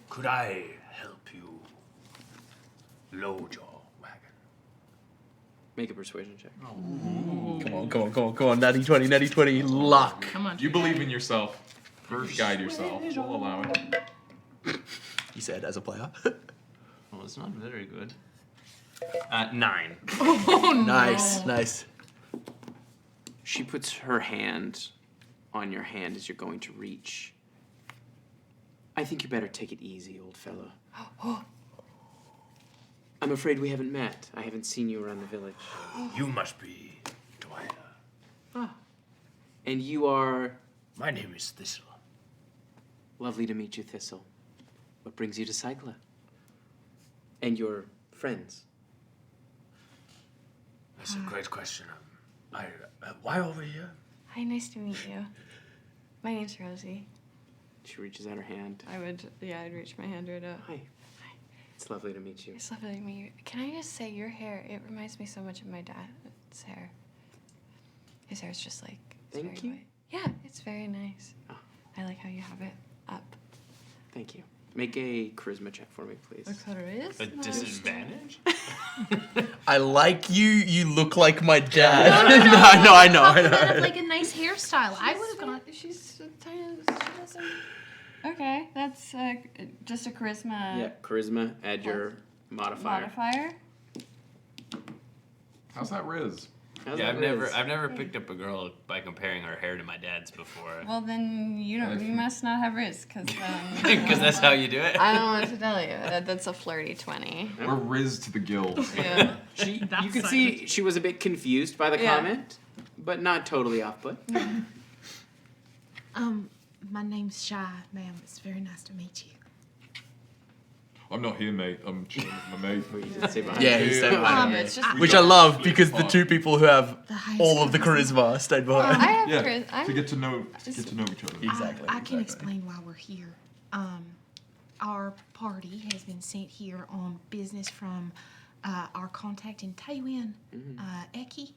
could I help you load your wagon? Make a persuasion check. Come on. Natty 20, luck. Come on. You believe in yourself. Guide yourself. We'll allow it. He said as a player. Well, it's not very good. 9. Nice. She puts her hand on your hand as you're going to reach. I think you better take it easy, old fellow. I'm afraid we haven't met. I haven't seen you around the village. You must be Dwyler. And you are My name is Thistle. lovely to meet you, Thistle. What brings you to Cycla? And your friends? That's a great question. Why over here? Hi, nice to meet you. My name's Rosie. She reaches out her hand. I'd reach my hand right up. Hi. It's lovely to meet you. It's lovely to meet you. Can I just say, your hair, it reminds me so much of my dad's hair. His hair's just like, it's Thank very you. white. Yeah, it's very nice. Oh. I like how you have it up. Thank you. Make a charisma check for me, please. A disadvantage? I like you. You look like my dad. I know. Compliment like a nice hairstyle. I would have gone. She's tiny. She doesn't. Okay, that's just a charisma Yeah, charisma. Add your modifier. modifier. How's that Riz? How's Yeah, that Riz? I've never picked up a girl by comparing her hair to my dad's before. Well, then you must not have risk, because Because that's how you do it. I don't want to tell you. That's a flirty 20. We're Riz to the gills. Yeah. You That's could see she was a bit confused by the Yeah. comment, but not totally off put. My name's Shy, ma'am. It's very nice to meet you. I'm not here, mate. I'm chilling with my mate. You did say behind Yeah, you. he stayed behind. It's just. Which I love because the two people who have The highest all of the charisma. charisma stayed behind. I have Yeah, charisma. to get to know each other. Exactly. I can explain why we're here. Our party has been sent here on business from our contact in Tywin, Eki,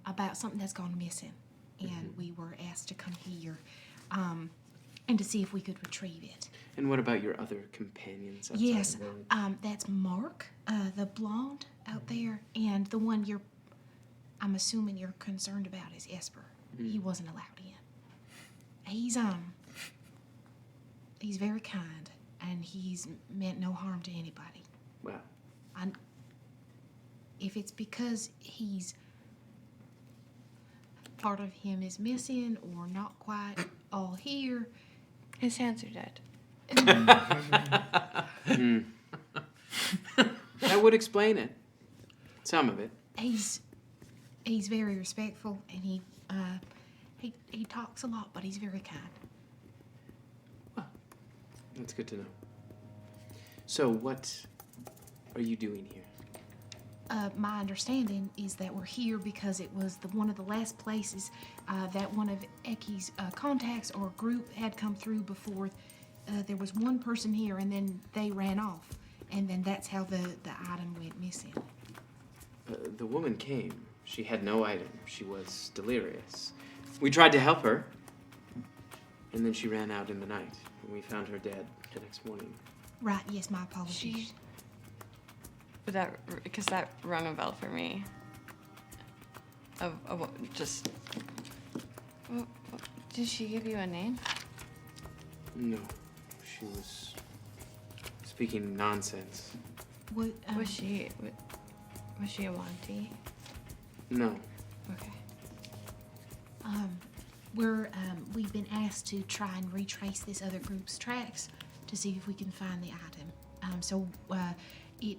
about something that's gone missing. And we were asked to come here and to see if we could retrieve it. And what about your other companions outside Yes, the village? that's Mark, the blonde out there, and the one I'm assuming you're concerned about is Esper. He wasn't allowed in. He's very kind, and he's meant no harm to anybody. Wow. If it's because part of him is missing or not quite all here, His hands are dead. That would explain it. Some of it. he's very respectful, and he talks a lot, but he's very kind. That's good to know. So what are you doing here? My understanding is that we're here because it was one of the last places that one of Eki's contacts or group had come through before. There was one person here, and then they ran off, and then that's how the item went missing. The woman came. She had no item. She was delirious. We tried to help her, And then she ran out in the night, and we found her dead the next morning. Right, yes, my apologies. Because that rung a bell for me. Did she give you a name? No, she was speaking nonsense. Was she a Monty? No. Okay. We've been asked to try and retrace this other group's tracks to see if we can find the item. So it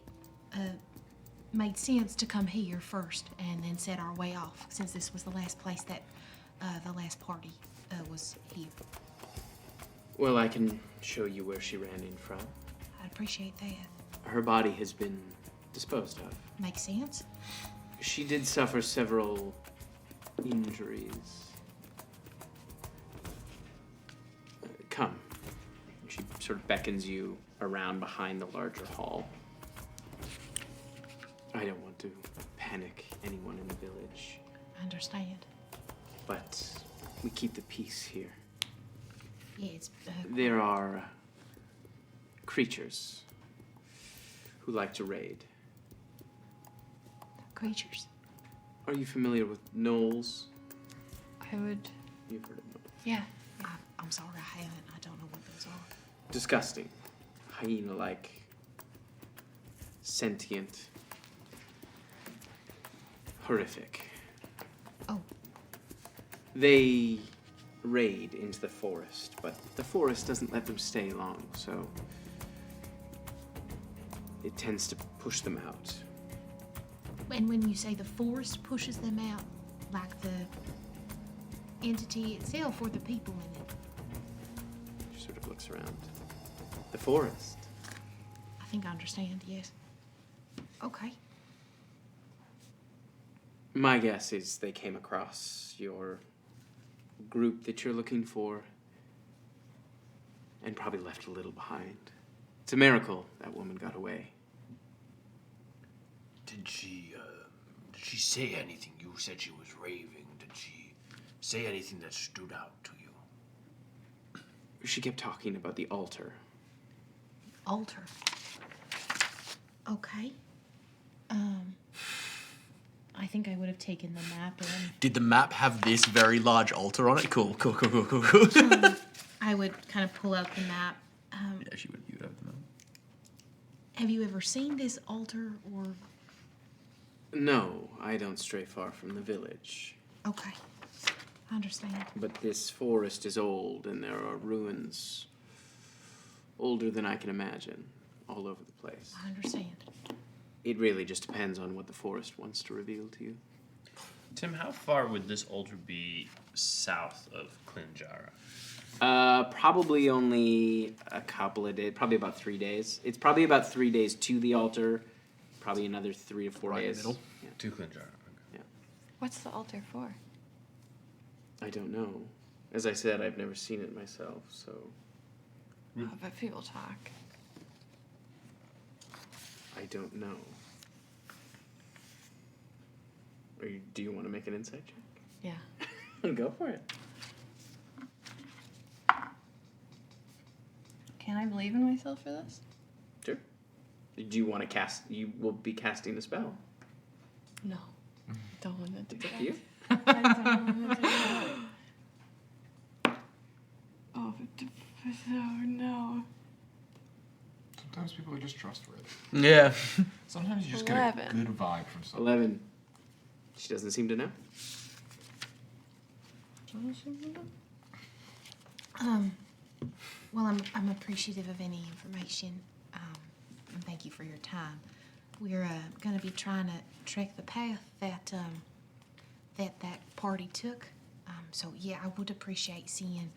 made sense to come here first and then set our way off, since this was the last place that the last party was here. Well, I can show you where she ran in from. I'd appreciate that. Her body has been disposed of. Makes sense. She did suffer several injuries. Come. She sort of beckons you around behind the larger hall. I don't want to panic anyone in the village. I understand. But we keep the peace here. Yeah, it's... There are creatures who like to raid. Creatures? Are you familiar with gnolls? I would... You've heard of gnolls. Yeah. I'm sorry, I haven't. I don't know what those are. Disgusting. Hyena-like. Sentient. Horrific. Oh. They raid into the forest, but the forest doesn't let them stay long, so it tends to push them out. And when you say the forest pushes them out, like the entity itself or the people in it? She sort of looks around. The forest. I think I understand, yes. Okay. My guess is they came across your group that you're looking for and probably left a little behind. It's a miracle that woman got away. Did she say anything? You said she was raving. Did she say anything that stood out to you? She kept talking about the altar. Altar. Okay. I think I would have taken the map and... Did the map have this very large altar on it? Cool. I would kind of pull out the map. Yeah, she would. You would have the map. Have you ever seen this altar or... No, I don't stray far from the village. Okay. I understand. But this forest is old, and there are ruins older than I can imagine all over the place. I understand. It really just depends on what the forest wants to reveal to you. Tim, how far would this altar be south of Klinjara? Probably only a couple of days, probably about 3 days. It's probably about 3 days to the altar, probably another 3 to 4 Right in days. the middle? Yeah. To Klinjara. Okay. Yeah. What's the altar for? I don't know. As I said, I've never seen it myself, so... Oh, but people talk. I don't know. Do you want to make an insight check? Yeah. Go for it. Can I believe in myself for this? Sure. Do you want to cast... You will be casting a spell. No. Don't want to do It's up that. to you. I don't want to do that. Oh no. Sometimes people are just trustworthy. Yeah. Sometimes you just 11. get a good vibe from someone. 11. She doesn't seem to know. Well, I'm appreciative of any information, and thank you for your time. We're going to be trying to track the path that that party took. So yeah, I would appreciate seeing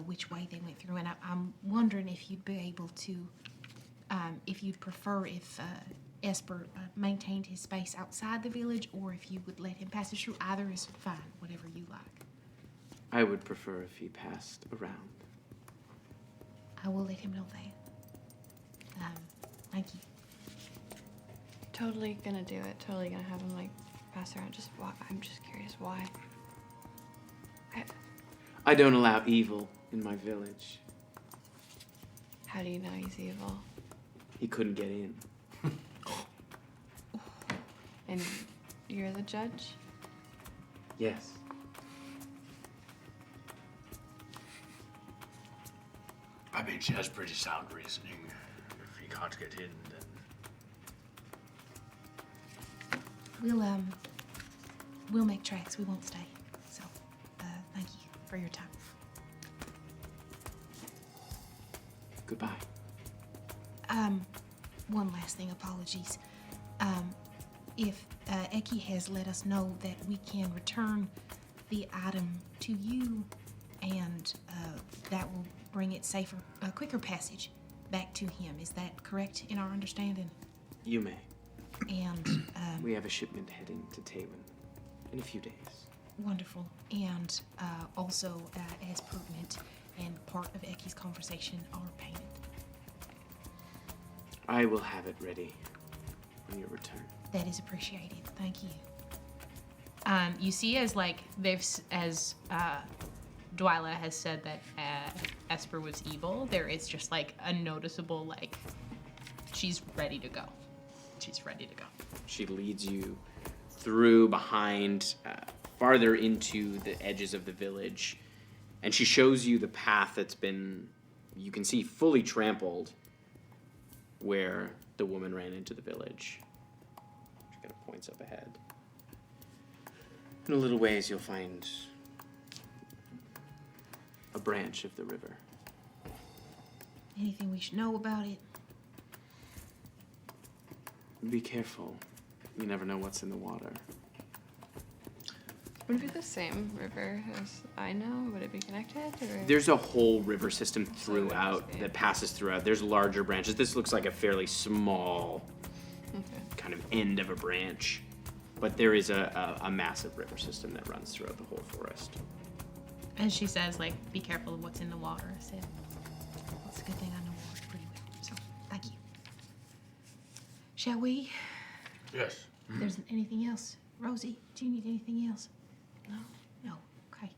which way they went through, and I'm wondering if you'd be able to, if you'd prefer if Esper maintained his space outside the village, or if you would let him pass it through. Either is fine, whatever you like. I would prefer if he passed around. I will let him know that. Thank you. Totally gonna do it. Totally gonna have him like pass around. Just why? I'm just curious why. I don't allow evil in my village. How do you know he's evil? He couldn't get in. And you're the judge? Yes. I mean, she has pretty sound reasoning. If he can't get in, then... We'll make tracks. We won't stay. So, thank you for your time. Goodbye. One last thing, apologies. If Eki has let us know that we can return the item to you, and that will bring it safer, quicker passage back to him. Is that correct in our understanding? You may. And We have a shipment heading to Taywin in a few days. wonderful. And also, as pertinent and part of Eki's conversation, our payment. I will have it ready on your return. That is appreciated. Thank you. You see, as Dwyler has said that Esper was evil, there is just like a noticeable like she's ready to go. She's ready to go. She leads you through, behind, farther into the edges of the village, and she shows you the path that's been, you can see, fully trampled where the woman ran into the village. She kind of points up ahead. In a little ways, you'll find a branch of the river. Anything we should know about it? Be careful. You never know what's in the water. Would it be the same river as I know? Would it be connected? Or? There's a whole river system throughout that passes throughout. There's larger branches. This looks like a fairly small kind of end of a branch. But there is a massive river system that runs throughout the whole forest. And she says, like, be careful of what's in the water. I said, it's a good thing I know water pretty well. So, thank you. Shall we? Yes. If there's anything else. Rosie, do you need anything else? No? No. Okay.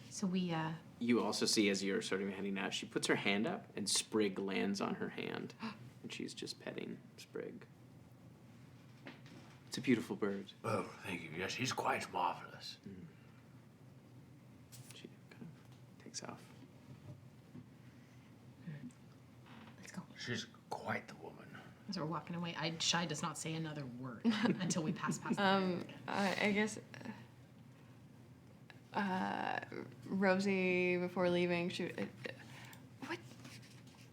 So we, You also see, as you're sort of heading out, she puts her hand up and Sprig lands on her hand. And she's just petting Sprig. It's a beautiful bird. Oh, thank you. Yes, he's quite marvelous. She kind of takes off. let's go. She's quite the woman. As we're walking away, Shy does not say another word until we pass past I guess Rosie, before leaving, she.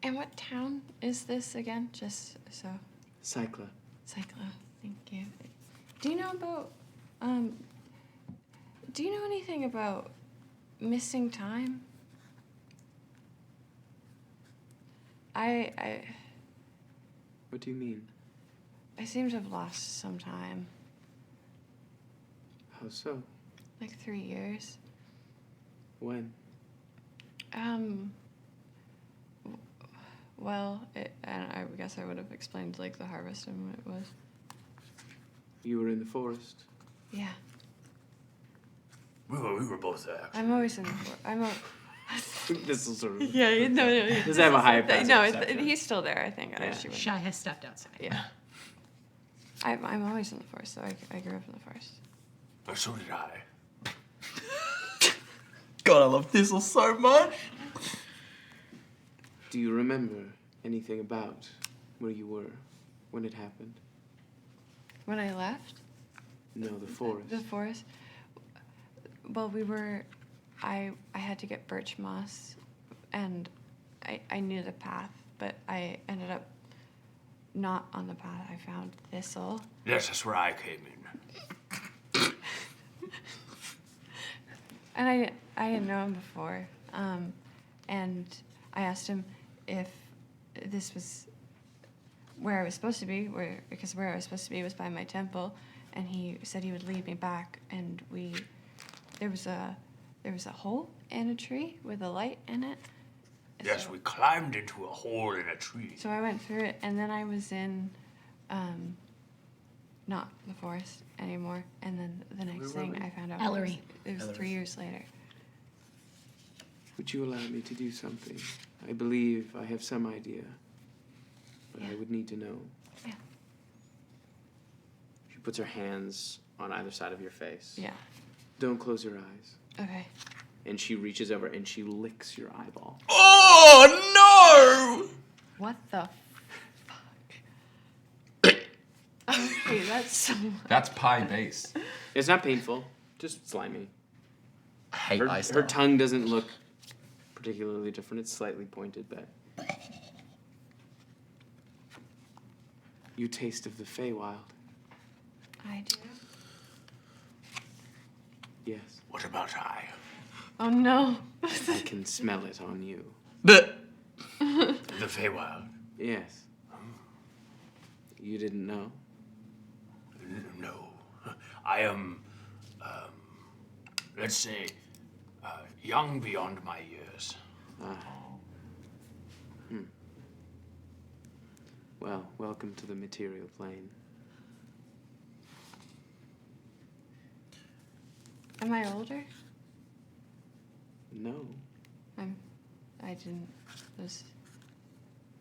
What town is this again? Just so. Cycla. Cycla, thank you. Do you know about? Do you know anything about missing time? What do you mean? I seem to have lost some time. How so? Like 3 years. When? Well, and I guess I would have explained like the harvest and what it was. You were in the forest. Yeah. We were both there. Actually. I'm always in the forest. This will sort of. Yeah, no. Does it have a higher passive No, perception? he's still there, I think. Yeah. Shy has stepped outside. Yeah. I'm always in the forest, so I grew up in the forest. But so did I. God, I love Thistle so much. Do you remember anything about where you were when it happened? When I left? No, the forest. The forest? Well, I had to get birch moss, and I knew the path, but I ended up not on the path. I found Thistle. Yes, that's where I came in. And I didn't know him before, and I asked him if this was where I was supposed to be, because where I was supposed to be was by my temple, and he said he would lead me back, and there was a hole in a tree with a light in it. Yes, we climbed into a hole in a tree. So I went through it, and then I was in, not the forest anymore, and then the next thing I found out Ellery. it was 3 years later. Would you allow me to do something? I believe I have some idea, but I would need to know. Yeah. She puts her hands on either side of your face. Yeah. Don't close your eyes. Okay. And she reaches over and she licks your eyeball. Oh no! What the fuck? Okay, that's so. That's pie base. It's not painful, just slimy. I hate Her, ice her stuff. tongue doesn't look particularly different. It's slightly pointed, but you taste of the Feywild. I do. Yes, What about I? Oh no. I can smell it on you. The Feywild. Yes. You didn't know? No. I am, let's say, young beyond my years. Well, welcome to the material plane. Am I older? No. I didn't.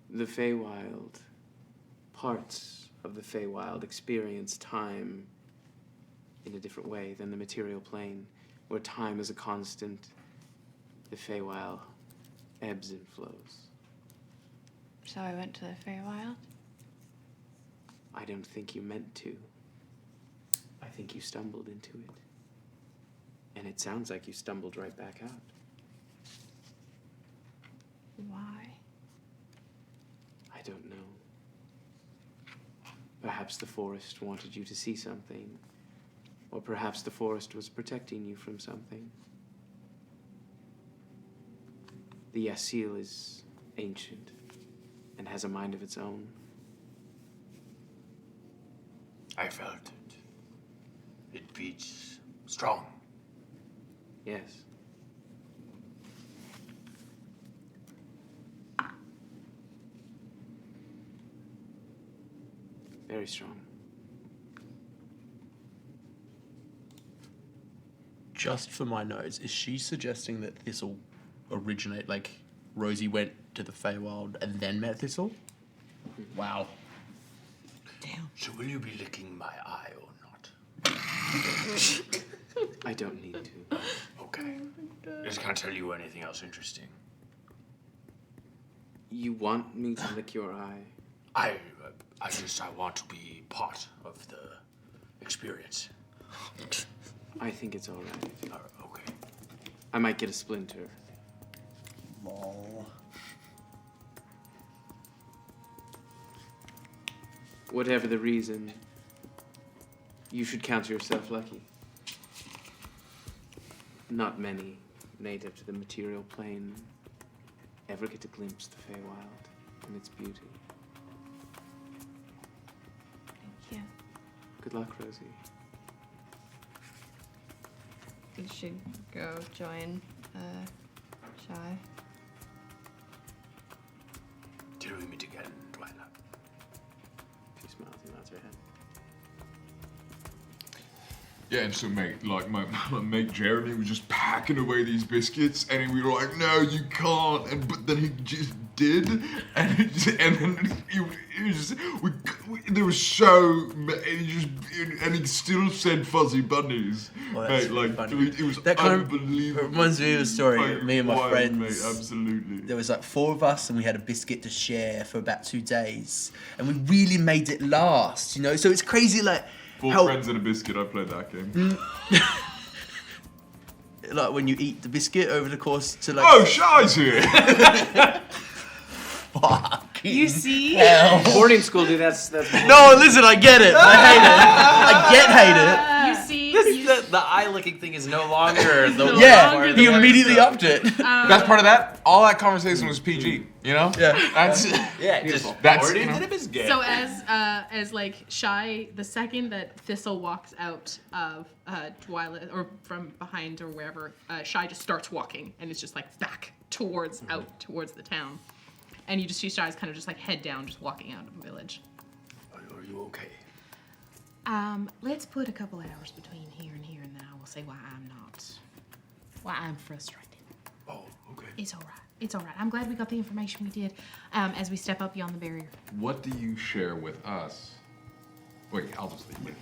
The Feywild, parts of the Feywild experience time in a different way than the material plane, where time is a constant. The Feywild ebbs and flows. So I went to the Feywild? I don't think you meant to. I think you stumbled into it. And it sounds like you stumbled right back out. Why? I don't know. Perhaps the forest wanted you to see something. Or perhaps the forest was protecting you from something. The Yasil is ancient and has a mind of its own. I felt it. It beats strong. Yes. Very strong. Just for my notes, is she suggesting that Thistle originate, like Rosie went to the Feywild and then met Thistle? Wow. Damn. So will you be licking my eye or not? I don't need to. Okay. Just can't tell you anything else interesting. You want me to lick your eye? I want to be part of the experience. I think it's all right. Okay. I might get a splinter. Lol. Whatever the reason, you should count yourself lucky. Not many native to the material plane ever get to glimpse the Feywild and its beauty. Thank you. Good luck, Rosie. You should go join Shy. Till we meet again, Dwyler. She smiles and nods her head. Yeah, and so my mate Jeremy was just packing away these biscuits, and we were like, "No, you can't!" But then he just did, and then there was so many, and he still said fuzzy bunnies. Well, that's mate, really funny. it was That kind of unbelievable. reminds me of a story. Like, Me and my wild, friends. mate, absolutely. There was like 4 of us, and we had a biscuit to share for about 2 days, and we really made it last. You know, so it's crazy, like 4 how friends and a biscuit. I played that game. like when you eat the biscuit over the course to like. Oh, Shy's here. Fucking You see? hell. Boarding school, dude, that's No, listen, I get it. I hate it. You see? The eye licking thing is no longer the I get it. Yeah, part of he the immediately episode. upped it. That's part of that. All that conversation was PG. You know. Yeah. That's Yeah, just That's, poured you into know. the biscuit. So as like Shy, the second that Thistle walks out of Dwyler or from behind or wherever, Shy just starts walking and it's just like back towards out towards the town, and you just see Shy's kind of just like head down, just walking out of the village. Are you okay? Let's put a couple hours between here, and then I will say why I'm frustrated. Oh, okay. It's all right. It's all right. I'm glad we got the information we did as we step up beyond the barrier. What do you share with us? Wait, I'll just leave it.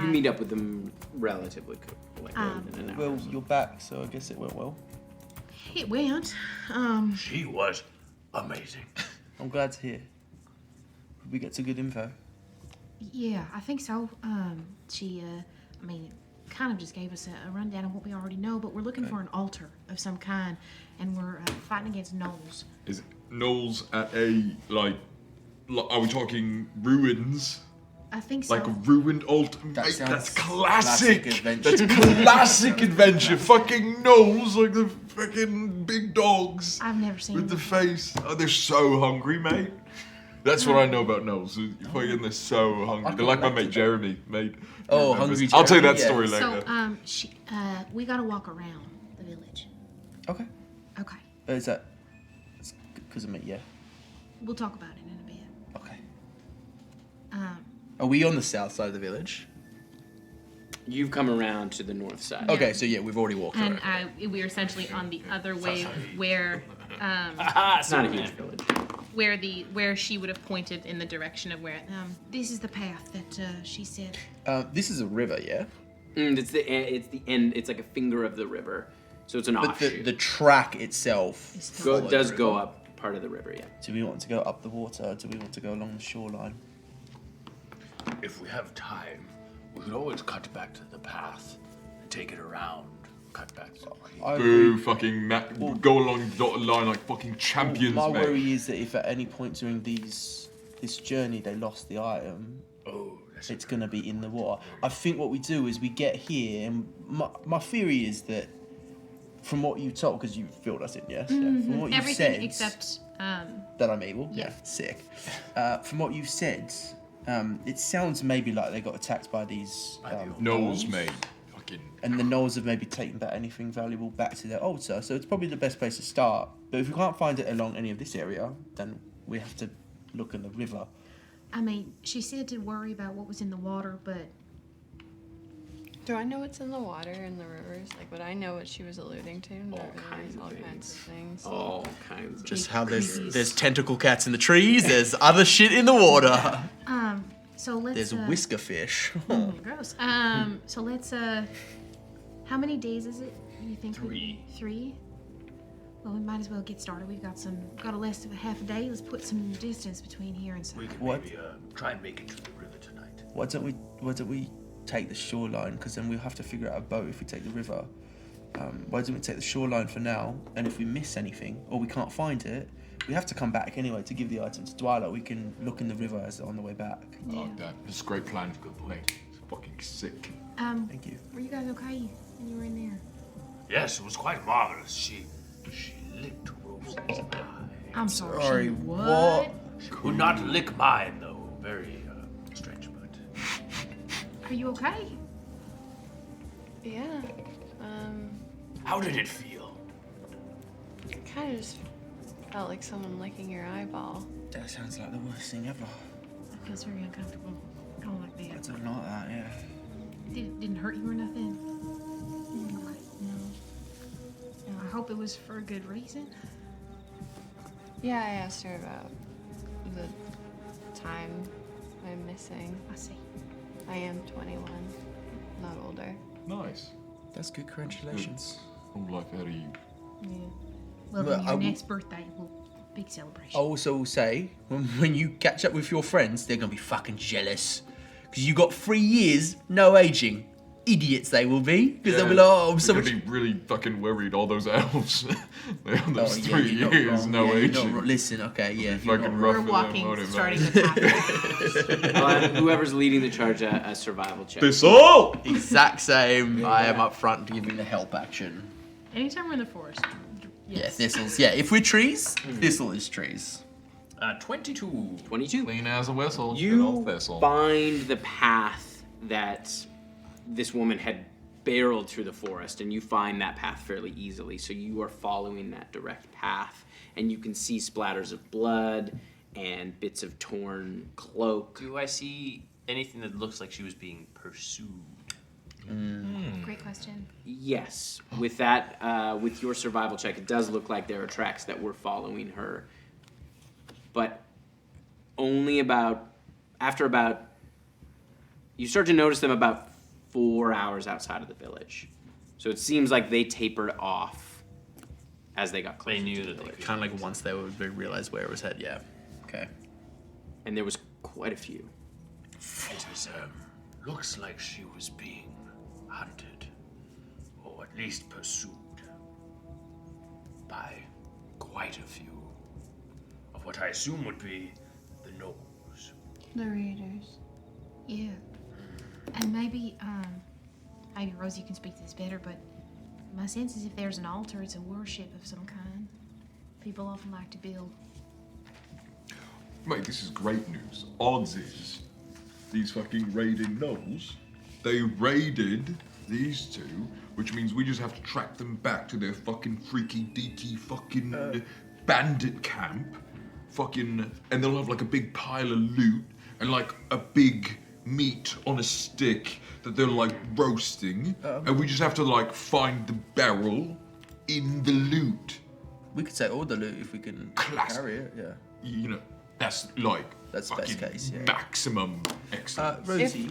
You meet up with them relatively quick, like within an hour. Well, you're back, so I guess it went well. It went. She was amazing. I'm glad to hear. We get some good info. Yeah, I think so. She, I mean, kind of just gave us a rundown of what we already know, but we're looking for an altar of some kind, and we're fighting against gnolls. Is it Knowles at a, like, are we talking ruins? I think so. Like a ruined altar? That Mate, sounds that's classic. adventure. That's classic adventure. Fucking Knowles, like the fucking big dogs. I've never seen With the them. face. Oh, they're so hungry, mate. That's what I know about Knowles. Fucking, they're so hungry. They're like my mate Jeremy, mate. Oh, Remembers. hungry I'll tell you Jeremy, that story yeah. later. So, we gotta walk around the village. Okay. Okay. Is that because of me? Yeah. We'll talk about it in a bit. Okay. Are we on the south side of the village? You've come around to the north side. Okay, so yeah, we've already walked And around. we're essentially on the other way where, It's not a huge village. where she would have pointed in the direction of where, this is the path that she said. This is a river, yeah? It's the end. It's like a finger of the river, so it's an But offshoot. the track itself does go up part of the river, yeah. Do we want to go up the water, or do we want to go along the shoreline? If we have time, we could always cut back to the path and take it around. Cut back to the creek. I Boo, agree. fucking go along the dotted line like fucking champions, My mate. worry is that if at any point during this journey they lost the item, it's going to be in the water. I think what we do is we get here, and my theory is that from what you told, because you filled us in, yes? Yeah. From what you Everything said, except, that I'm able? Yeah. Sick. From what you've said, it sounds maybe like they got attacked by these Knowles, gnolls. mate. Fucking. And the gnolls have maybe taken back anything valuable back to their altar, so it's probably the best place to start. But if we can't find it along any of this area, then we have to look in the river. I mean, she said to worry about what was in the water, but Do I know what's in the water and the rivers? Like, would I know what she was alluding to? Not really, all kinds of things. All kinds. Just how there's tentacle cats in the trees, there's other shit in the water. so let's. There's whisker fish. Gross. So let's. How many days is it? You think? 3. 3. Well, we might as well get started. We've got a less of a half a day. Let's put some distance between here and We south. can What? maybe try and make it to the river tonight. Why don't we take the shoreline? Because then we'll have to figure out a boat if we take the river. Why don't we take the shoreline for now? And if we miss anything or we can't find it, we have to come back anyway to give the item to Dwyler. We can look in the river as on the way back. Oh, that's a great plan. Good point. It's fucking sick. Thank you. Were you guys okay when you were in there? Yes, it was quite marvelous. She licked Rosie's eye. I'm sorry. Sorry, she what? She would not lick mine, though. Very strange, but... Are you okay? Yeah. How did it feel? Kind of just felt like someone licking your eyeball. That sounds like the worst thing ever. That feels very uncomfortable. I don't like I that. don't like that, yeah. Didn't hurt you or nothing? No. I hope it was for a good reason. Yeah, I asked her about the time I'm missing. I see. I am 21, not older. Nice. That's good. Congratulations. All life out of you. Yeah. Well, Well, then I your will- next birthday, big celebration. I also will say, when you catch up with your friends, they're gonna be fucking jealous. Because you got 3 years, no aging. Idiots they will be. Because they'll be like, oh, I'm so They're much... gonna be really fucking worried. All those elves. They have those Oh, yeah, 3 you're not years, wrong. no Yeah, you're not aging. wrong. Listen, okay, yeah. It's you're fucking not rough wrong. We're for them, walking, won't it, starting man? the path. Whoever's leading the charge, a survival check. Thistle! Exact same. I am up front giving the help action. Anytime we're in the forest. Yeah, thistles. Yeah, if we're trees, thistle is trees. 22. 22. Clean as a whistle. Good You old Thistle. find the path that this woman had barreled through the forest, and you find that path fairly easily. So you are following that direct path, and you can see splatters of blood and bits of torn cloak. Do I see anything that looks like she was being pursued? Great question. Yes, with that, with your survival check, it does look like there are tracks that were following her, but only after you start to notice them about 4 hours outside of the village. So it seems like they tapered off as they got closer. They knew to the that they village. could. Kind of like once they realized where it was headed. Yeah. Okay. And there was quite a few. It was, looks like she was being hunted, or at least pursued, by quite a few of what I assume would be the gnolls. The raiders. Yeah. And maybe Rosie can speak to this better, but my sense is if there's an altar, it's a worship of some kind. People often like to build. Mate, this is great news. Odds is, these fucking raiding gnolls, they raided these two, which means we just have to track them back to their fucking freaky deaky fucking bandit camp. Fucking, and they'll have like a big pile of loot and like a big meat on a stick that they're like roasting, and we just have to like find the barrel in the loot. We could take all the loot if we can carry it. Yeah. You know, that's like That's best case. Yeah. maximum excellence. Rosie,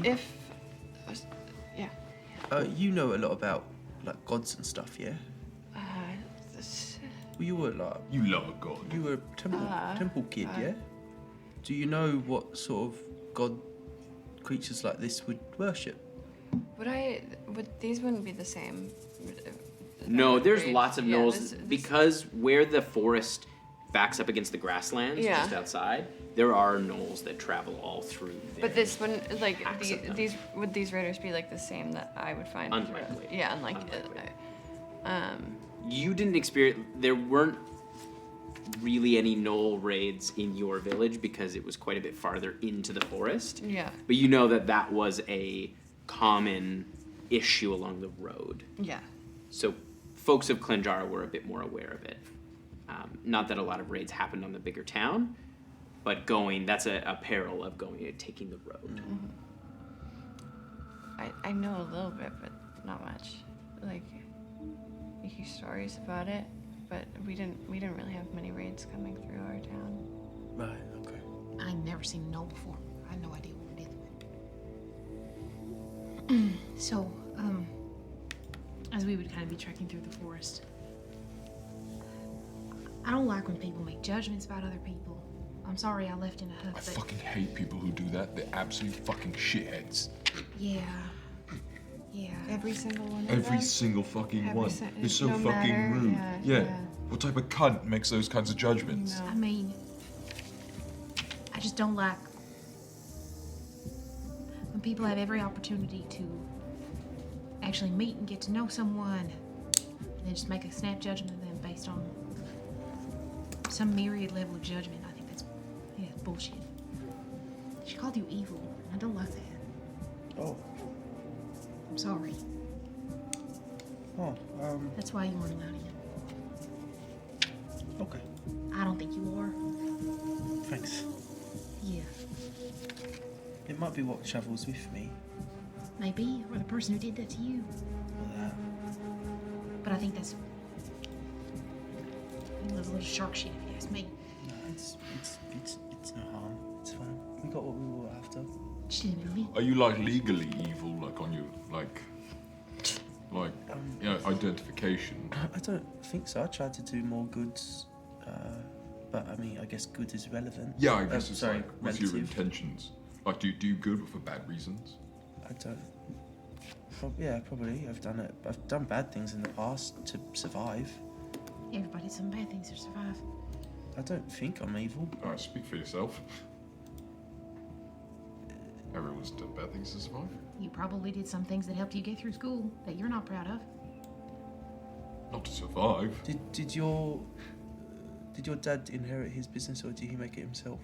Yeah. you know a lot about like gods and stuff, yeah? This- Well, you were like You love a god. you were a temple kid, yeah? Do you know what sort of god creatures like this would worship? These wouldn't be the same. No, there's Great. lots of Yeah, gnolls this- because where the forest backs up against the grasslands Yeah. just outside, there are gnolls that travel all through there. But this wouldn't like Packs of them. these raiders be like the same that I would find? Unlikely. Yeah, unlikely. You didn't experience, there weren't really any gnoll raids in your village because it was quite a bit farther into the forest. Yeah. But you know that was a common issue along the road. Yeah. So folks of Klenjara were a bit more aware of it. Not that a lot of raids happened on the bigger town, but that's a peril of taking the road. I know a little bit, but not much. Like, you hear stories about it, but we didn't really have many raids coming through our town. Right, okay. I ain't never seen a gnoll before. I had no idea what we're dealing with. So, as we would kind of be trekking through the forest, I don't like when people make judgments about other people. I'm sorry I left in a huff, I but fucking hate people who do that. They're absolute fucking shitheads. yeah. Yeah. Every single one of Every them? single fucking Every one. si- It's so no fucking matter, rude. yeah, Yeah. yeah. What type of cunt makes those kinds of judgments? No. I mean, I just don't like when people have every opportunity to actually meet and get to know someone and then just make a snap judgment of them based on some myriad level of judgment. I think that's bullshit. She called you evil. I don't like that. Oh. I'm sorry. Oh, That's why you weren't allowed in. okay. I don't think you are. Thanks. Yeah. It might be what travels with me. Maybe, or the person who did that to you. But I think that's a little shark shit, if you ask me. No, it's no harm. It's fine. We got what we were after. She didn't know me. Are you like legally evil, like on your identification? I don't think so. I tried to do more goods, but I mean, I guess good is relevant. Yeah, I guess it's sorry, like, what's your relative. intentions? Like, do you do good or for bad reasons? I don't. Yeah, probably. I've done bad things in the past to survive. Everybody did some bad things to survive. I don't think I'm evil. All right, speak for yourself. Everyone's done bad things to survive. You probably did some things that helped you get through school that you're not proud of. Not to survive. Did your dad inherit his business or did he make it himself?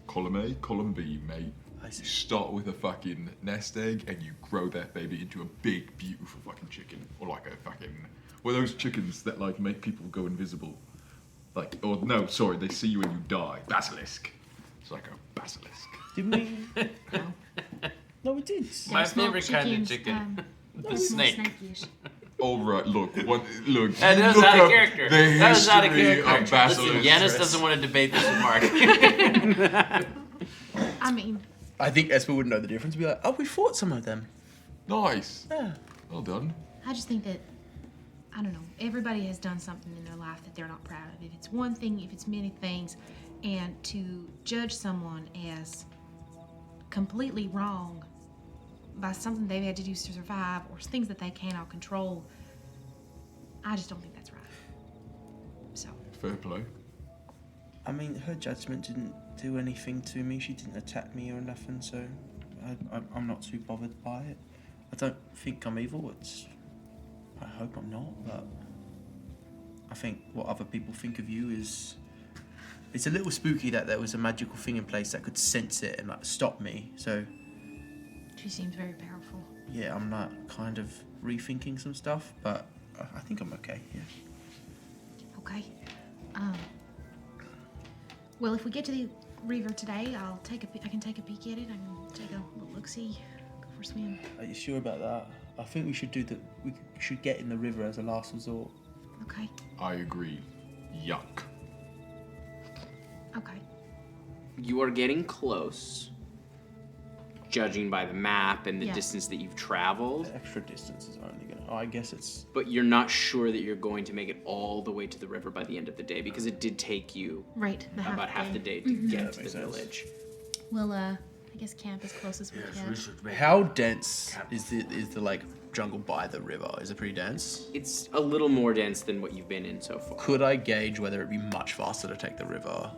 Column A, column B, mate. I see. You start with a fucking nest egg and you grow that baby into a big, beautiful fucking chicken. Or like a fucking... Well, those chickens that like make people go invisible. Like, or no, sorry, they see you and you die. Basilisk. It's like a basilisk. Didn't we? No, we did. My Small favorite kind of chickens, chicken. No, The snake. Snake-ish. All right, look. Look. That you was look out of up character. The That was out of history character. of basilisks. Listen, Yanis doesn't want to debate this with Mark. I mean, I think Esper would know the difference. Be like, oh, we fought some of them. Nice. Yeah. Well done. I just think that, I don't know, everybody has done something in their life that they're not proud of. If it's one thing, if it's many things, and to judge someone as completely wrong by something they've had to do to survive or things that they cannot control, I just don't think that's right. So. Fair play. I mean, her judgment didn't do anything to me. She didn't attack me or nothing, so I'm not too bothered by it. I don't think I'm evil. I hope I'm not, but I think what other people think of you is... It's a little spooky that there was a magical thing in place that could sense it and like stop me. So She seems very powerful. yeah, I'm not kind of rethinking some stuff, but I think I'm okay. Yeah. Okay. Well, if we get to the river today, I can take a peek at it. I can take a little look-see, go for a swim. Are you sure about that? I think we should we should get in the river as a last resort. Okay. I agree. Yuck. Okay. You are getting close, judging by the map and the Yeah. distance that you've traveled. The extra distance is only gonna... Oh, I guess it's... But you're not sure that you're going to make it all the way to the river by the end of the day because it did take you Right. about half the day to Yeah, get that to the makes sense. village. We'll, I guess camp as close as we Yes, can. we should make How dense is the like jungle by the river? Is it pretty dense? It's a little more dense than what you've been in so far. Could I gauge whether it'd be much faster to take the river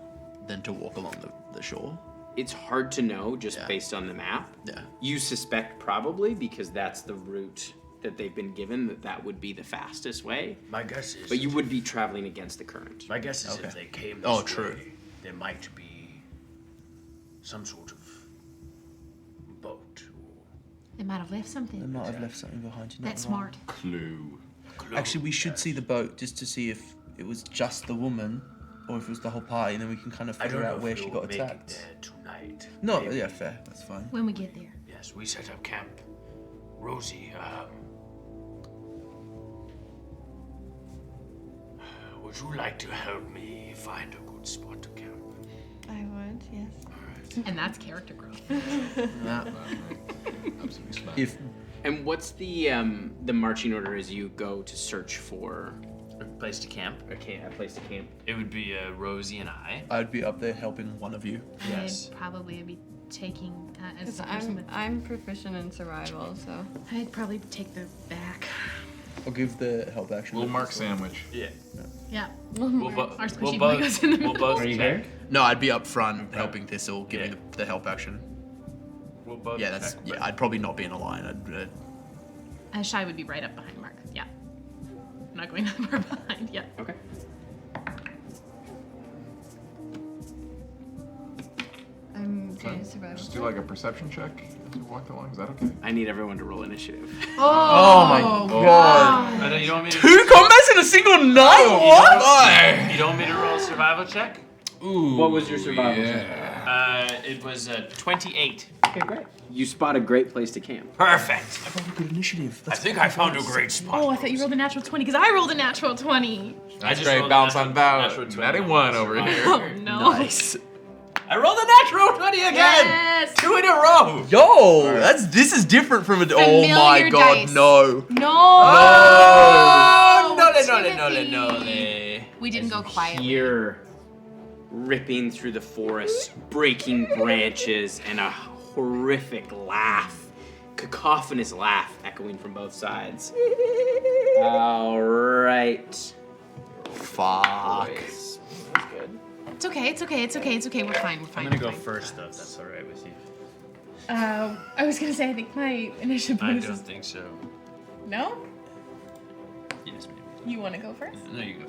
than to walk along the shore? It's hard to know just Yeah. based on the map. Yeah. You suspect probably because that's the route that they've been given that would be the fastest way. My guess is. But you would be traveling against the current. My guess is Okay. if they came this Oh, way, true. there might be some sort of boat. They might have left They something. might have left something behind you. That's not wrong. smart. Clue. Actually, we should see the boat just to see if it was just the woman or if it was the whole party, and then we can kind of I don't figure know out where if she we'll got make attacked. it there tonight. No, Maybe. yeah, fair. That's fine. When we get there. Yes, we set up camp. Rosie, would you like to help me find a good spot to camp? I would, yes. And that's character growth. Absolutely smash. If And what's the marching order as you go to search for A place to camp. a place to camp? It would be Rosie and I. I'd be up there helping one of you. Yes. I'd probably be taking as Because the person with. I'm proficient in survival, so. I'd probably take the back. I'll give the help action. Little to Mark Thistle. sandwich. Yeah. Yeah. We'll, Our we'll squishy boy goes in the we'll middle. both Are you check. there? No, I'd be up front helping Thistle, giving Yeah. the help action. We'll both Yeah, that's check, yeah. but- I'd probably not be in a line. Shai would be right up behind Mark. Yeah. I'm not going that far behind. Yeah. Okay. I'm doing survival. Just do like a perception check as you walk along. Is that okay? I need everyone to roll initiative. Oh my god! I know you don't want me to. Two combats in a single night? What? You don't want me to roll a survival check? Ooh. What was your survival check? It was 28. Okay, great. You spot a great place to camp. Perfect. Good initiative. I think I found a great spot. Oh, I thought you rolled a natural 20 because I rolled a natural 20. I just Great rolled a bounce natural- on bounce. natural 20. Natty one over here. Oh no. Nice. I rolled a natural 20 again. Yes. 2 in a row. Yo, this is different from it. Oh my Familiar god, dice. no. No. Oh, no. We didn't go quietly. Here, ripping through the forest, breaking branches, and a horrific laugh, cacophonous laugh echoing from both sides. All right. Fuck. That's good. It's okay. We're fine. I'm gonna go first though, if that's alright with you. I was gonna say, I think my initial I bonus don't is... think so. No? Yes, maybe. You want to go first? No, you go.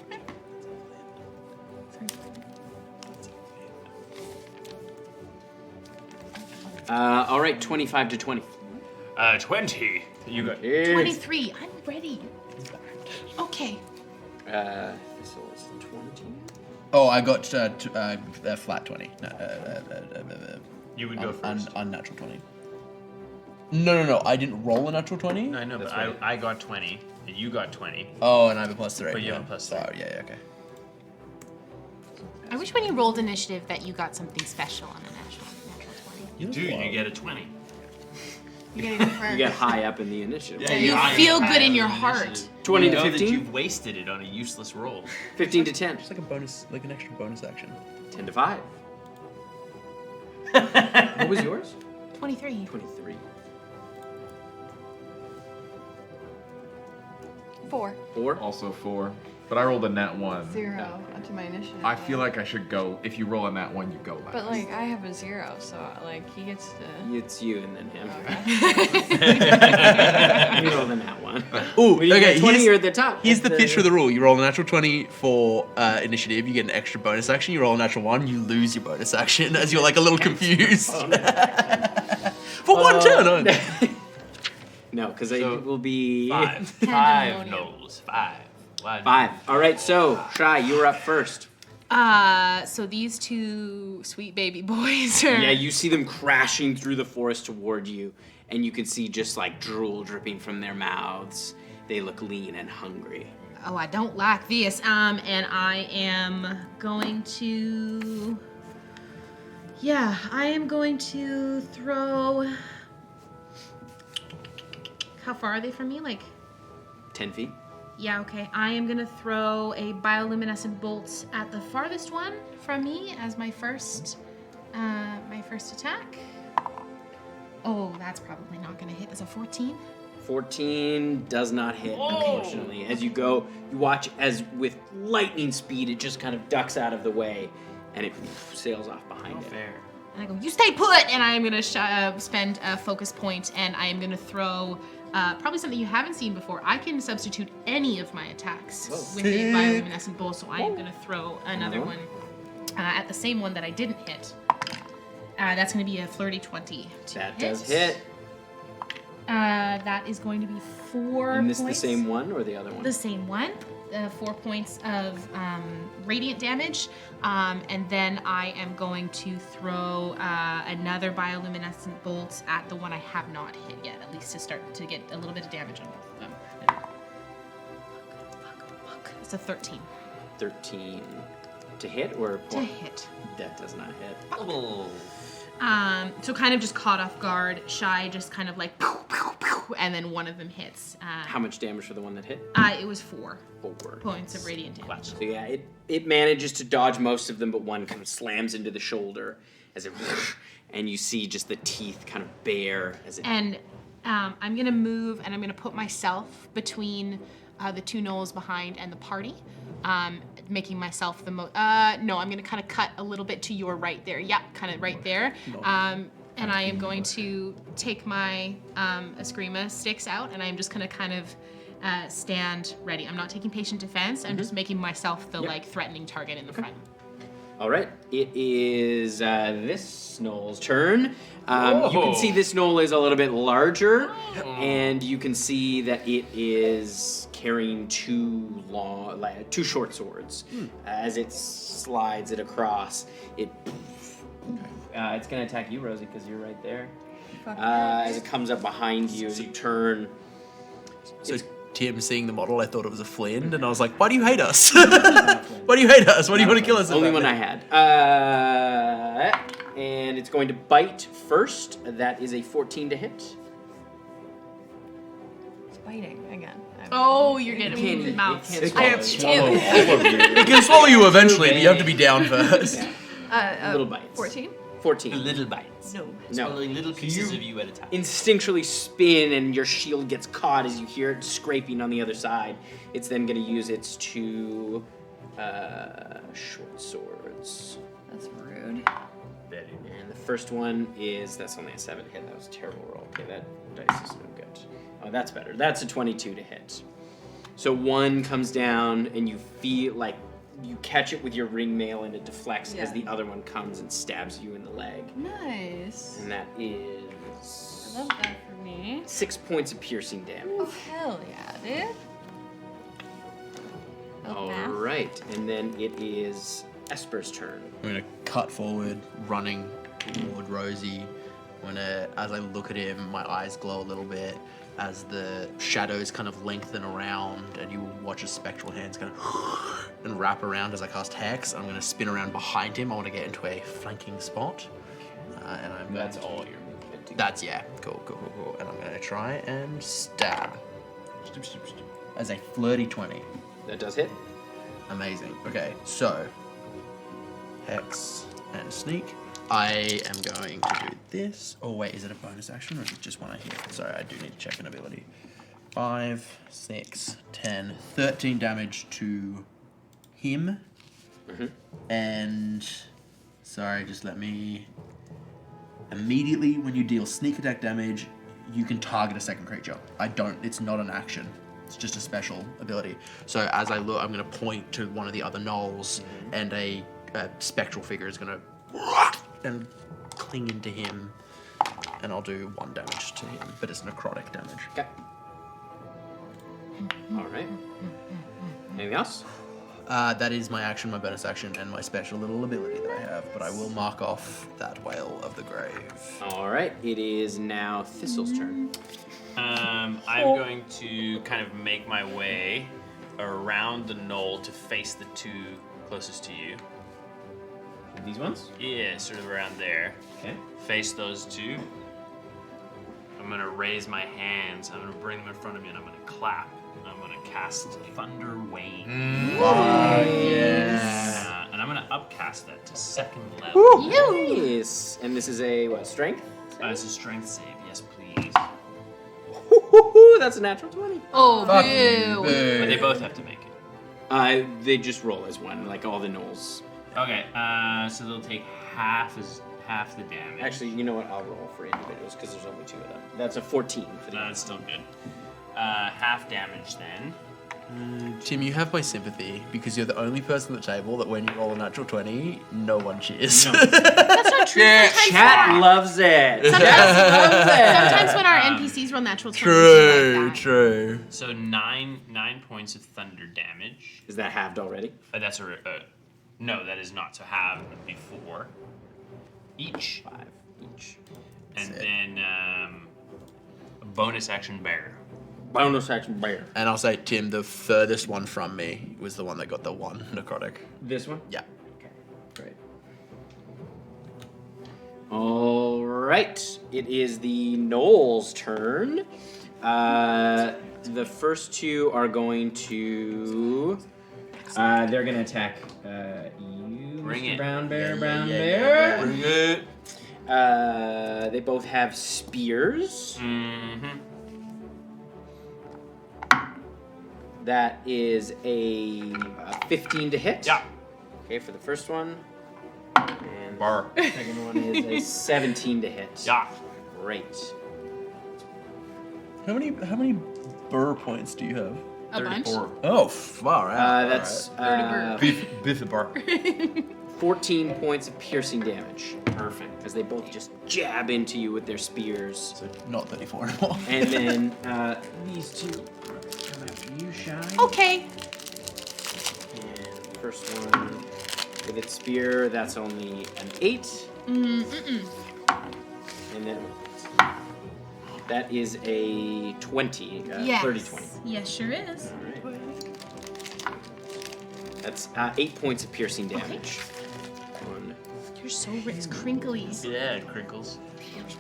All right, 25 to 20. 20. You got. 23. I'm ready. Okay. Thistle is 20. Oh, I got flat 20. You would go first. Unnatural 20. No. I didn't roll a natural 20. No, I know, but I got 20, and you got 20. Oh, and I have a +3. But you have a +3. Oh, yeah, okay. I wish when you rolled initiative that you got something special on a natural 20. You do. You get a 20. You get even You get high up in the initiative. Yeah, You feel good in your heart. 20 to know that 15? you've wasted it on a useless roll. 15 to 10. Just like a bonus, like an extra bonus action. 10 to 5. What was yours? 23. 23. 4. 4? Also 4. But I rolled a nat 1. 0 onto my initiative. I feel like I should go. If you roll a nat 1, you go last. But like I have a 0, so like he gets to. It's you and then him. Okay. You rolled a nat 1. Ooh, When you okay. get 20, you're at the top. Here's the That's pitch for the rule. You roll a natural 20 for initiative, you get an extra bonus action. You roll a natural 1, you lose your bonus action as you're like a little confused. For one turn. No, because So, it will be 5. 5 Knowles. 5. 5. All right, so Shy, you were up first. So these two sweet baby boys are. Yeah, you see them crashing through the forest toward you, and you can see just like drool dripping from their mouths. They look lean and hungry. Oh, I don't like this. And I am going to. Yeah, I am going to throw. How far are they from me? Like. 10 feet. Yeah, okay. I am gonna throw a bioluminescent bolt at the farthest one from me as my first attack. Oh, that's probably not gonna hit. It's a 14. 14 does not hit, unfortunately. As you go, you watch as with lightning speed, it just kind of ducks out of the way, and it sails off behind it. Fair. And I go, you stay put! And I am gonna spend a focus point, and I am gonna throw probably something you haven't seen before. I can substitute any of my attacks with a bioluminescent bolt, so I am gonna throw another one at the same one that I didn't hit. That's gonna be a flirty 20 to That hit. does hit. That is going to be 4 And this points. the same one or the other one? The same one. 4 points of radiant damage, and then I am going to throw another bioluminescent bolt at the one I have not hit yet, at least to start to get a little bit of damage on both of them. Fuck. It's a 13. 13 to hit or To hit. That does not hit. So kind of just caught off guard. Shy just kind of like pew, pew, pew, and then one of them hits. How much damage for the one that hit? It was 4 points of radiant damage. So yeah, it manages to dodge most of them, but one kind of slams into the shoulder as it, and you see just the teeth kind of bare as it. And I'm gonna move, and I'm gonna put myself between the two gnolls behind and the party, making myself the most. No, I'm gonna kind of cut a little bit to your right there. Yeah, kind of right there. And I am going to take my Eskrima sticks out, and I'm just gonna kind of stand ready. I'm not taking patient defense. I'm just making myself the like threatening target in the front. All right, it is this gnoll's turn. You can see this gnoll is a little bit larger, and you can see that it is carrying two short swords. As it slides it across, it's gonna attack you, Rosie, because you're right there. As it comes up behind you, as you turn. So Tim, seeing the model, I thought it was a Flynn, and I was like, why do you hate us? Why do you hate us? Why do you want to kill us? Only one I had. And it's going to bite first. That is a 14 to hit. It's biting again. Oh, you're getting mouth. It can't swallow all of you. It can swallow you eventually, but you have to be down first. Little bites. 14? 14. Little bites. No. Swallowing little pieces of you at a time. Instinctually spin, and your shield gets caught as you hear it scraping on the other side. It's then going to use its two short swords. That's rude. And the first one is, that's only a 7 hit. That was a terrible roll. Okay, that dice is no good. Oh, that's better. That's a 22 to hit. So one comes down, and you feel like you catch it with your ring mail, and it deflects as the other one comes and stabs you in the leg. Nice. And that is... I love that for me. 6 points of piercing damage. Oh, hell yeah, dude. All right, and then it is Esper's turn. I'm going to cut forward, running toward Rosie, as I look at him, my eyes glow a little bit as the shadows kind of lengthen around, and you watch his spectral hands kind of and wrap around as I cast Hex. I'm going to spin around behind him. I want to get into a flanking spot. And That's all your movement. That's, yeah. Cool. And I'm going to try and stab. As a flirty 20. That does hit. Amazing. Okay, so Hex and Sneak. I am going to do this. Oh wait, is it a bonus action or is it just one I hit? Sorry, I do need to check an ability. 5, 6, 10, 13 damage to him. And sorry, just let me. Immediately when you deal sneak attack damage, you can target a second creature. It's not an action. It's just a special ability. So as I look, I'm going to point to one of the other gnolls, and a spectral figure is going to and cling into him, and I'll do 1 damage to him, but it's necrotic damage. Okay. All right. Anything else? That is my action, my bonus action, and my special little ability that I have, but I will mark off that Whale of the Grave. All right. It is now Thistle's turn. I'm going to kind of make my way around the knoll to face the two closest to you. These ones? Yeah, sort of around there. Okay. Face those two. I'm gonna raise my hands. I'm gonna bring them in front of me, and I'm gonna clap. I'm gonna cast Thunder Wave. Yeah. And I'm gonna upcast that to 2nd level. Yes. And this is a what? Strength? It's a strength save. Yes, please. That's a natural 20. Oh, Fuck boo. But they both have to make it. They just roll as one, like all the gnolls. Okay. So they'll take half the damage. Actually, you know what? I'll roll for individuals because there's only 2 of them. That's a 14 for the. That's still good. Half damage then. Tim, you have my sympathy because you're the only person at the table that when you roll a natural 20, no one cheers. That's not true. Sometimes Chat loves it. Sometimes when our NPCs roll natural 20s, True. So 9 points of thunder damage. Is that halved already? That's no, that is not. So half would be 4 each. 5 each. And then a bonus action bear. Bonus action bear. And I'll say, Tim, the furthest one from me was the one that got the 1 necrotic. This one? Yeah. Okay, great. All right, it is the Knoll's turn. The first 2 are going to. They're going to attack you, Bring Mr. it. Brown Bear. Bring it. They both have spears. Mm-hmm. That is a 15 to hit. Yeah. Okay, for the first one. And Bar. the second one is a 17 to hit. Yeah. Great. How many burr points do you have? A bunch. Oh, far out. That's Biff the bar. 14 points of piercing damage. Perfect. As they both just jab into you with their spears. So not 34 anymore. And then these 2 come after you, Shy. Okay. And the first one with its spear, that's only an 8. And then that is a 20. Yes. 30-20. Yes, sure is. All right. That's 8 points of piercing damage. One. You're so rich, crinkly. Yeah, crinkles. It's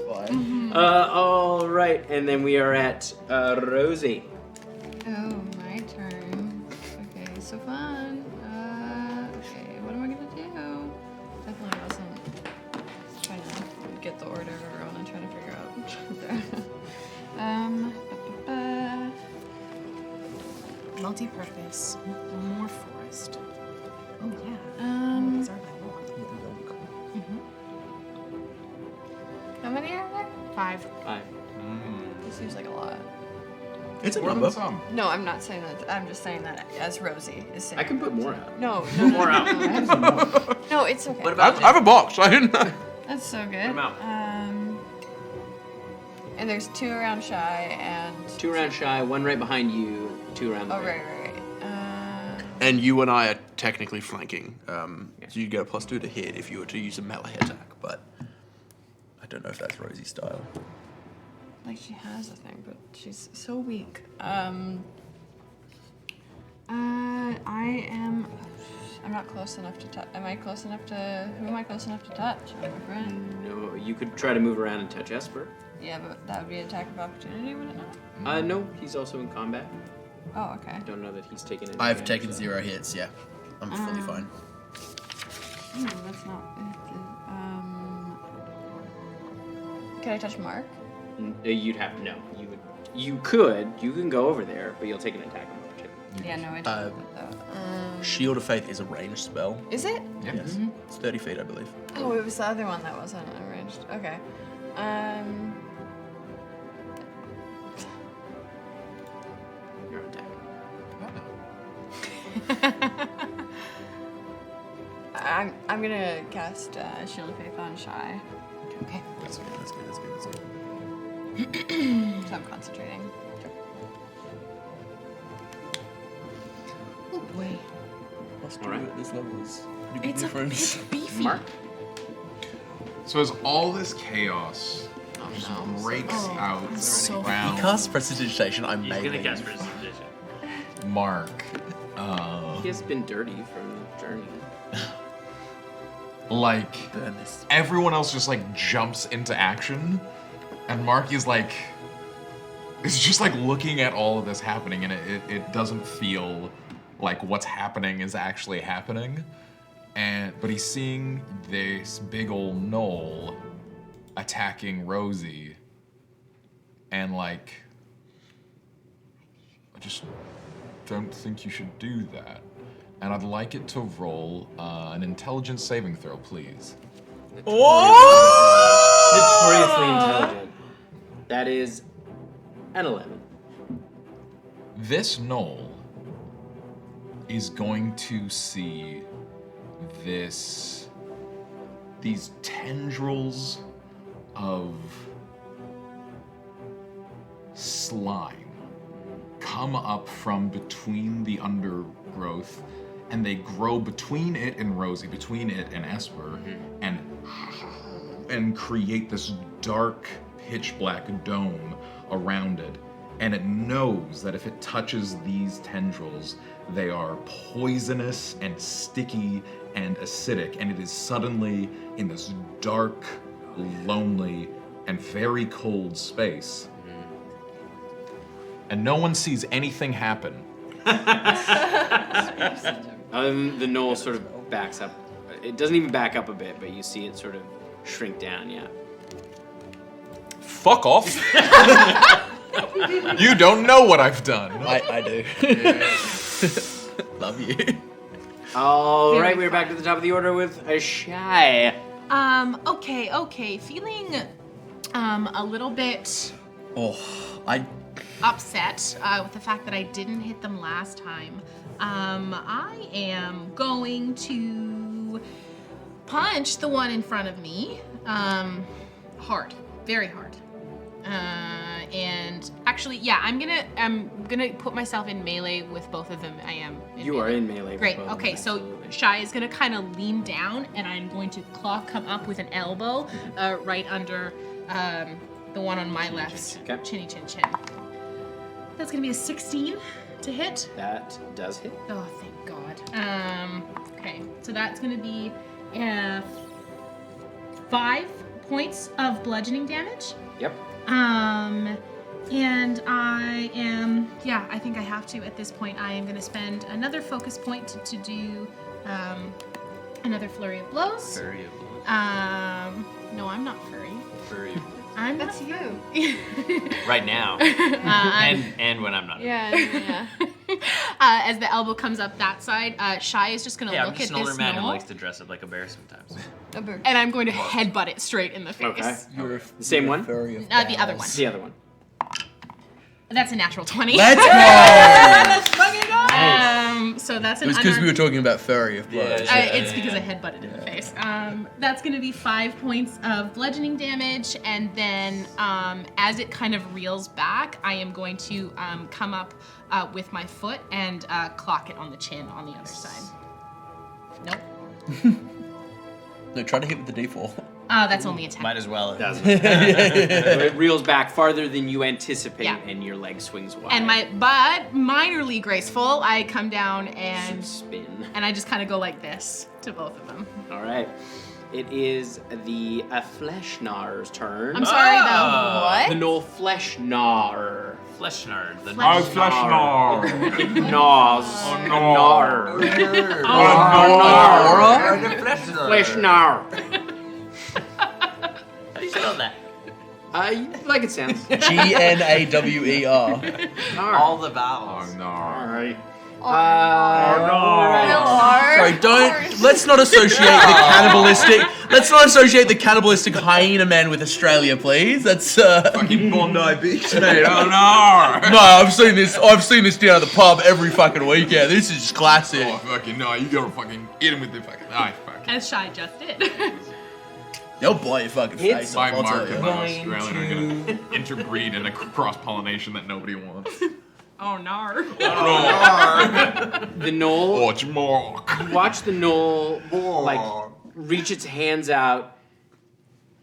fine. All right, and then we are at Rosie. Oh, my turn. Okay, so fun. Okay, what am I gonna do? Definitely wasn't trying to get the order everyone and trying to figure out. Multi-purpose. More forest. Oh yeah. How many are there? 5. 5. This seems like a lot. It's a More number. than some. No, I'm not saying that. I'm just saying that as Rosie is saying. I can put more out. No, More out. no, it's okay. What about I have a box. I didn't know. That's so good. Put 'em out. And there's 2 around Shy and 2 around Shy, 1 right behind you, 2 around the oh rear. right. And you and I are technically flanking. So you get a +2 to hit if you were to use a melee attack, but don't know if that's Rosie style. Like she has a thing, but she's so weak. I'm not close enough to touch. Am I close enough to? Who am I close enough to touch? I'm a friend. No, you could try to move around and touch Esper. Yeah, but that would be an attack of opportunity, would it not? No, he's also in combat. Oh, okay. I don't know that he's taken any I've damage, taken so. 0 hits, yeah. I'm fully fine. That's not. Can I touch Mark? You'd have no. You would. You could. You can go over there, but you'll take an attack of opportunity. Yeah, no, I don't. Though. Shield of Faith is a ranged spell. Is it? Yes. It's 30 feet, I believe. Oh, it was the other one that wasn't arranged. Okay. You're on deck. I'm gonna cast Shield of Faith on Shy. Okay. That's good. So I'm concentrating. Oh boy. Plus All right. Druid at this level is pretty big It's difference. beefy. Mark. So as all this chaos just breaks out around Cast Prestidigitation, I'm He's mailing. gonna cast Prestidigitation. Mark, He has been dirty from the journey. like Burn this. everyone else just like jumps into action, and Mark is like, it's just like looking at all of this happening, and it doesn't feel like what's happening is actually happening, but he's seeing this big old gnoll attacking Rosie, and like, I just don't think you should do that. And I'd like it to roll an intelligence saving throw, please. Notoriously intelligent. That is an 11. This gnoll is going to see these tendrils of slime come up from between the undergrowth, and they grow between it and Rosie, between it and Esper, and create this dark, pitch black dome around it. And it knows that if it touches these tendrils, they are poisonous and sticky and acidic, and it is suddenly in this dark, lonely, and very cold space. And no one sees anything happen. The gnoll sort of backs up. It doesn't even back up a bit, but you see it sort of shrink down, yeah. Fuck off! You don't know what I've done. I do. Love you. All right, we're back to the top of the order with a Shy. Okay. Feeling a little bit I upset with the fact that I didn't hit them last time. I am going to punch the one in front of me hard, very hard. And actually, yeah, I'm gonna put myself in melee with both of them. I am. You are in melee. Great. with both of Okay, them, so absolutely. Shy is gonna kind of lean down, and I'm going to come up with an elbow right under the one on my left. Okay. Chinny chin chin. That's gonna be a 16 to hit. That does hit. Oh, thank God. Okay, so that's gonna be 5 points of bludgeoning damage. Yep. And I think I have to at this point. I am going to spend another focus point to do another flurry of blows. Flurry of blows. No, I'm not furry. Flurry of I'm That's not you. right now. and when I'm not. Yeah. As the elbow comes up that side, Shy is just going to Yeah, look I'm just at an older this man who gnoll, likes to dress up like a bear sometimes. and I'm going to headbutt it straight in the face. Okay. You're The same one? furry of The other one. bowels. The other one. That's a natural 20. Let's go! So that's It an was because we were unarmed- talking about furry of blood. It's because I headbutted in the face. That's going to be 5 points of bludgeoning damage, and then as it kind of reels back, I am going to come up with my foot and clock it on the chin on the other side. Nope. No, try to hit with the D4. Oh, that's only a 10. Might as well. It reels back farther than you anticipate, Yeah. and your leg swings wide. And but minorly graceful, I come down and spin. and I just kind of go like this to both of them. All right. It is the Fleshnar's turn. I'm sorry, The What? Knoll Fleshnar. Fleshnard. The Oh, Fleshnar. It gnaws. Oh, A no. gnar. Fleshnar. How do you spell that? Like it sounds. Gnawer. All the vowels. Oh, no. All right. Sorry, let's not associate the cannibalistic. Let's not associate the cannibalistic hyena man with Australia, please. That's Fucking Bondi Beach, mate. Oh, no. No, I've seen this down at the pub every fucking weekend. This is just classic. Oh, fucking no. You gotta fucking hit him with the fucking knife. Fucking. As Shy just did. They'll blow your fucking face My off, I'll mark tell and you. my Australian are gonna interbreed in a cross-pollination that nobody wants. Oh, nar. The Knoll. Oh, it's Mark. You watch the Knoll like reach its hands out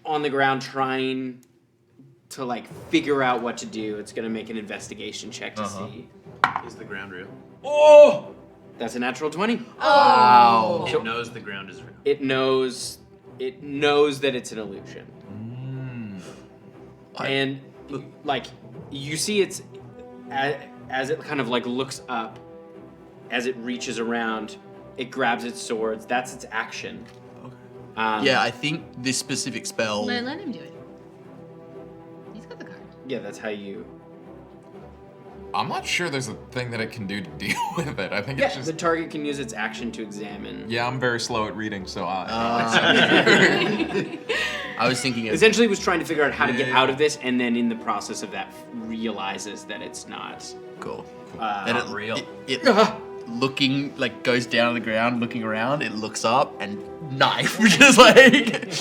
on the ground, trying to like figure out what to do. It's gonna make an investigation check to see. Is the ground real? Oh, that's a natural 20. Wow. It knows the ground is real. It knows that it's an illusion. And like you see it's as it kind of like looks up, as it reaches around, it grabs its swords. That's its action. Yeah, I think this specific spell. Let him do it. He's got the card. Yeah, that's how you. I'm not sure there's a thing that it can do to deal with it. I think Yeah, it's just. the target can use its action to examine. Yeah, I'm very slow at reading, so I was thinking of Essentially, it was trying to figure out how to get out of this, and then in the process of that, realizes that it's not. cool. And And real. It looking like goes down on the ground, looking around. It looks up and knife, which is like.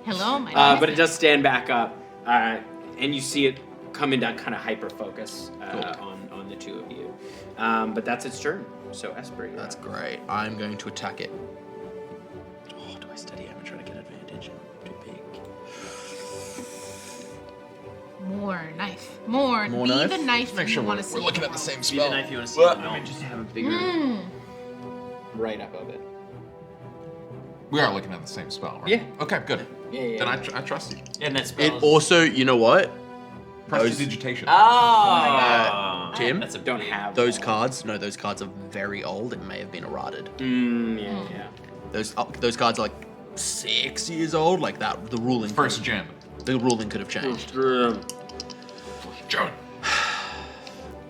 Hello, my name But it does stand back up, and you see it coming down, kind of hyper focus on the two of you. But that's its turn. So Esper, you're That's up. great. I'm going to attack it. Oh, do I steady aim and try to get advantage? Too big. More knife. More. More Be knife? the knife Make you sure want we're to see. looking at the same Be the spell. knife you want to see. What? in the I middle. just have a bigger right up of it. We are looking at the same spell, right? Yeah. Okay, good. Yeah. Then I trust you. And that spell It is- also, you know what? Prestidigitation. Tim, That's a don't big- have those all. cards. No, those cards are very old. It may have been errated. Yeah. Those cards are like 6 years old. Like that. The ruling. First gen. The ruling could have changed. John.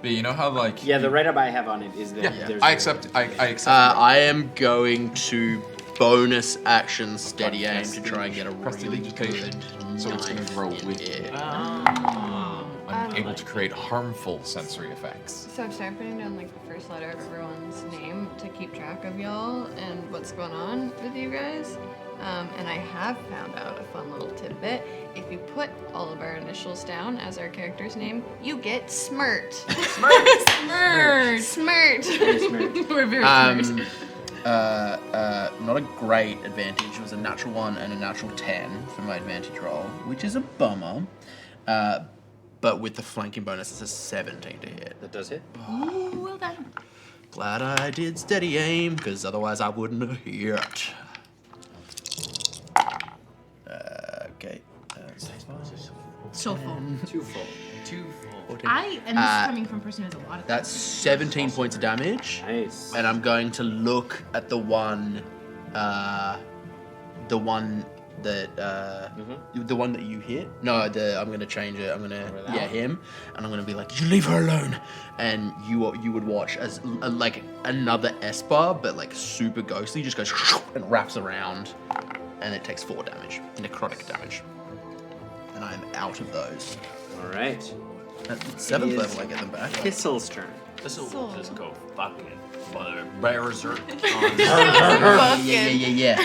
But you know how like. Yeah, the write up I have on it is that Yeah, there's I accept. I accept. I am going to bonus action steady aim to try and get a really Prestidigitation. good So it's gonna knife grow in with it. I'm able to create harmful sensory effects. So I'm starting putting down like the first letter of everyone's name to keep track of y'all and what's going on with you guys. And I have found out a fun little tidbit. If you put all of our initials down as our character's name, you get Smirt. Smurd. Smirt. We're very smart. Not a great advantage. It was a natural 1 and a natural 10 for my advantage roll, which is a bummer. But with the flanking bonus, it's a 17 to hit. That does hit. Ooh, well done. Glad I did steady aim, because otherwise I wouldn't have hit. Okay. So full. Too full. 14. And this is coming from a person who has a lot of That's 17 points of damage. Nice. And I'm going to look at the one that the one that you hit. No, I'm gonna change it. I'm gonna him, and I'm gonna be like, you leave her alone, and you would watch as like another Esper, but like super ghostly, just goes and wraps around, and it takes 4 damage, necrotic damage, and I'm out of those. All right. At 7th is level, I get them back. Thistle's turn. Thistle will just go fucking mother berserk. Yeah.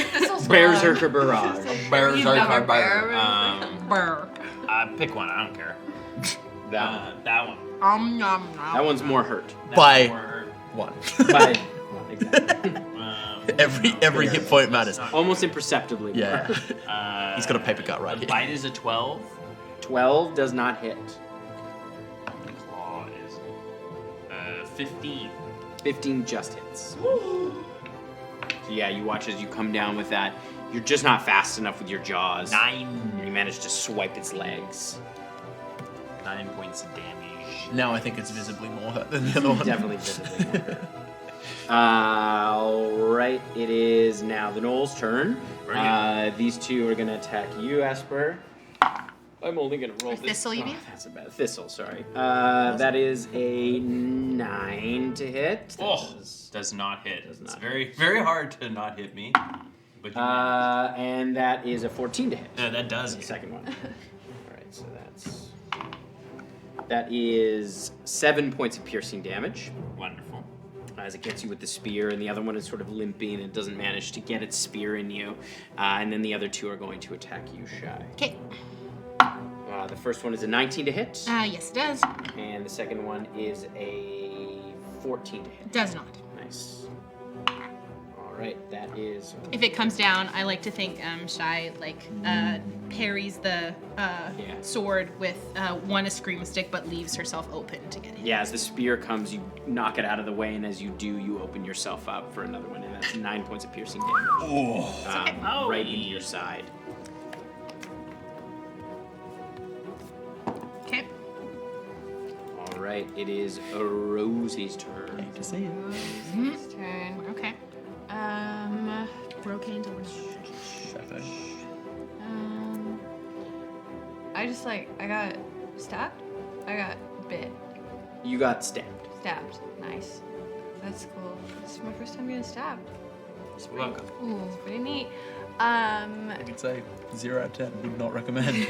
Berserker Barrage. Burr. Pick one. I don't care. That one. That one. Nom nom. That one's more hurt. By Or- 1. By one, exactly. Every hit point matters. Almost imperceptibly. Yeah. He's got a paper cut right The here. bite is a 12. 12 does not hit. The claw is 15. 15 just hits. So yeah, you watch as you come down with that. You're just not fast enough with your jaws. 9. And you manage to swipe its legs. 9 points of damage. Now I think it's visibly more hurt than the other one. Definitely visibly more. Alright, it is now the Knoll's turn. These two are going to attack you, Esper. I'm only going to roll this. Thistle, you mean? That's a bad Thistle, sorry. That is a 9 to hit. Does not hit. Does It's not very, very hard to not hit me. But you and that is a 14 to hit. that does The hit. second one. Alright, so that is 7 points of piercing damage. Wonderful. As it gets you with the spear, and the other one is sort of limping and doesn't manage to get its spear in you. And then the other two are going to attack you, Shy. Okay. The first one is a 19 to hit, Yes, it does. and the second one is a 14 to hit. Does not. Nice. All right, that is. If it comes down, I like to think Shy parries the sword with one a scream stick, but leaves herself open to get hit. Yeah, as the spear comes, you knock it out of the way, and as you do, you open yourself up for another one, and that's 9 points of piercing damage. Right into your side. Okay. All right, it is Rosie's turn. To see it. His turn. Okay. Brocane I got stabbed? I got bit. You got stabbed. Stabbed. Nice. That's cool. This is my first time getting stabbed. You're welcome. Ooh, pretty neat. I could say 0 out of 10. Would not recommend.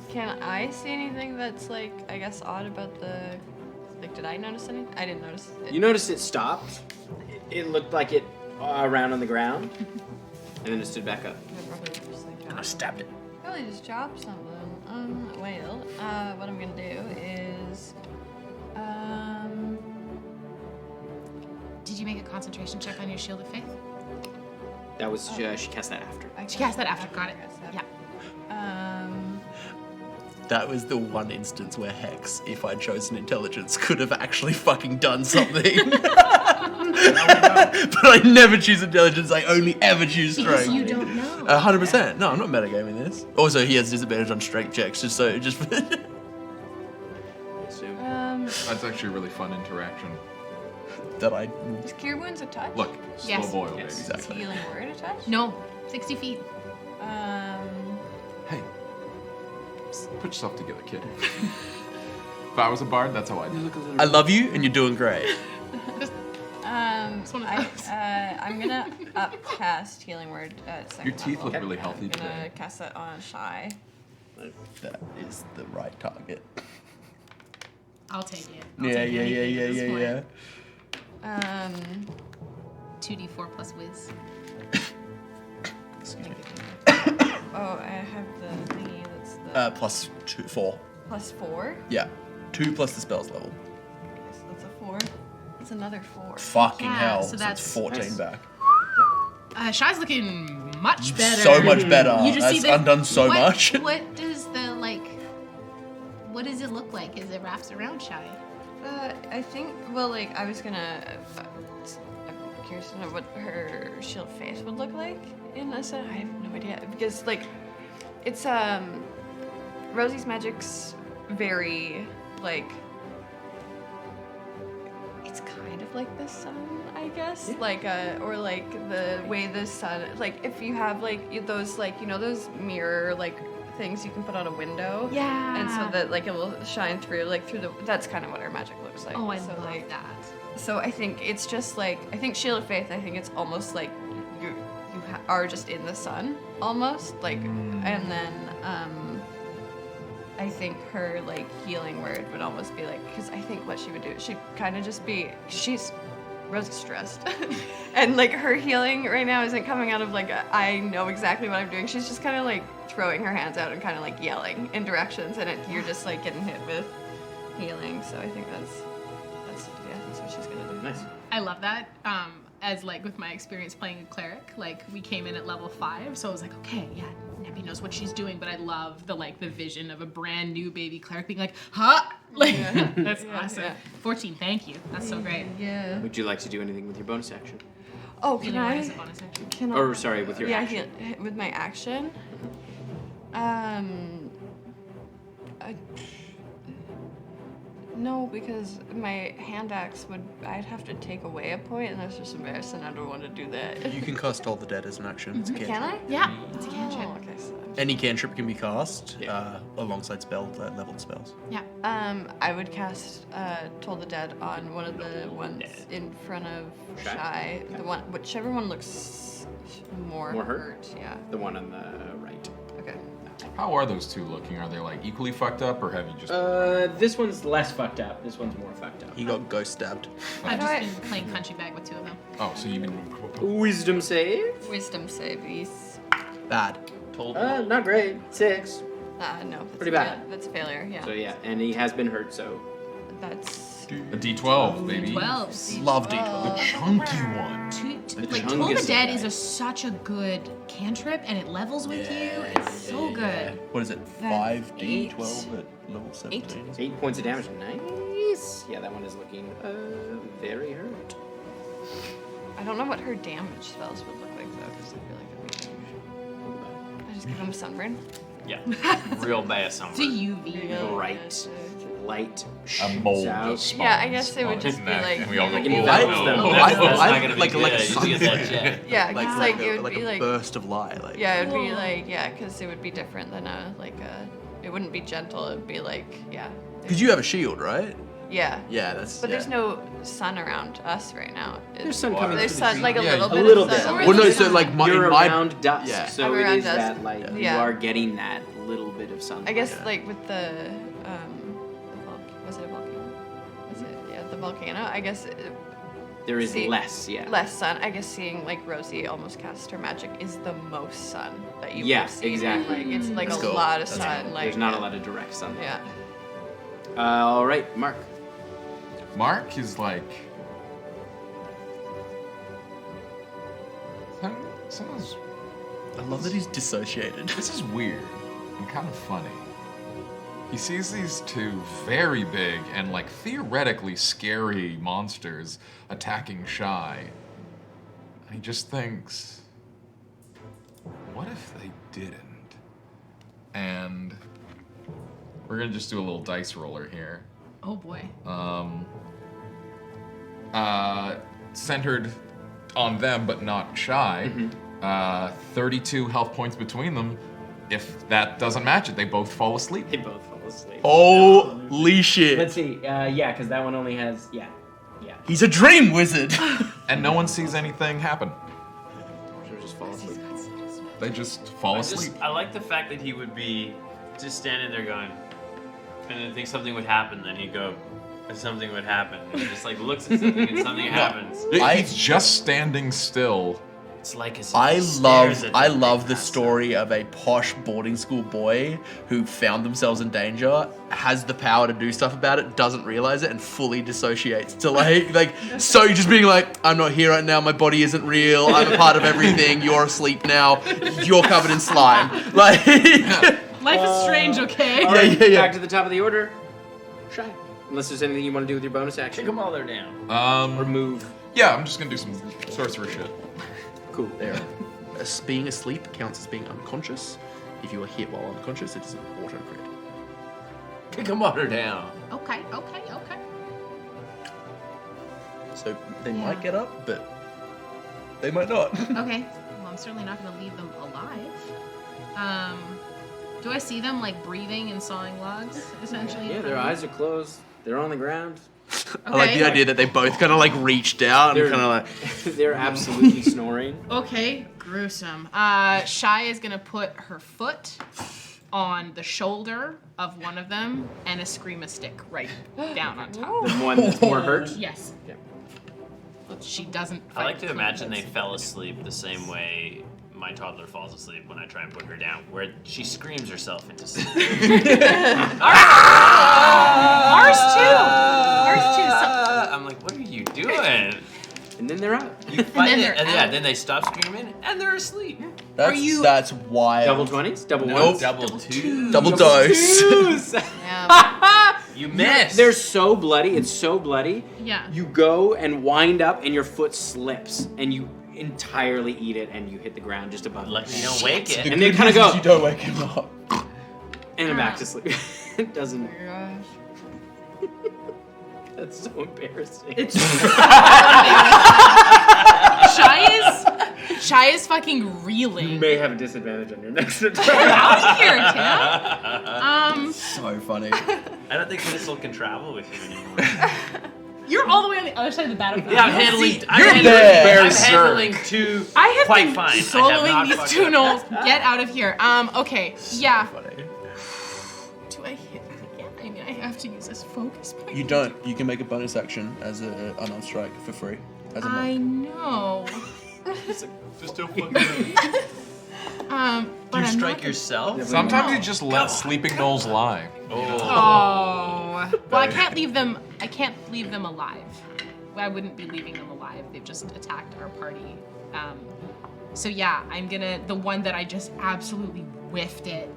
Can I see anything that's I guess odd about the did I notice anything? I didn't notice it. You noticed it stopped. It looked like it around on the ground, and then it stood back up. I probably just And I stabbed it. probably just dropped something. What I'm gonna do is Did you make a concentration check on your Shield of Faith? That was she cast that after. She cast that after. Got it. Yeah. That was the one instance where Hex, if I'd chosen intelligence, could have actually fucking done something. But I never choose intelligence. I only ever choose strength. Because you don't know. 100%. No, I'm not metagaming this. Also, he has disadvantage on strength checks, just so That's actually a really fun interaction. that I. is Cure Wounds a touch? Look, slow Yes. boil, Yes. baby. Is Exactly. Healing Word a touch? No. 60 feet. Hey, put yourself together, kid. If I was a bard, that's how I'd do it. I love you, and you're doing great. It's one of those. I'm gonna cast Healing Word at second Your teeth level. look really healthy I'm gonna today. cast that on Shy. That is the right target. I'll take it. Yeah. 2d4 plus whiz. Excuse me. Oh, I have the thingy that's the Plus 4. plus 4. Yeah. 2 plus the spells level. Okay, so that's a 4. That's another 4. Fucking Yeah, hell. so So that's- it's 14 back. Shy's looking much better. So much better. You just That's see the, undone so much. What does the what does it look like as it wraps around Shy? I think, I was gonna. I'm curious to know what her shield face would look like in this. I have no idea. Because, it's, Rosie's magic's very, it's kind of like the sun, I guess. Or the way the sun, if you have, those, those mirror, things you can put on a window. Yeah. And so that it will shine through through the. That's kind of what our magic looks like. Oh, I so, love that. So I think it's just I think Shield of Faith. I think it's almost like you are just in the sun almost and then I think her healing word would almost be because I think what she would do she'd kind of just be Rosie's stressed and her healing right now isn't coming out of I know exactly what I'm doing. She's just kind of throwing her hands out and kind of yelling in directions and you're just getting hit with healing. So I think that's what she's gonna Nice. I love that. As like with my experience playing a cleric, like we came in at level 5, so I was like, okay, yeah, Nebby knows what she's doing, but I love the vision of a brand new baby cleric being like, huh? Like that's awesome. Yeah. 14, thank you. That's so great. Yeah. Would you like to do anything with your bonus action? Oh, can Really, what I? is a bonus action? Can I? Or sorry, with your yeah, action. with my action. No, because my hand axe I'd have to take away a point, and that's just embarrassing. I don't want to do that. You can cast Toll the Dead as an action. It's a cantrip. Can I? Yeah, it's a cantrip. Oh, okay. So, Any cantrip can be cast alongside leveled spells. Yeah. I would cast Toll the Dead on one of the ones in front of Shy. The one, whichever one looks more hurt. Yeah. The one on the right. Okay. How are those two looking? Are they like equally fucked up, or have you just? This one's less fucked up. This one's more fucked up. He got ghost stabbed. I've just been playing country bag with 2 of them. Oh, so you mean? Wisdom save? Wisdom save, please. Bad. Not great. 6. No. That's Pretty bad. That's a failure. Yeah. So yeah, and he has been hurt. So That's. A D12, baby. 12. Love D12. The chunky one. Like Toll the Dead is such a good cantrip, and it levels with you. It's so good. What is it? That's 5d12 at level 17? 8 points of damage. Nice. Yeah, that one is looking very hurt. I don't know what her damage spells would look like though, because I feel like it'd be huge. I just give him a sunburn. Yeah. Real bad somewhere. To UV. Bright light A shoots mold out. just Yeah, I spawns guess it would on just his be neck, like. and we all like go, an "Whoa." envelop them. That's not I gonna be like good. like a You just get that jet. Yeah, like, because like, it would like be a like. burst of light. Like Yeah, it would be like because it would be different than it wouldn't be gentle. It would be like because you have a shield, right? Yeah. Yeah, that's. But yeah. there's no sun around us right now. There's sun coming There's through the sun, like a Yeah, little a bit. little of bit. sun. Well, no, so like You're my around dusk, yeah. so I'm it around is dusk. that like you Yeah. are getting that little bit of sunlight. I guess like with the was it a volcano? Was it the volcano? I guess there is see- less, yeah. less sun. I guess seeing like Rosie almost cast her magic is the most sun that you Yeah, can see. exactly. Like it's like That's a cool. lot of That's sun. cool. Like There's not a lot of direct sunlight. Yeah. All right, Mark. Mark is like. Someone's. I love that he's dissociated. This is weird and kind of funny. He sees these two very big and like theoretically scary monsters attacking Shy. And he just thinks, what if they didn't? And we're gonna just do a little dice roller here. Oh boy. Centered on them but not Shy. 32 health points between them. If that doesn't match it, they both fall asleep. They both fall asleep. Holy shit! Let's see. Yeah, because that one only has yeah. He's a dream wizard. And no one sees anything happen. She'll just fall asleep. They just fall asleep. I like the fact that he would be just standing there going, and then think something would happen, then he'd go, and something would happen. And he just like looks at something and something happens. He's just standing still. It's like as if I he stares at them, love they the pass story of a posh boarding school boy who found themselves in danger, has the power to do stuff about it, doesn't realize it, and fully dissociates to like so just being like, I'm not here right now, my body isn't real, I'm a part of everything, you're asleep now, you're covered in slime. Like Life is strange, okay? All right, yeah. back to the top of the order. Shy. Unless there's anything you want to do with your bonus action. Kick them all there down. Or move. Yeah, I'm just gonna do some sorcerer shit. cool. There. Being asleep counts as being unconscious. If you are hit while unconscious, it is an auto crit. Kick them all down. Okay. So they might get up, but they might not. Okay. Well, I'm certainly not going to leave them alive. Do I see them like breathing and sawing logs, essentially? Yeah, their eyes are closed. They're on the ground. I like the idea that they both kind of like reach down and kind of like. They're absolutely snoring. Okay, gruesome. Shy is gonna put her foot on the shoulder of one of them and a scream a stick right down on top. The one that's more hurt. Yes. Yeah. She doesn't. I like to fight. imagine they fell asleep the same way my toddler falls asleep when I try and put her down, where she screams herself into sleep. Ours too. So, I'm like, what are you doing? doing? And then they're out. You fight then it, they're and yeah, out. then they stop screaming, and they're asleep. That's wild. Double 20s? Double Nope. ones? Double two. Double dose. Yeah. You missed. They're so bloody. It's so bloody. Yeah. You go and wind up, and your foot slips, and you entirely eat it, and you hit the ground just above. Lucky you don't wake it. And they kind of go, You don't wake him up. and I'm back to sleep. It doesn't. Oh my gosh. That's so embarrassing. It's Shy is fucking You reeling. may have a disadvantage on your next attack. Get out of here, Tim. So funny. I don't think Thistle can travel with you anymore. You're all the way on the other side of the battlefield. Yeah, I'm handling. there. I'm handling two. I have quite been fine. I have soloing not these fucked two up. gnolls. Get out of here. Okay. Yeah. Funny. Do I hit again? I mean, I have to use this focus point. You don't. You can make a bonus action as an unarmed strike for free. As a I monk. know. Just don't fucking. But Do you I'm strike not yourself? Sometimes you just let sleeping gnolls lie. Oh. Well, I can't leave them. I can't leave them alive. I wouldn't be leaving them alive. They've just attacked our party. So yeah, I'm gonna the one that I just absolutely whiffed it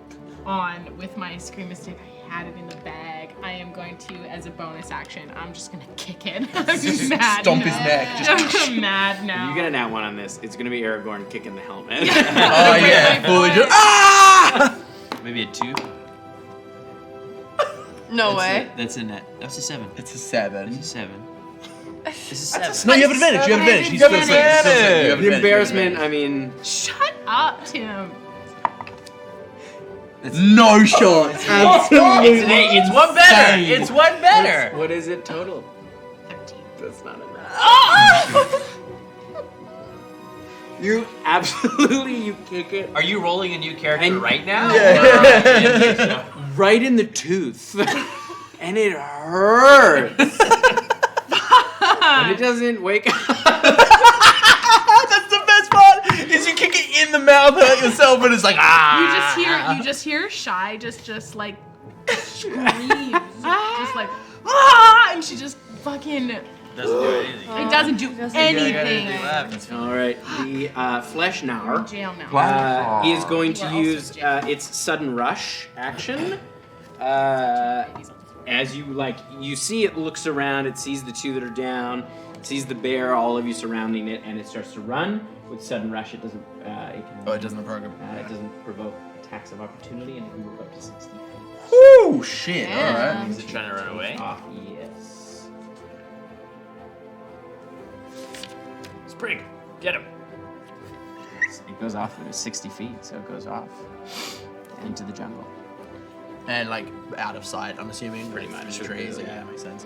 on with my screamer stick. I had it in the bag. I am going to, as a bonus action, I'm just gonna kick it. I'm mad. Stomp his now. neck. I'm mad now. You get a nat 1 on this. It's going to be Aragorn kicking the helmet. Oh yeah. Fully just. Ah! Maybe a 2. No way. That's a net. That's a 7. It's a 7. It's a 7. It's a 7. No, you have advantage. You have advantage. He's You have still safe. He's still safe. You have The advantage. embarrassment, I mean, Shut up, Tim. No shot. It's an 8. It's one better. Insane. It's one better. what is it total? 13. That's not enough. You absolutely, you kick it Are you rolling a new character And- right now? Yeah. right in the tooth. And it hurts. And it doesn't wake up. That's the best part. Is you kick it in the mouth, hurt yourself, and it's like ah. You just hear Shy just like screams, just like ah, and she just fucking. Doesn't do anything. It doesn't do anything. All right, the flesh We're in now jail now. is going to You are also use its sudden rush action. As you see it looks around, it sees the two that are down, it sees the bear, all of you surrounding it, and it starts to run. With sudden rush, it doesn't. It doesn't program. It doesn't provoke attacks of opportunity, and it can move up to 60 feet. Woo! Shit. All right. Is it trying to run away? Off, yes. Spring. Get him. It goes off at 60 feet, so it goes off into the jungle. And like out of sight, I'm assuming. Pretty much. Trees. Yeah. Yeah, that makes sense.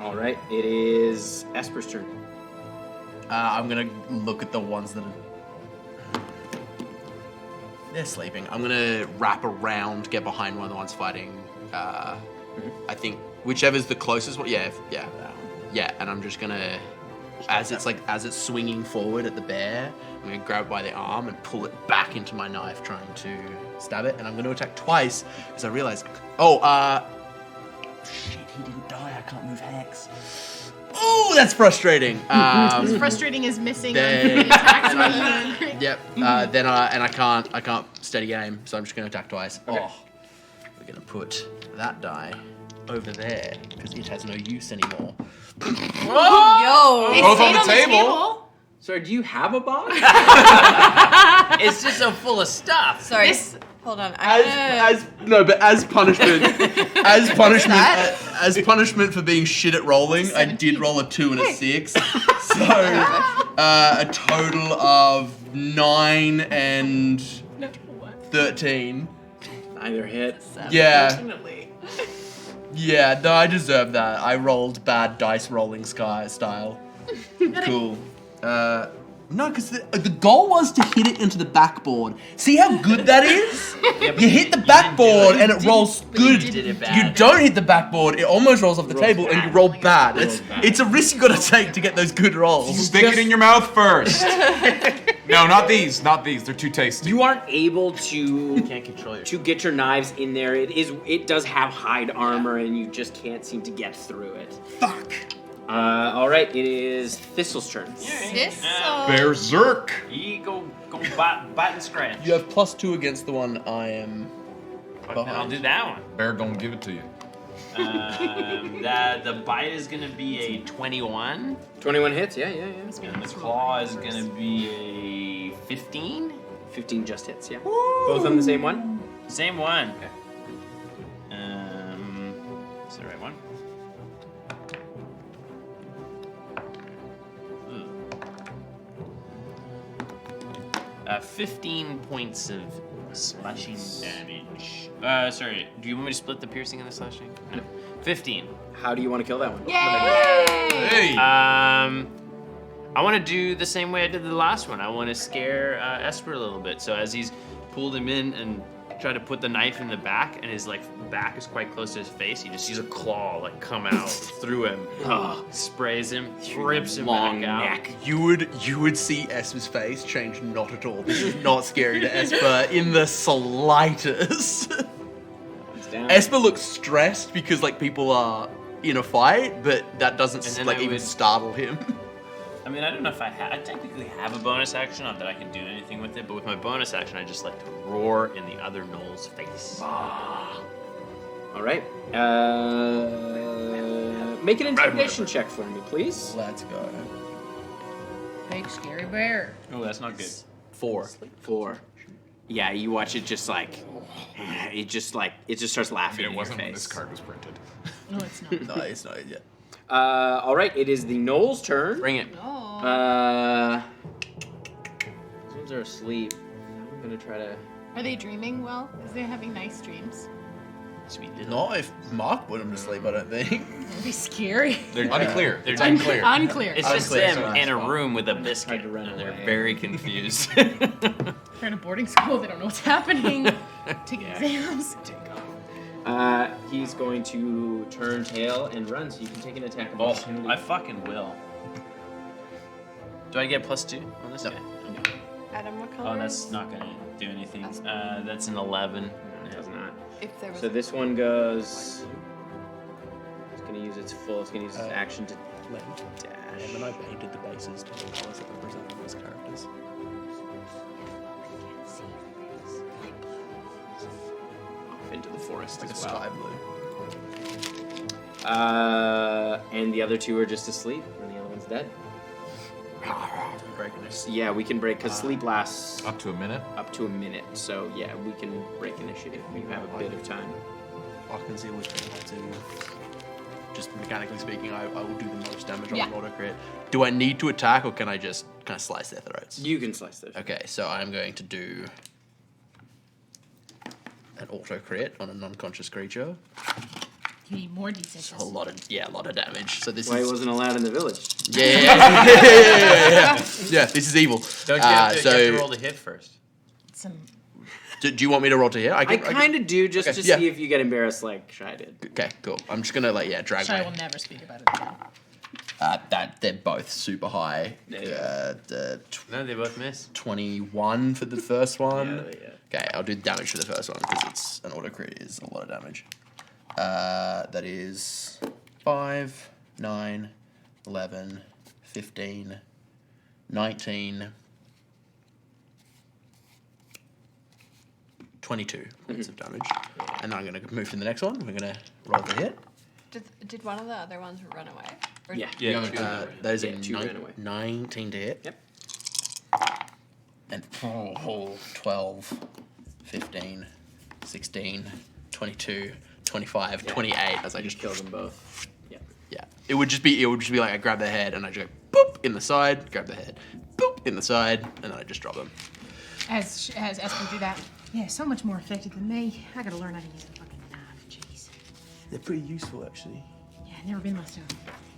All right, it is Esper's turn. I'm gonna look at the ones that are. They're sleeping. I'm gonna wrap around, get behind one of the ones fighting. I think whichever's the closest one. Yeah, yeah. And I'm just gonna, as it's swinging forward at the bear, I'm gonna grab it by the arm and pull it back into my knife, trying to stab it. And I'm gonna attack twice because I realize, shit, he didn't die. I can't move hex. Oh, that's frustrating. It's frustrating as missing on then- the attacks rather than crit. Yep. Then I can't steady aim, so I'm just gonna attack twice. Okay. Oh, we're gonna put that die over there because it has no use anymore. Yo. They Both stayed on the table. Sorry, do you have a box? It's just so full of stuff. Sorry. This- Hold on. As punishment, as punishment for being shit at rolling, I did roll a 2 and a 6. So a total of 9 and 13. Neither hit. Yeah. Unfortunately. Yeah, no, I deserve that. I rolled bad dice rolling style. Cool. No, because the goal was to hit it into the backboard. See how good that is? You hit the backboard and it rolls good. did it bad. You don't hit the backboard, it almost rolls off the table and you roll bad. It's a risk you gotta take to get those good rolls. Stick it in your mouth first. No, not these. Not these. They're too tasty. You aren't able to Can't control your. to get your knives in there. It does have hide armor, and you just can't seem to get through it. Fuck. All right, it is Thistle's turn. Thistle. Berserk. You go bite and scratch. You have +2 against the one I am I'll behind. do that one. Bear gonna give it to you. The bite is gonna be a 21, 21 hits. Yeah. and the claw is gonna be a 15. 15 just hits. Yeah. Both on the same one. Same one. Okay. Is that the right one? 15 points of slashing damage. Sorry, do you want me to split the piercing and the slashing? No. 15. How do you want to kill that one? Hey. I want to do the same way I did the last one. I want to scare Esper a little bit. So as he's pulled him in and tried to put the knife in the back, and his back is quite close to his face, he just sees a claw come out through him, sprays him, rips him Long back out. neck. You would see Esper's face change not at all. This is not scary to Esper in the slightest. It's down. Esper looks stressed because people are in a fight, but that doesn't And then I even would- startle him. I mean, I don't know if I technically have a bonus action, not that I can do anything with it, but with my bonus action, I just like to roar in the other gnoll's face. All right. Make an intimidation check for me, please. Let's go. Big scary bear. Oh, that's not good. 4. 4. Yeah, you watch it just it just starts laughing It in wasn't your when face. this card was printed. No, it's not. No, it's not yet. All right, it is the Gnoll's turn. Bring it. These ones are asleep. I'm gonna try to. Are they dreaming well? Is they having nice dreams? Sweet little. Not if Mark put him to sleep, I don't think. That'd be scary. They're Unclear. They're Unclear. Unclear. It's just Unclear, them so in a that's room with a biscuit, to run and they're away. very confused. They're in a boarding school. They don't know what's happening. Taking exams. He's going to turn tail and run, so you can take an attack of Oh, opportunity. I fucking will. Do I get +2 on this guy? Okay. Adam, what color Oh, that's is- not gonna do anything. That's- That's an 11. No, it does not. If there was So this one goes. It's gonna use its full. It's gonna use its action to dash When I painted the bases to the colors that represent those characters. off into the forest Like a as well. sky blue. And the other two are just asleep, and the other one's dead. Breaking this. Yeah, we can break because sleep lasts Up to a minute. up to a minute. So yeah, we can break initiative. We have a bit of time. I can see which one to. Just mechanically speaking, I will do the most damage on Yeah. an auto crit. Do I need to attack, or can I just kind of slice their throats? You can slice those. Okay, so I'm going to do an auto crit on a non-conscious creature. You need more d6s. A lot of damage. So this Why he is wasn't allowed in the village? yeah. Yeah, this is evil. Don't you have to, so you have to roll the hit first? Some. do you want me to roll to hit? I kind of do just Okay, to yeah. see if you get embarrassed like Shy did. Okay, cool. I'm just gonna drag Shai my. will never speak about it again. That they're both super high. Yeah. No, they both miss. 21 for the first one. Yeah. Okay, I'll do damage for the first one because it's an auto crit is a lot of damage. That is 5, 9, 11, 15, 19, 22 points of damage. And then I'm going to move to the next one. We're going to roll the hit. Did one of the other ones run away? Or Yeah. Yeah, That is Yeah, a two ran away. 19 to hit. Yep. And 12, 15, 16, 22, 25, 28 as I just Kill them both. Yeah. Yeah. It would just be like I grab their head and I just go boop in the side, grab the head, boop in the side, and then I just drop them. As Esper do that. Yeah, so much more effective than me. I gotta learn how to use the fucking knife. Jeez. They're pretty useful, actually. Yeah, never been my style.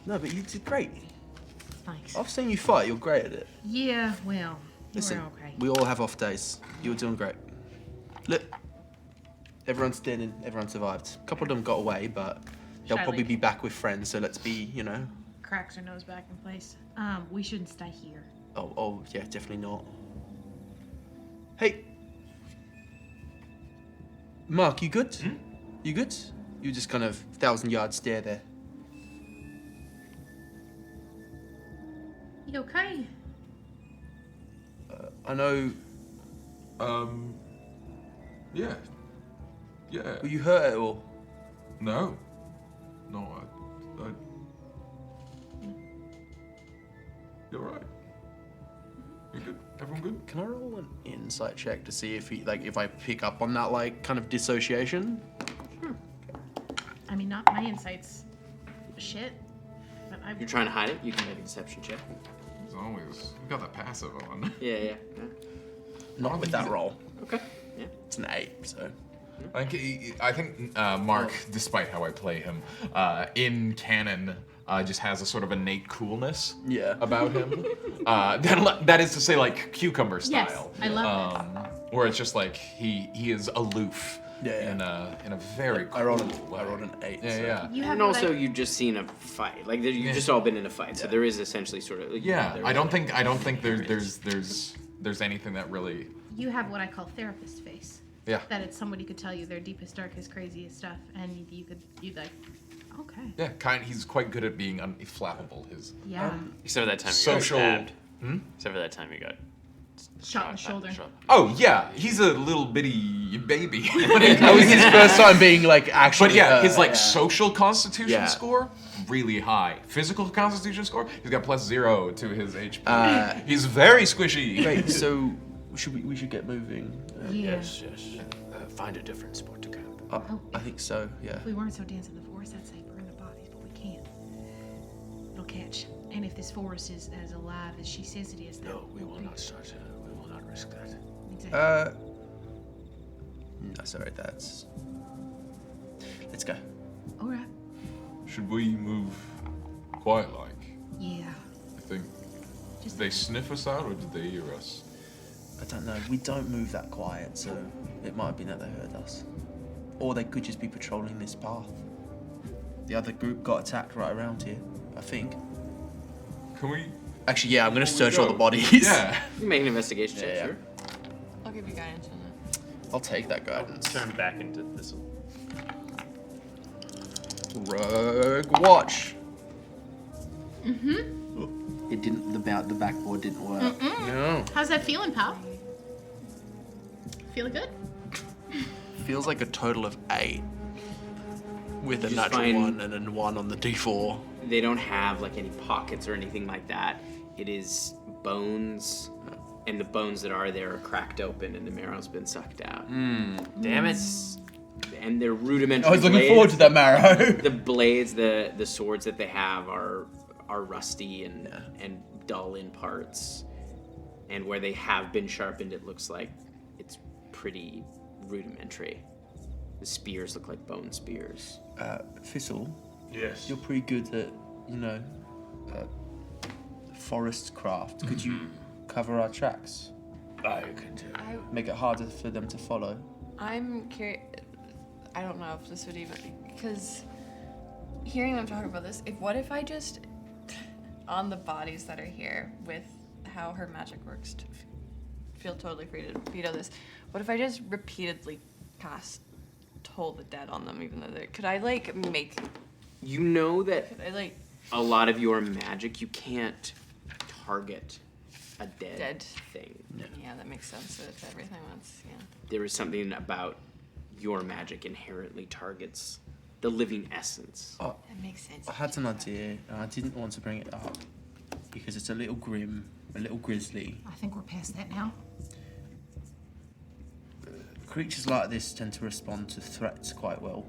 No, but you did great. Thanks. I've seen you fight. You're great at it. Yeah, well, Listen, we're okay. we all have off days. You're doing great. Look, everyone's dead and everyone survived. A couple of them got away, but they'll Shy probably Link. be back with friends. So let's be, Cracks her nose back in place. We shouldn't stay here. Oh, yeah, definitely not. Hey, Mark, you good? You good? You just kind of 1,000-yard stare there. You okay? I know. Yeah. Yeah. Were you hurt at all? No. No, I... You're right. You good? Everyone good? Can I roll an insight check to see if if I pick up on that kind of dissociation? I mean, not my insights. Shit. But I. You're trying to hide it? You can make a deception check. As always, you got that passive on. Yeah. Not with that roll. Okay. Yeah. It's an 8, so. I think Mark, despite how I play him, in canon, just has a sort of innate coolness about him. That is to say, like, cucumber style. Yes, I love that. Where it's just like he is aloof in a very cool I rolled way. an 8. Yeah. You have And what also, I- you've just seen a fight. Like you've just all been in a fight, so there is essentially sort of. I don't think there's anything that really. You have what I call therapist face. Yeah. That it's somebody could tell you their deepest, darkest, craziest stuff, and you'd like, okay. Yeah, he's quite good at being flappable. His Yeah. Except for that time you social. got stabbed. Except for that time you got Shot in the shoulder. Oh yeah, he's a little bitty baby. That was his first time being actually. But yeah, his social constitution Yeah. score really high. Physical constitution score, he's got +0 to his HP. He's very squishy. Great. So we should get moving. Yeah. Yes. Find a different spot to camp. I think so. Yeah. If we weren't so dense in the forest, I'd say burn the bodies, but we can't. It'll catch. And if this forest is as alive as she says it is, No, we will not start. We will not risk that. Exactly. No, sorry. Let's go. All right. Should we move quiet like? Yeah. I think. Did they sniff us out or did they hear us? I don't know. We don't move that quiet, so it might have been that they heard us. Or they could just be patrolling this path. The other group got attacked right around here, I think. Can we? Actually, yeah, I'm gonna Before we search all go- the bodies. Yeah. You can make an investigation check, Yeah. sure. I'll give you guidance on that. I'll take that guidance. turn back into Thistle. Rogue watch. It didn't. The backboard didn't work. No. How's that feeling, pal? Feeling good? Feels like a total of 8. With a Just natural find- 1 and a 1 on the D4. They don't have any pockets or anything like that. It is bones, and the bones that are there are cracked open, and the marrow's been sucked out. Damn it. And they're rudimentary. I was looking blades. forward to that marrow. The blades, the swords that they have are rusty and dull in parts, and where they have been sharpened, it looks like it's pretty rudimentary. The spears look like bone spears. Thistle, Yes. you're pretty good at, forest craft. Could you cover our tracks? I can do. Make it harder for them to follow. I'm curious. I don't know if this would even, because hearing them talk about this, what if I just, on the bodies that are here, with how her magic works, to feel totally free to veto this, what if I just repeatedly cast Toll the Dead on them, even though they're, could I make, You know that could I a lot of your magic, you can't target a dead thing. yeah, that makes sense with everything that's, yeah. There is something about your magic inherently targets the living essence. Oh, That makes sense. I had an idea, and I didn't want to bring it up because it's a little grim, a little grisly. I think we're past that now. Creatures like this tend to respond to threats quite well.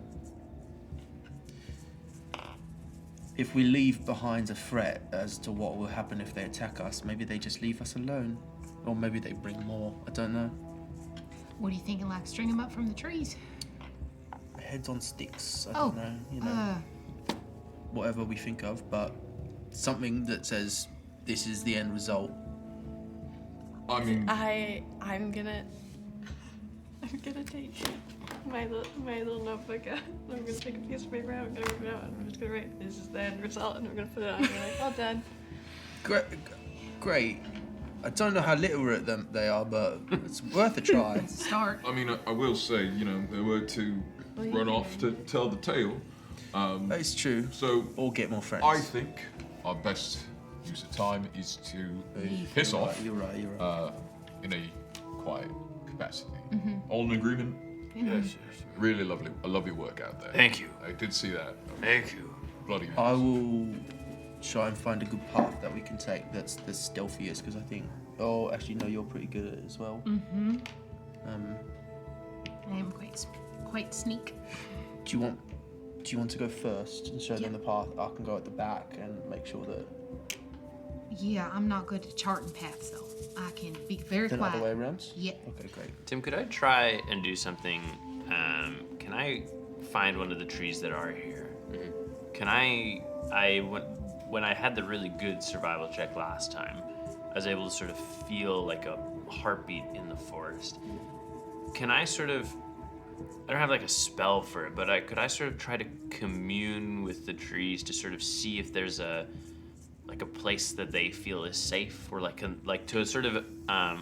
If we leave behind a threat as to what will happen if they attack us, maybe they just leave us alone. Or maybe they bring more, I don't know. What are you thinking? String them up from the trees? Heads on sticks, I don't know, whatever we think of, but something that says this is the end result. I mean, I'm gonna take my little notebook out. I'm gonna take a piece of paper out. I'm gonna rip it out. And I'm just gonna write, "This is the end result," and I'm gonna put it on. I'm like, all done. Great. I don't know how literate they are, but it's worth a try. Start. I mean, I will say, they were to run off to tell the tale. That is true. So, or get more friends. I think our best use of time is to piss off. You're right. In a quiet capacity. All in agreement? Yes. Really lovely. I love your work out there. Thank you. I did see that. Thank you. Bloody nice. I will try and find a good path that we can take that's the stealthiest, because I think. Oh, actually, no, you're pretty good at it as well. I am quite sneak. Do you want to go first and show them the path? I can go at the back and make sure that. Yeah, I'm not good at charting paths though. I can be very Then quiet. other way around? Yeah. Okay, great. Tim, could I try and do something? Can I find one of the trees that are here? Can when I had the really good survival check last time, I was able to sort of feel like a heartbeat in the forest. Can I sort of, I don't have like a spell for it, but could I sort of try to commune with the trees to sort of see if there's a place that they feel is safe, or like to sort of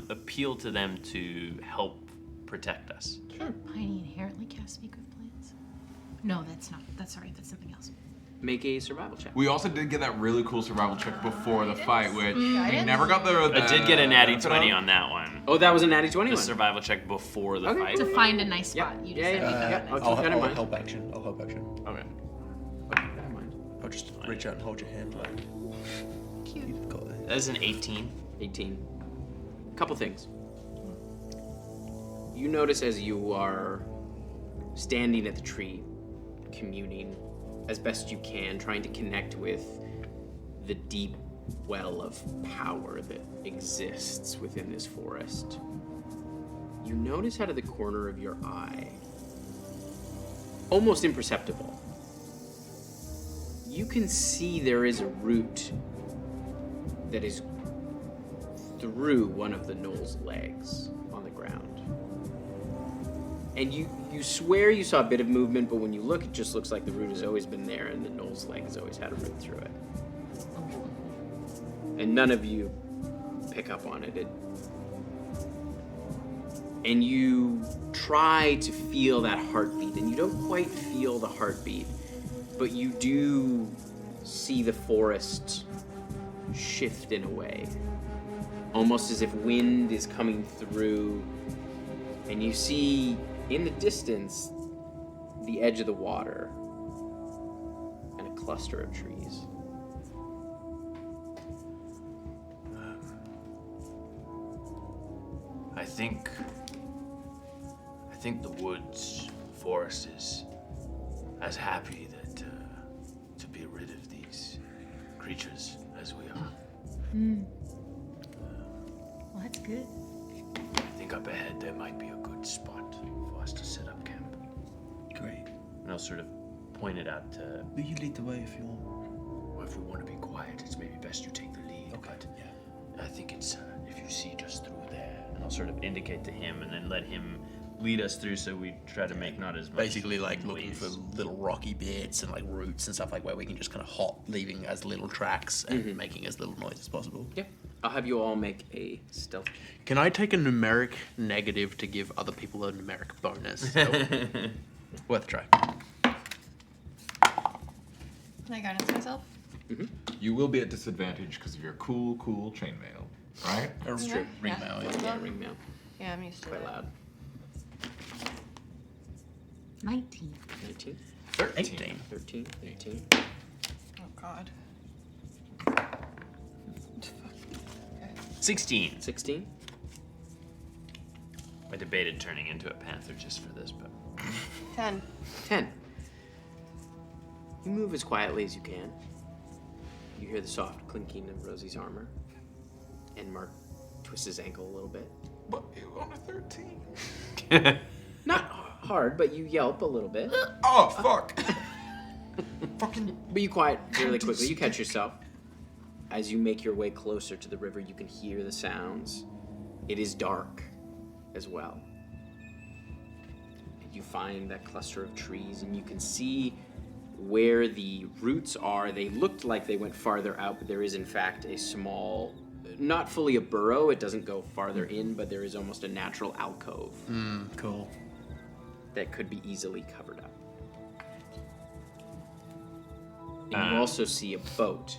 appeal to them to help protect us? Sure. Piney inherently cast Speak with Plants. No, that's not. That's something else. Make a survival check. We also did get that really cool survival check before the fight, which we Guidance? never got the I did get a natty 20 on that one. Oh, that was a natty 20 The one. survival check before the fight. To find a nice spot. You just said we yeah. could I'll go keep that in mind. help action. I'll help action. Okay. I'll keep that in mind. I'll just reach out and hold your hand like. Cute. You've got it. That is an 18. 18. Couple things. You notice as you are standing at the tree, communing as best you can, trying to connect with the deep well of power that exists within this forest. You notice out of the corner of your eye, almost imperceptible, you can see there is a root that is through one of the knoll's legs on the ground. And you swear you saw a bit of movement, but when you look, it just looks like the root has always been there and the knoll's leg has always had a root through it. And none of you pick up on it. And you try to feel that heartbeat, and you don't quite feel the heartbeat, but you do see the forest shift in a way, almost as if wind is coming through, and you see in the distance the edge of the water and a cluster of trees. I think the woods, forest is as happy that to be rid of these creatures as we are. Well, that's good. I think up ahead there might be a good spot for us to set up camp. Great. And I'll sort of point it out to... Will you lead the way if you want? Well, if we want to be quiet, it's maybe best you take the lead. Okay. But I think it's if you see just through there. And I'll sort of indicate to him and then let him lead us through, so we try to make not as much Basically, like looking noise. for little rocky bits and like roots and stuff like where we can just kind of hop, leaving as little tracks and making as little noise as possible. Yep. I'll have you all make a stealth check. Can I take a numeric negative to give other people a numeric bonus? Worth a try. Can I guidance myself? You will be at disadvantage because of your cool chainmail, right? That's true. Ring Yeah. mail. Yeah, ring mail. Yeah, I'm used to Quite it. loud. 19. 19, 18. 13, 18. Oh God. 16. 16. I debated turning into a panther just for this, but 10. 10. You move as quietly as you can. You hear the soft clinking of Rosie's armor. And Mark twists his ankle a little bit. But you on a 13. Not hard, but you yelp a little bit. Oh, fuck. Fucking. But you quiet really quickly. You catch yourself. As you make your way closer to the river, you can hear the sounds. It is dark as well. And you find that cluster of trees, and you can see where the roots are. They looked like they went farther out, but there is in fact a small not fully a burrow. It doesn't go farther in, but there is almost a natural alcove. Cool. That could be easily covered up. And you also see a boat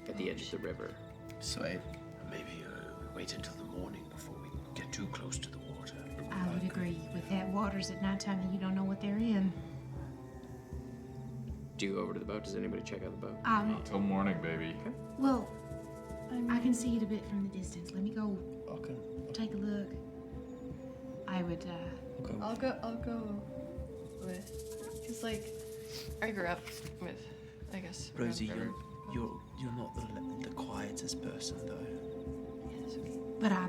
at the edge of the river. Sweet. Maybe we wait until the morning before we get too close to the water. I would agree with that. Waters at nighttime and you don't know what they're in. Do you go over to the boat? Does anybody check out the boat? Not till morning, baby. Well, I can see it a bit from the distance. Let me go take a look. I would, I'll go with, cause like, I grew up with, I guess. Rosie, you're not the quietest person though. Yes, okay. but I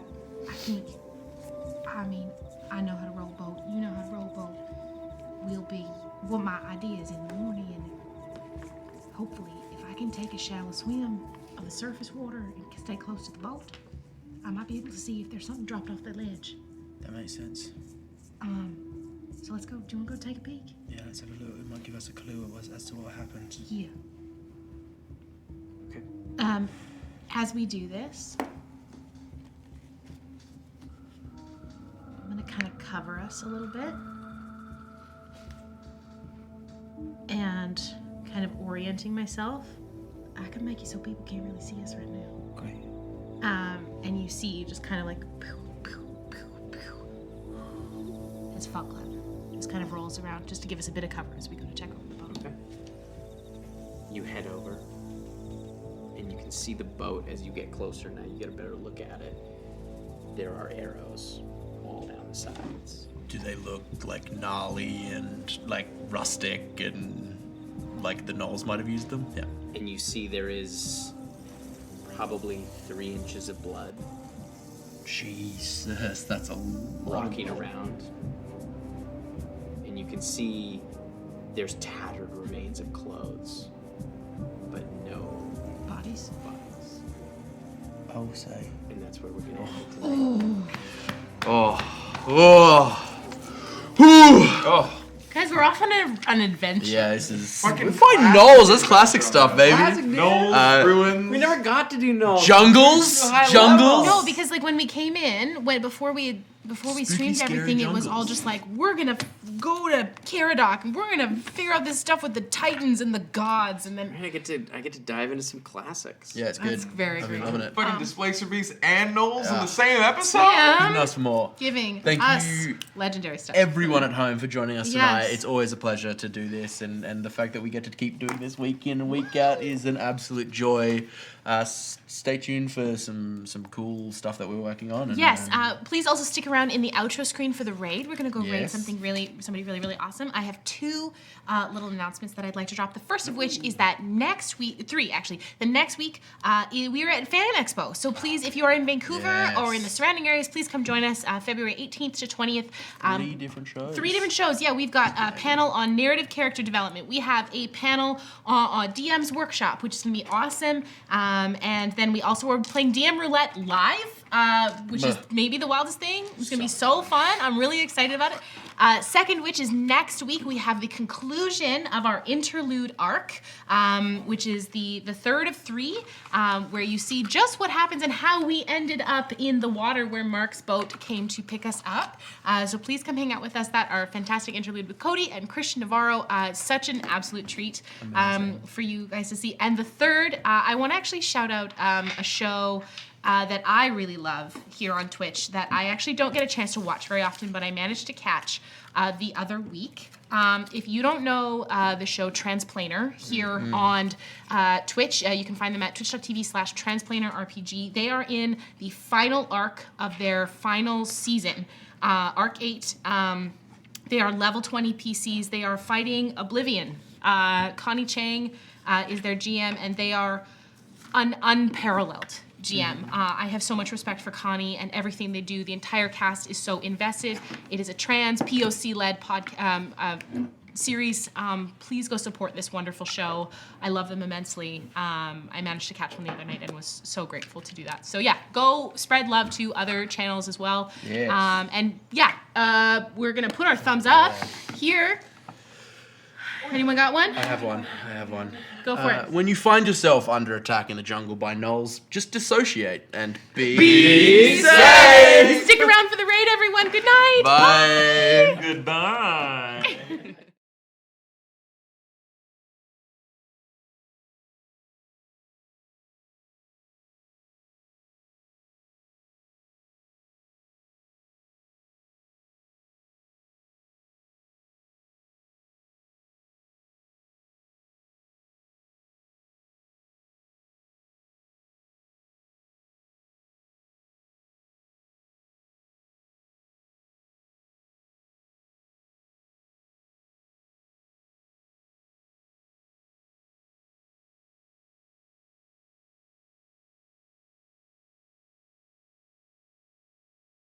think, I mean, I know how to row a boat. You know how to row a boat. We'll be, what my idea is in the morning, and hopefully, if I can take a shallow swim of the surface water and stay close to the boat, I might be able to see if there's something dropped off that ledge. That makes sense. So let's go. Do you want to go take a peek? Yeah, let's have a look. It might give us a clue as to what happened. Yeah. Okay. As we do this, I'm gonna kind of cover us a little bit and kind of orienting myself. I can make it so people can't really see us right now. Great. And you see just kind of like pew, pew, pew, pew. As fog cloud just kind of rolls around just to give us a bit of cover as we go to check over the boat. Okay. You head over, and you can see the boat as you get closer. Now you get a better look at it. There are arrows all down the sides. Do they look like gnarly and like rustic and like the gnolls might have used them? Yeah. And you see there is probably 3 inches of blood Jesus, that's a lot. walking around. And you can see there's tattered remains of clothes, but no Bodies? bodies. I will say. And that's where we're gonna end it tonight. Guys, we're off on an adventure. Yeah, this is. Fucking We find gnolls. That's classic stuff, baby. No ruins. We never got to do no Jungles, jungles. No, because like when we came in, before we streamed scary everything, it was all jungles. just like, we're gonna go to Caradoc and we're gonna figure out this stuff with the Titans and the gods, and then I get to dive into some classics. Yeah, it's good. That's very I've been great. loving it. Fucking Displacer Beasts and Knolls in Yeah. the same episode? Sam Us more. giving Thank us you, legendary stuff. everyone at home, for joining us tonight. Yes. It's always a pleasure to do this, and the fact that we get to keep doing this week in and week out is an absolute joy. Stay tuned for some cool stuff that we're working on. And, Yes, please also stick around in the outro screen for the raid. We're gonna go raid Yes. somebody really awesome. I have 2 little announcements that I'd like to drop. The first of which is that next week, 3 actually. The next week, we are at Fan Expo. So please, if you are in Vancouver or in the surrounding areas, please come join us February 18th to 20th. 3 different shows. 3 different shows. Yeah, we've got a panel on narrative character development. We have a panel on DM's workshop, which is gonna be awesome. And then we also are playing DM Roulette live, which is maybe the wildest thing. It's gonna be so fun. I'm really excited about it. Second, which is next week, we have the conclusion of our interlude arc, which is the third of 3, where you see just what happens and how we ended up in the water where Mark's boat came to pick us up. So please come hang out with us. That our fantastic interlude with Cody and Christian Navarro. Such an absolute treat for you guys to see. And the third, I want to actually shout out a show that I really love here on Twitch that I actually don't get a chance to watch very often, but I managed to catch the other week. If you don't know the show Transplaner here on Twitch, you can find them at twitch.tv/transplanerrpg. They are in the final arc of their final season, Arc 8. They are level 20 PCs. They are fighting Oblivion. Connie Chang is their GM, and they are an unparalleled GM. I have so much respect for Connie and everything they do. The entire cast is so invested. It is a trans POC-led series. Please go support this wonderful show. I love them immensely. I managed to catch one the other night and was so grateful to do that. So yeah, go spread love to other channels as well. Yes. And yeah, we're gonna put our thumbs up here. Anyone got one? I have one. Go for it. When you find yourself under attack in the jungle by gnolls, just dissociate and be safe. Stick around for the raid, everyone. Good night. Bye. Goodbye.